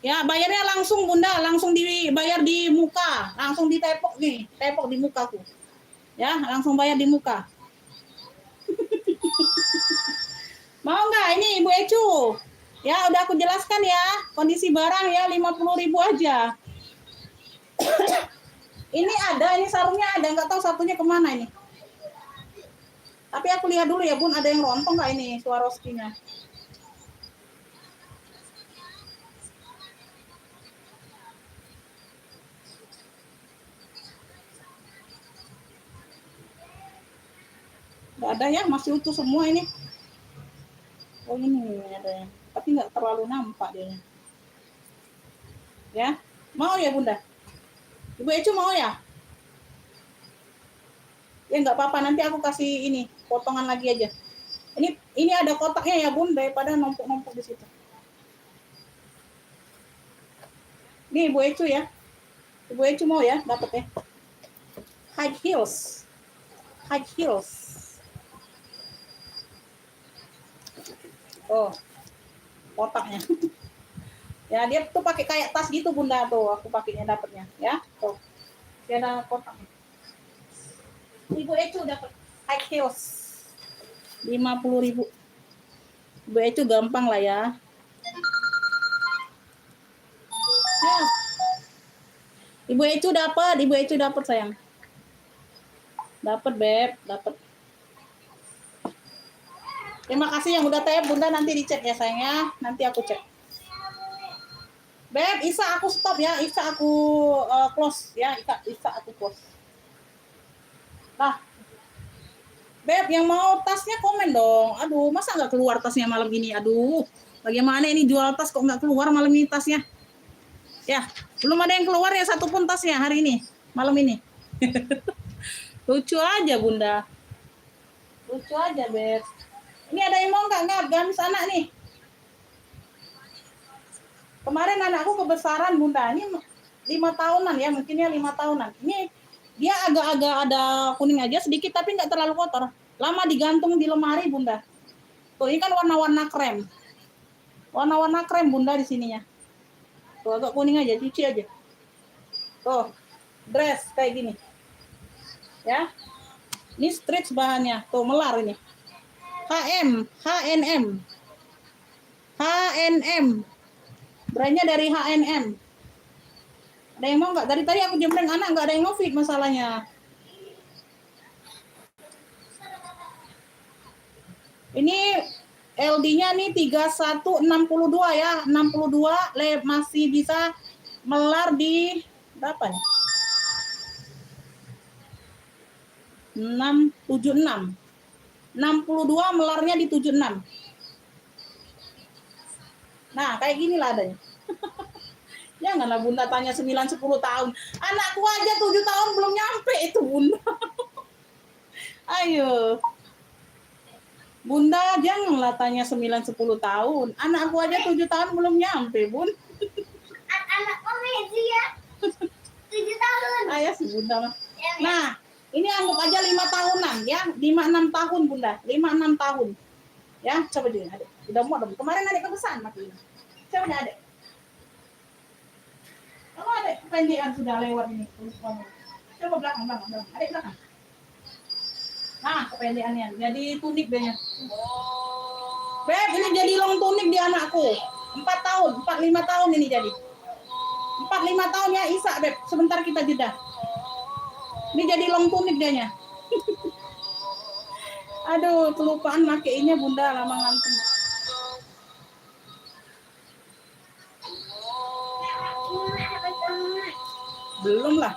Ya bayarnya langsung Bunda, langsung dibayar di muka, langsung ditepok nih, tepok di mukaku. Ya, langsung bayar di muka. Mau nggak ini Ibu Ecu? Ya udah aku jelaskan ya, kondisi barang ya 50.000 aja. Ini ada, ini sarungnya ada, nggak tahu satunya kemana ini. Tapi aku lihat dulu ya Bun, ada yang rontok nggak ini Swarovski-nya. Nggak ada ya, masih utuh semua ini. Oh ini ada ya, tapi nggak terlalu nampak dia. Ya, mau ya Bunda? Ibu Ecu mau ya? Ya nggak apa-apa, nanti aku kasih ini potongan lagi aja. Ini ada kotaknya ya Bun, daripada numpuk-numpuk di situ. Ini Ibu Ecu ya. Ibu Ecu mau ya, dapat ya. High heels. High heels. Oh, kotaknya. Ya dia tuh pakai kayak tas gitu Bunda tuh, aku pakainya dapatnya ya. Tuh. Dia ada kotaknya. Ibu Ecu dapat high heels 50.000. Ibu Ecu gampang lah ya. Ibu Ecu dapat sayang. Dapat Beb, dapat. Terima kasih yang udah tanya Bunda, nanti dicek ya sayang ya. Nanti aku cek. Beb, Isa aku stop ya. Isa aku close ya. Isa aku close. Nah, Beb, yang mau tasnya komen dong. Aduh, masa nggak keluar tasnya malam ini? Aduh, bagaimana ini jual tas kok nggak keluar malam ini tasnya? Ya, belum ada yang keluar ya satupun tasnya hari ini, malam ini. Lucu aja, Bunda. Lucu aja, Beb. Ini ada yang mau nggak gamis anak nih? Kemarin anakku kebesaran, Bunda. Ini 5 tahunan ya, mungkinnya 5 tahunan. Ini dia agak-agak ada kuning aja sedikit, tapi nggak terlalu kotor. Lama digantung di lemari, Bunda. Tuh, ini kan warna-warna krem. Warna-warna krem, Bunda, di sininya. Tuh, agak kuning aja, cuci aja. Tuh, dress kayak gini. Ya. Ini stretch bahannya. Tuh, melar ini. H&M. Brandnya dari H&M. Ada yang mau nggak? Dari tadi aku jembreng anak nggak ada yang mau fit masalahnya. Ini LD-nya nih 3162 ya. 62 masih bisa melar di berapa nih? 676. 62 melarnya di 76. Nah, kayak gini lah adanya. Janganlah Bunda tanya 9-10 tahun. Anakku aja 7 tahun belum nyampe itu, Bunda. Ayo. Bunda, janganlah tanya 9-10 tahun. Anakku aja 7 tahun belum nyampe, Bun. Anak komedi ya. 7 tahun. Ayah si Bunda. Nah, ini anggap aja 5 tahunan ya. 5-6 tahun, Bunda. 5-6 tahun. Ya, coba dulu, Adik. Udah mau dong. Kemarin Adik kepesan mati. Coba deh, Adik. Kalau Adik pendidikan sudah lewat ini. Coba belakang. Adik belakang. Nah, kependekannya. Jadi tunik deh. Beb, ini jadi long tunik di anakku. 4 tahun, 4-5 tahun ini jadi. 4-5 tahun ya Isa, Beb. Sebentar kita jeda. Ini jadi long tunik dianya. Aduh, kelupaan makainya Bunda, lama ngantuk. Belum lah.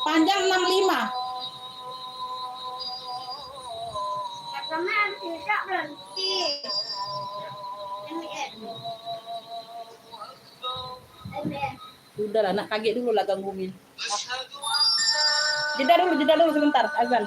Panjang 65. Karena tidak berhenti. Udah lah, nak kaget dulu lah gangguin. Jeda dulu sebentar, azan.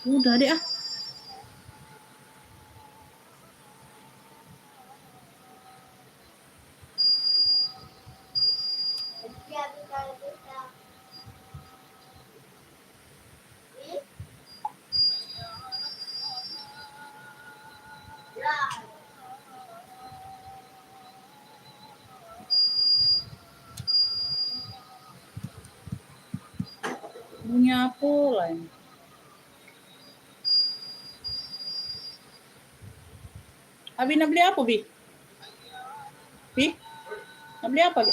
Udah deh ah. Punya apa lah ini? Abi nak beli apa, Bi? Bi? Nak beli apa, Bi?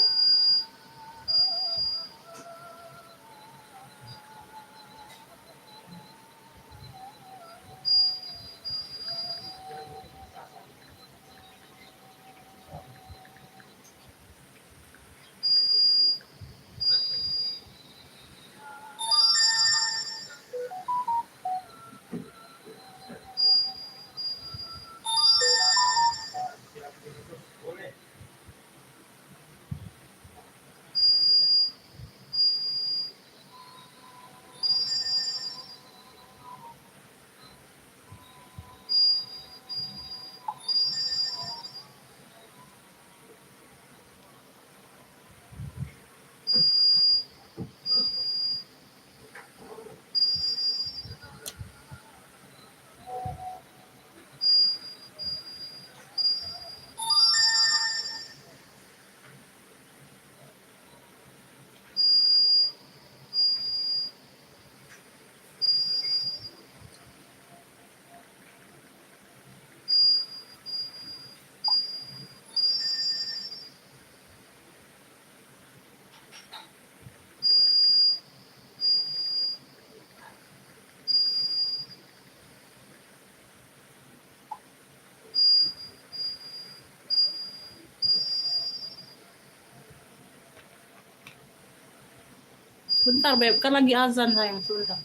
Bentar, Beb. Kan lagi azan, sayang. Sebentar.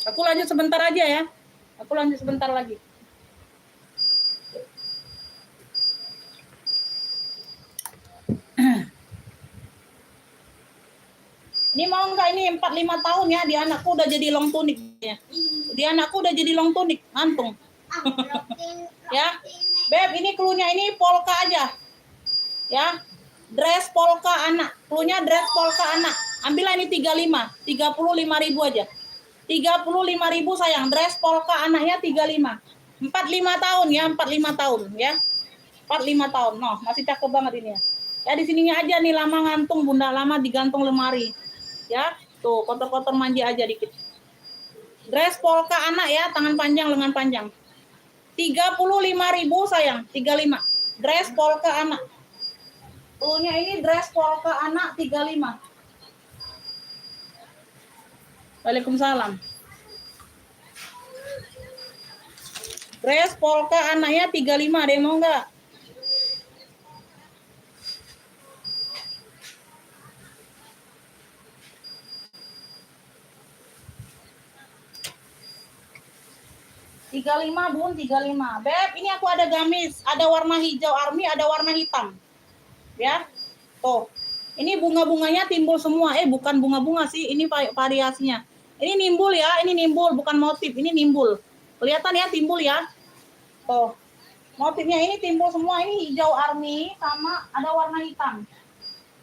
Aku lanjut sebentar aja ya. Aku lanjut sebentar lagi. Ini mau nggak ini 4-5 tahun ya, di anakku udah jadi long tunic ya. Di anakku udah jadi long tunic, ngantung. Ya. Beb, ini klunya ini polka aja. Ya. Dress polka anak. Klunya dress polka anak. Ambillah ini 35.000 aja. 35.000 sayang. Dress polka anaknya 35. 45 tahun ya, 45 tahun ya. 45 tahun. Noh, masih cakep banget ini ya. Ya di sininya aja nih, lama ngantung bunda, lama digantung lemari. Ya, tuh kotor-kotor manja aja dikit. Dress polka anak ya, tangan panjang, lengan panjang. 35.000 sayang, 35. Dress polka anak. Klunya ini dress polka anak 35. Waalaikumsalam. Dress polka anaknya 35, ada yang mau nggak? Tiga bun, 35. Beb, ini aku ada gamis, ada warna hijau army, ada warna hitam. Ya, tuh. Ini bunga-bunganya timbul semua. Bukan bunga-bunga sih, ini variasinya. Ini nimbul ya, ini nimbul, bukan motif, ini nimbul. Kelihatan ya, timbul ya. Tuh. Motifnya ini timbul semua, ini hijau army sama ada warna hitam.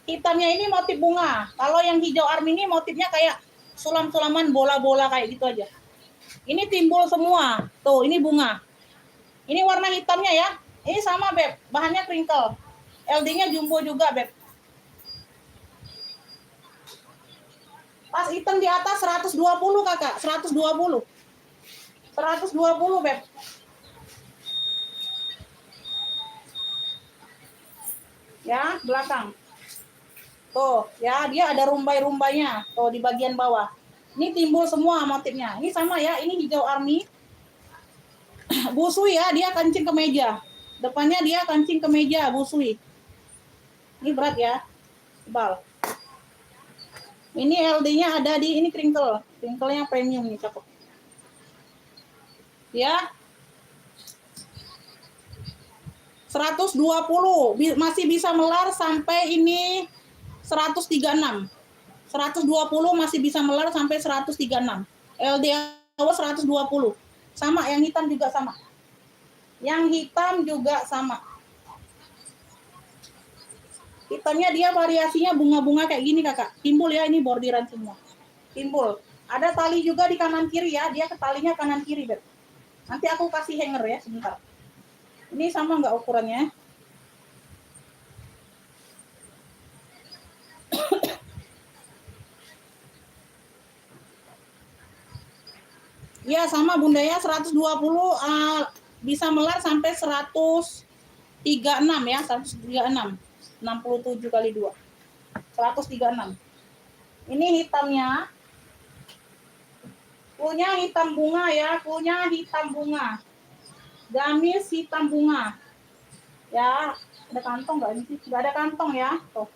Hitamnya ini motif bunga. Kalau yang hijau army ini motifnya kayak sulam-sulaman bola-bola kayak gitu aja. Ini timbul semua. Tuh, ini bunga. Ini warna hitamnya ya. Ini sama, Beb. Bahannya crinkle. LD-nya jumbo juga, Beb. Pas hitam di atas 120, Kakak. 120. 120, Beb. Ya, belakang. Tuh, ya, dia ada rumbai-rumbainya. Tuh, di bagian bawah. Ini timbul semua motifnya. Ini sama ya, ini hijau army. Busui ya, dia kancing ke meja. Depannya dia kancing ke meja, busui. Ini berat ya, tebal. Ini LD-nya ada di, ini crinkle. Crinkle-nya premium nih, cakep. Ya. 120, masih bisa melar sampai ini 136. 120 masih bisa melar sampai 136. LD awas 120. Sama, yang hitam juga sama. Yang hitam juga sama. Hitamnya dia variasinya bunga-bunga kayak gini, Kakak. Timbul ya, ini bordiran semua. Timbul. Ada tali juga di kanan kiri ya, dia ke talinya kanan kiri, Beb. Nanti aku kasih hanger ya, sebentar. Ini sama nggak ukurannya? Ya sama bunda ya, 120 bisa melar sampai 136 ya, 136. 67 kali 2. 136. Ini hitamnya. Punya hitam bunga ya, punya hitam bunga. Gamis hitam bunga. Ya, ada kantong nggak ini sih? Nggak ada kantong ya. Tuh.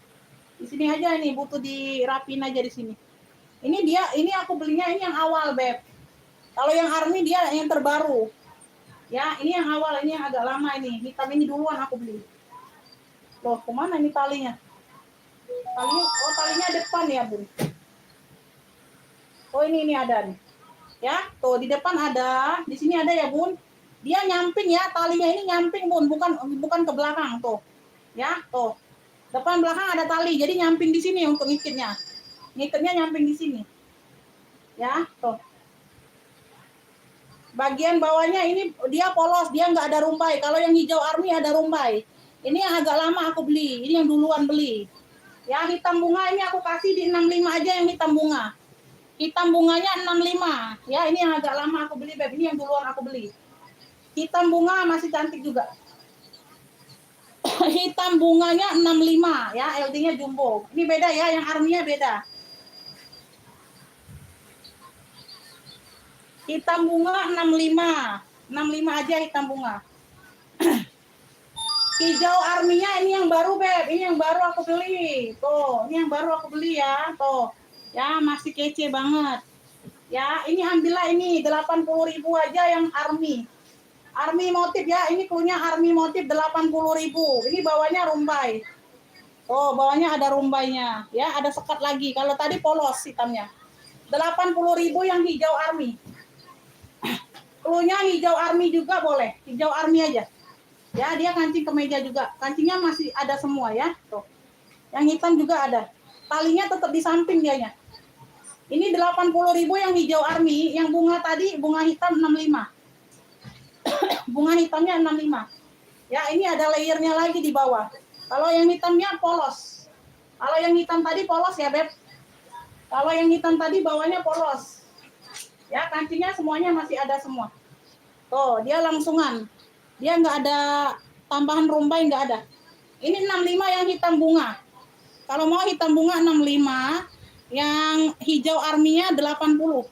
Di sini aja nih, butuh dirapin aja di sini. Ini aku belinya ini yang awal, Beb. Kalau yang army dia yang terbaru. Ya, ini yang awal, ini yang agak lama ini. Hitam ini duluan aku beli. Loh, kemana ini talinya? Talinya depan ya, Bun. Oh, ini ada nih. Ya, tuh di depan ada, di sini ada ya, Bun. Dia nyamping ya, talinya ini nyamping, Bun, bukan ke belakang tuh. Ya, tuh. Depan belakang ada tali, jadi nyamping di sini untuk ngikitnya. Ngikatnya nyamping di sini. Ya, tuh. Bagian bawahnya ini dia polos, dia nggak ada rumbai. Kalau yang hijau army ada rumbai. Ini yang agak lama aku beli, ini yang duluan beli. Ya, hitam bunga ini aku kasih di 65 aja yang hitam bunga. Hitam bunganya 65. Ya, ini yang agak lama aku beli, Beb. Ini yang duluan aku beli. Hitam bunga masih cantik juga. Hitam bunganya 65 ya, LD-nya jumbo. Ini beda ya, yang army-nya beda. Hitam bunga 65. 65 aja hitam bunga. Hijau arminya ini yang baru, Beb. Ini yang baru aku beli. Tuh, ini yang baru aku beli ya. Tuh. Ya, masih kece banget. Ya, ini ambillah ini 80.000 aja yang army. Army motif ya. Ini punya army motif 80.000. Ini bawahnya rumbai. Oh, bawahnya ada rumbainya. Ya, ada sekat lagi. Kalau tadi polos hitamnya. 80.000 yang hijau army. Klunya hijau army juga boleh. Hijau army aja. Ya, dia kancing kemeja juga. Kancingnya masih ada semua ya. Tuh. Yang hitam juga ada. Talinya tetap di samping dianya. Ini 80.000 yang hijau army, yang bunga tadi bunga hitam 65. Bunga hitamnya 65. Ya, ini ada layernya lagi di bawah. Kalau yang hitamnya polos. Kalau yang hitam tadi polos ya, Beb. Kalau yang hitam tadi bawahnya polos. Ya, kancingnya semuanya masih ada semua. Tuh, dia langsungan. Dia nggak ada tambahan rumbai, nggak ada. Ini 65 yang hitam bunga. Kalau mau hitam bunga 65, yang hijau arminya 80.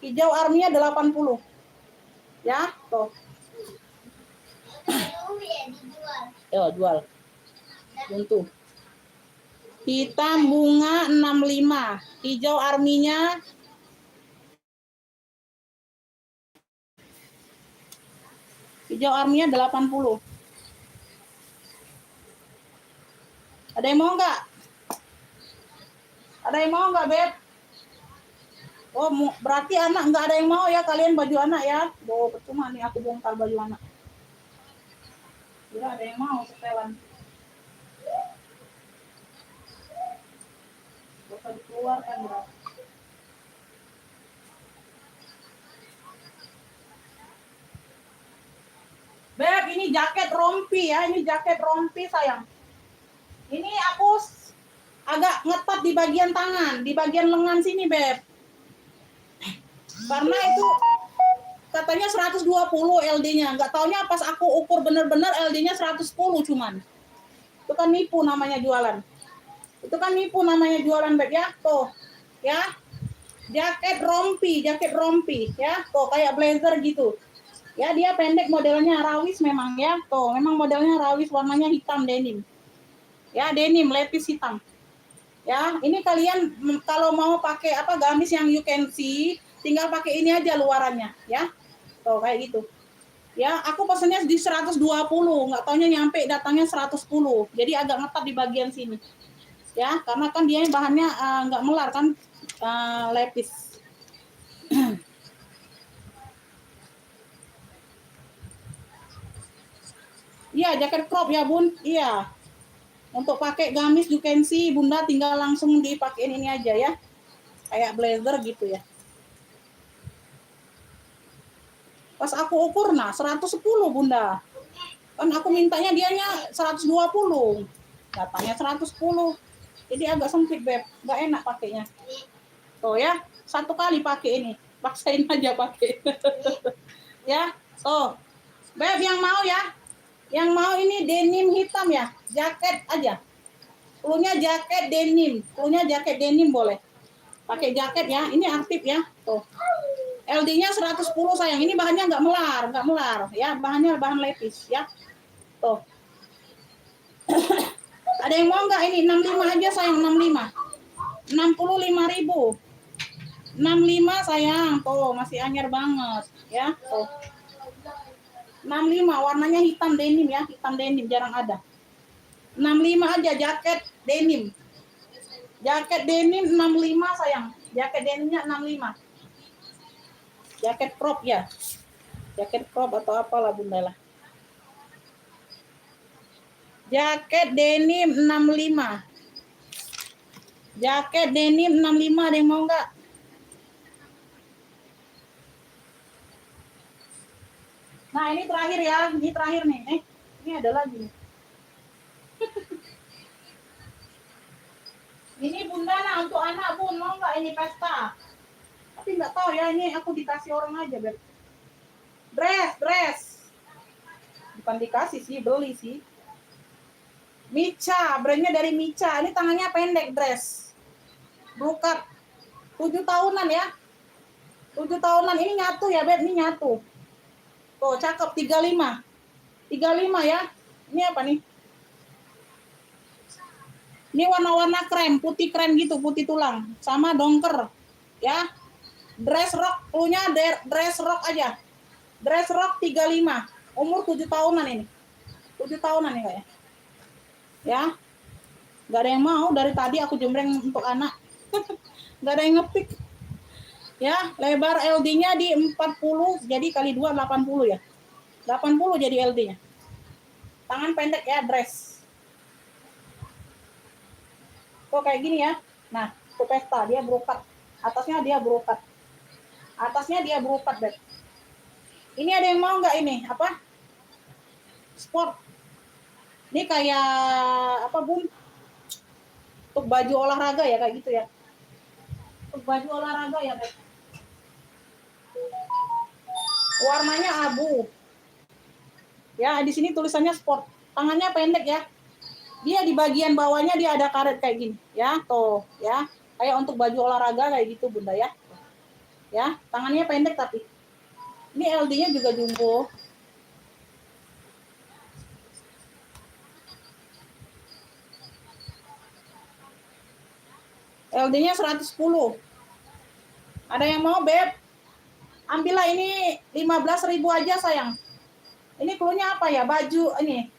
Hijau arminya 80. Ya, tuh. Yo, jual. Untuk hitam bunga 65. Hijau arminya hijau arminya 80. Ada yang mau nggak? Ada yang mau nggak, Beb? Oh, berarti anak nggak ada yang mau ya kalian baju anak ya? Oh, percuma nih aku bongkar baju anak. Tidak ada yang mau setelan. Bisa dikeluarkan berapa? Beb, ini jaket rompi ya. Ini jaket rompi sayang. Ini aku agak ngetat di bagian tangan, di bagian lengan sini, Beb. Karena itu katanya 120 LD-nya. Nggak taunya pas aku ukur bener-bener LD-nya 110 cuman. Itu kan nipu namanya jualan. Itu kan nipu namanya jualan, Beb ya. Tuh, ya. Jaket rompi ya. Tuh, kayak blazer gitu. Ya, dia pendek modelnya rawis memang ya. Tuh, memang modelnya rawis, warnanya hitam denim. Ya, denim lepis hitam. Ya, ini kalian kalau mau pakai apa gamis yang you can see, tinggal pakai ini aja luarannya ya. Tuh kayak gitu. Ya, aku pesennya di 120, nggak taunya nyampe datangnya 110. Jadi agak ngetat di bagian sini. Ya, karena kan dia bahannya nggak melar kan, lepis. Iya, jaket crop ya, Bun. Iya. Untuk pakai gamis you can see, Bunda tinggal langsung dipakein ini aja ya. Kayak blazer gitu ya. Pas aku ukur, nah 110 Bunda. Kan aku mintanya dianya 120. Datangnya 110. Jadi agak sempit, Beb. Nggak enak pakainya. Tuh ya, satu kali pakai ini. Paksain aja pakai. Ya, tuh. Beb, yang mau ya? Yang mau ini denim hitam ya? Jaket aja. Klunya jaket denim. Klunya jaket denim boleh. Pakai jaket ya. Ini aktif ya. Tuh. LD-nya 110 sayang. Ini bahannya nggak melar ya. Bahannya bahan lepis ya. Tuh. Ada yang mau nggak ini 65 aja sayang, 65. 65.000. 65 sayang. Tuh, masih anyar banget ya. Tuh. 65 warnanya hitam denim ya, hitam denim jarang ada. 65 aja jaket denim. Jaket denim 65 sayang. Jaket denimnya 65. Jaket crop ya. Jaket crop atau apalah Bunda lah. Jaket denim 65. Jaket denim 65 ada yang mau nggak? Nah, ini terakhir ya. Ini terakhir nih. Ini ada lagi nih. Ini Bunda nah untuk anak Bun, mau nggak ini pesta? Tapi nggak tahu ya, ini aku dikasih orang aja, Beb. Dress. Bukan dikasih sih, beli sih. Mica, brandnya dari Mica. Ini tangannya pendek, dress. Brokat. 7 tahunan ya. 7 tahunan ini nyatu ya, Beb, ini nyatu. Tuh, cakep 35. 35 ya. Ini apa nih? Ini warna-warna krem, putih krem gitu, putih tulang. Sama dongker. Ya. Dress rock, punya dress rock aja. Dress rock 35. Umur 7 tahunan ini. 7 tahunan nih kayaknya. Ya. Gak ada yang mau, dari tadi aku jembreng untuk anak. Gak ada yang ngepick. Ya, lebar LD-nya di 40, jadi kali 2 80 ya. 80 jadi LD-nya. Tangan pendek ya, dress. Kok kayak gini ya. Nah, itu pesta, dia brokat. Atasnya dia brokat. Atasnya dia brokat, Beb. Ini ada yang mau nggak ini? Apa? Sport. Ini kayak apa, Bun? Untuk baju olahraga ya, kayak gitu ya. Untuk baju olahraga ya, Beb. Warnanya abu. Ya, di sini tulisannya sport. Tangannya pendek ya. Dia di bagian bawahnya dia ada karet kayak gini, ya. Tuh, ya. Kayak untuk baju olahraga kayak gitu, Bunda ya. Ya, tangannya pendek tapi. Ini LD-nya juga jumbo. LD-nya 110. Ada yang mau, Beb? Ambillah ini 15.000 aja, sayang. Ini cluenya apa ya? Baju ini.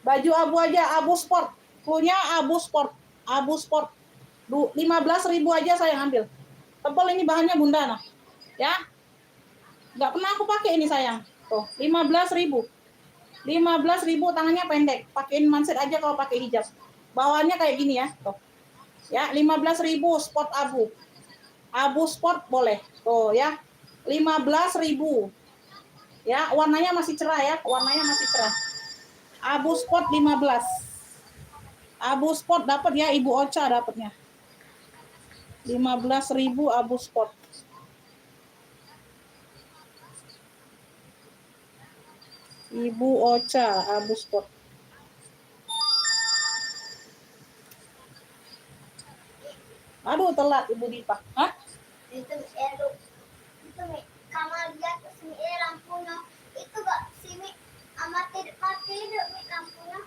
Baju abu aja, abu sport. Cluenya abu sport. Abu sport. 15.000 aja sayang ambil. Tebal ini bahannya, Bunda. Nah. Ya. Nggak pernah aku pakai ini, sayang. Tuh, 15.000. 15.000, tangannya pendek. Pakein manset aja kalau pakai hijab. Bawahnya kayak gini ya. Tuh. Ya, 15.000 sport abu. Abu sport boleh. Tuh ya. 15.000. Ya, warnanya masih cerah ya. Warnanya masih cerah. Abu sport 15. Abu sport dapat ya, Ibu Ocha dapatnya. 15.000 abu sport. Ibu Ocha abu sport. Aduh, telat Ibu Dipa. Hah? Itu kamar dia terus lampunya itu gak sini mati lampunya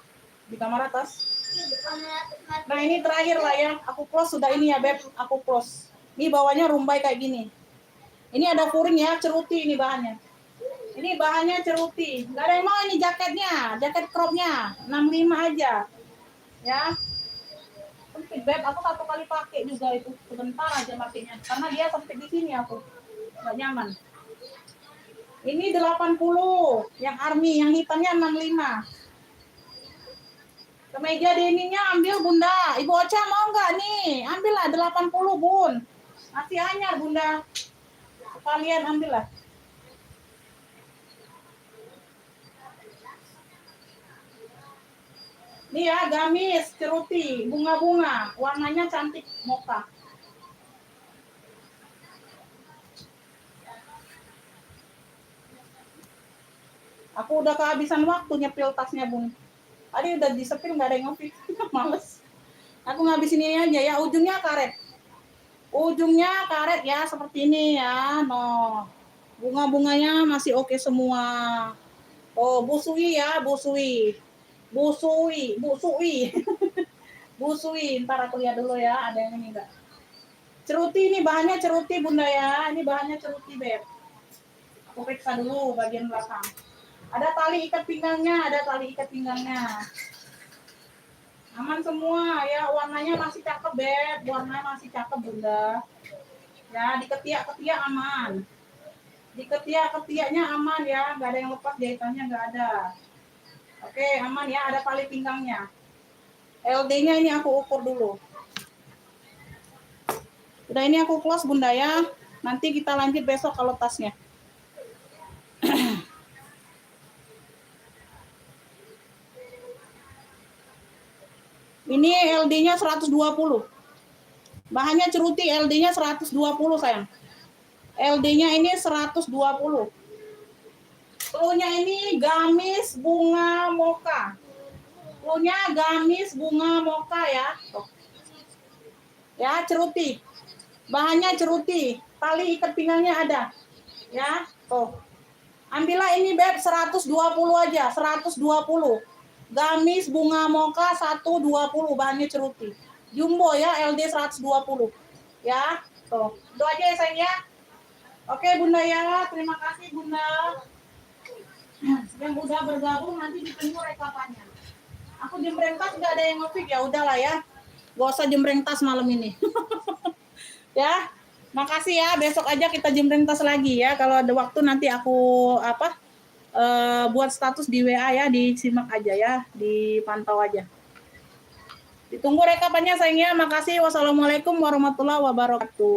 Di kamar atas. iya di kamar atas mati. Nah, ini terakhir lah ya. Aku close sudah ini ya, Beb. Aku close. Ini bawahnya rumbai kayak gini. Ini ada furing ya, ceruti ini bahannya. Ini bahannya ceruti. Gak ada yang mau ini jaketnya. Jaket cropnya. 65 aja. Ya. Sempit, Beb. Aku 1 kali pakai juga itu. Sebentar aja pakainya. Karena dia sempit di sini aku. Gak nyaman. Ini 80. Yang army. Yang hitamnya 65. Kemeja denimnya ambil, Bunda. Ibu Ocha mau nggak nih? Ambillah 80, Bun. Masih anyar, Bunda. Kalian ambillah. Nih ya, gamis, ceruti, bunga-bunga. Warnanya cantik, mocha. Aku udah kehabisan waktu nyepil tasnya, Bun. Tadi udah disepil, nggak ada yang ngepil. Males. Aku ngabisin ini aja ya, ujungnya karet. Ujungnya karet ya, seperti ini ya. No. Bunga-bunganya masih oke semua. Oh, Bu Sui ya, Bu Sui. Bu Sui, Bu Sui. Bu Sui, ntar aku lihat dulu ya, ada yang ini enggak. Ceruti ini bahannya ceruti, Bunda ya. Ini bahannya ceruti, Beb. Aku periksa dulu bagian belakang. Ada tali ikat pinggangnya, ada tali ikat pinggangnya. Aman semua ya, warnanya masih cakep, Beb. Warnanya masih cakep, Bunda. Ya, di ketiak-ketiak aman. Di ketiak-ketiaknya aman ya, nggak ada yang lepas jahitannya, nggak ada. Oke, aman ya, ada tali pinggangnya. LD-nya ini aku ukur dulu. Udah, ini aku close, Bunda ya. Nanti kita lanjut besok kalau tasnya. Ini LD-nya 120. Bahannya ceruti, LD-nya 120, sayang. LD-nya ini 120. Cluenya ini gamis bunga mocha. Cluenya gamis bunga mocha ya. Tuh. Ya, ceruti. Bahannya ceruti. Tali ikat pinggangnya ada. Ya, tuh. Ambillah ini, Beb, 120 aja, 120. Gamis bunga moka 120, bahannya ceruti. Jumbo ya, LD 120. Ya, tuh. Itu aja ya sayang ya. Oke Bunda ya, terima kasih Bunda. Yang udah bergabung nanti ditunggu rekapannya. Aku jembreng tas nggak ada yang nge-pick, ya udahlah ya. Gak usah jembreng tas malam ini. Ya, makasih ya. Besok aja kita jembreng tas lagi ya. Kalau ada waktu nanti aku buat status di WA ya, disimak aja ya, dipantau aja. Ditunggu rekapannya sayangnya. Makasih. Wassalamualaikum warahmatullahi wabarakatuh.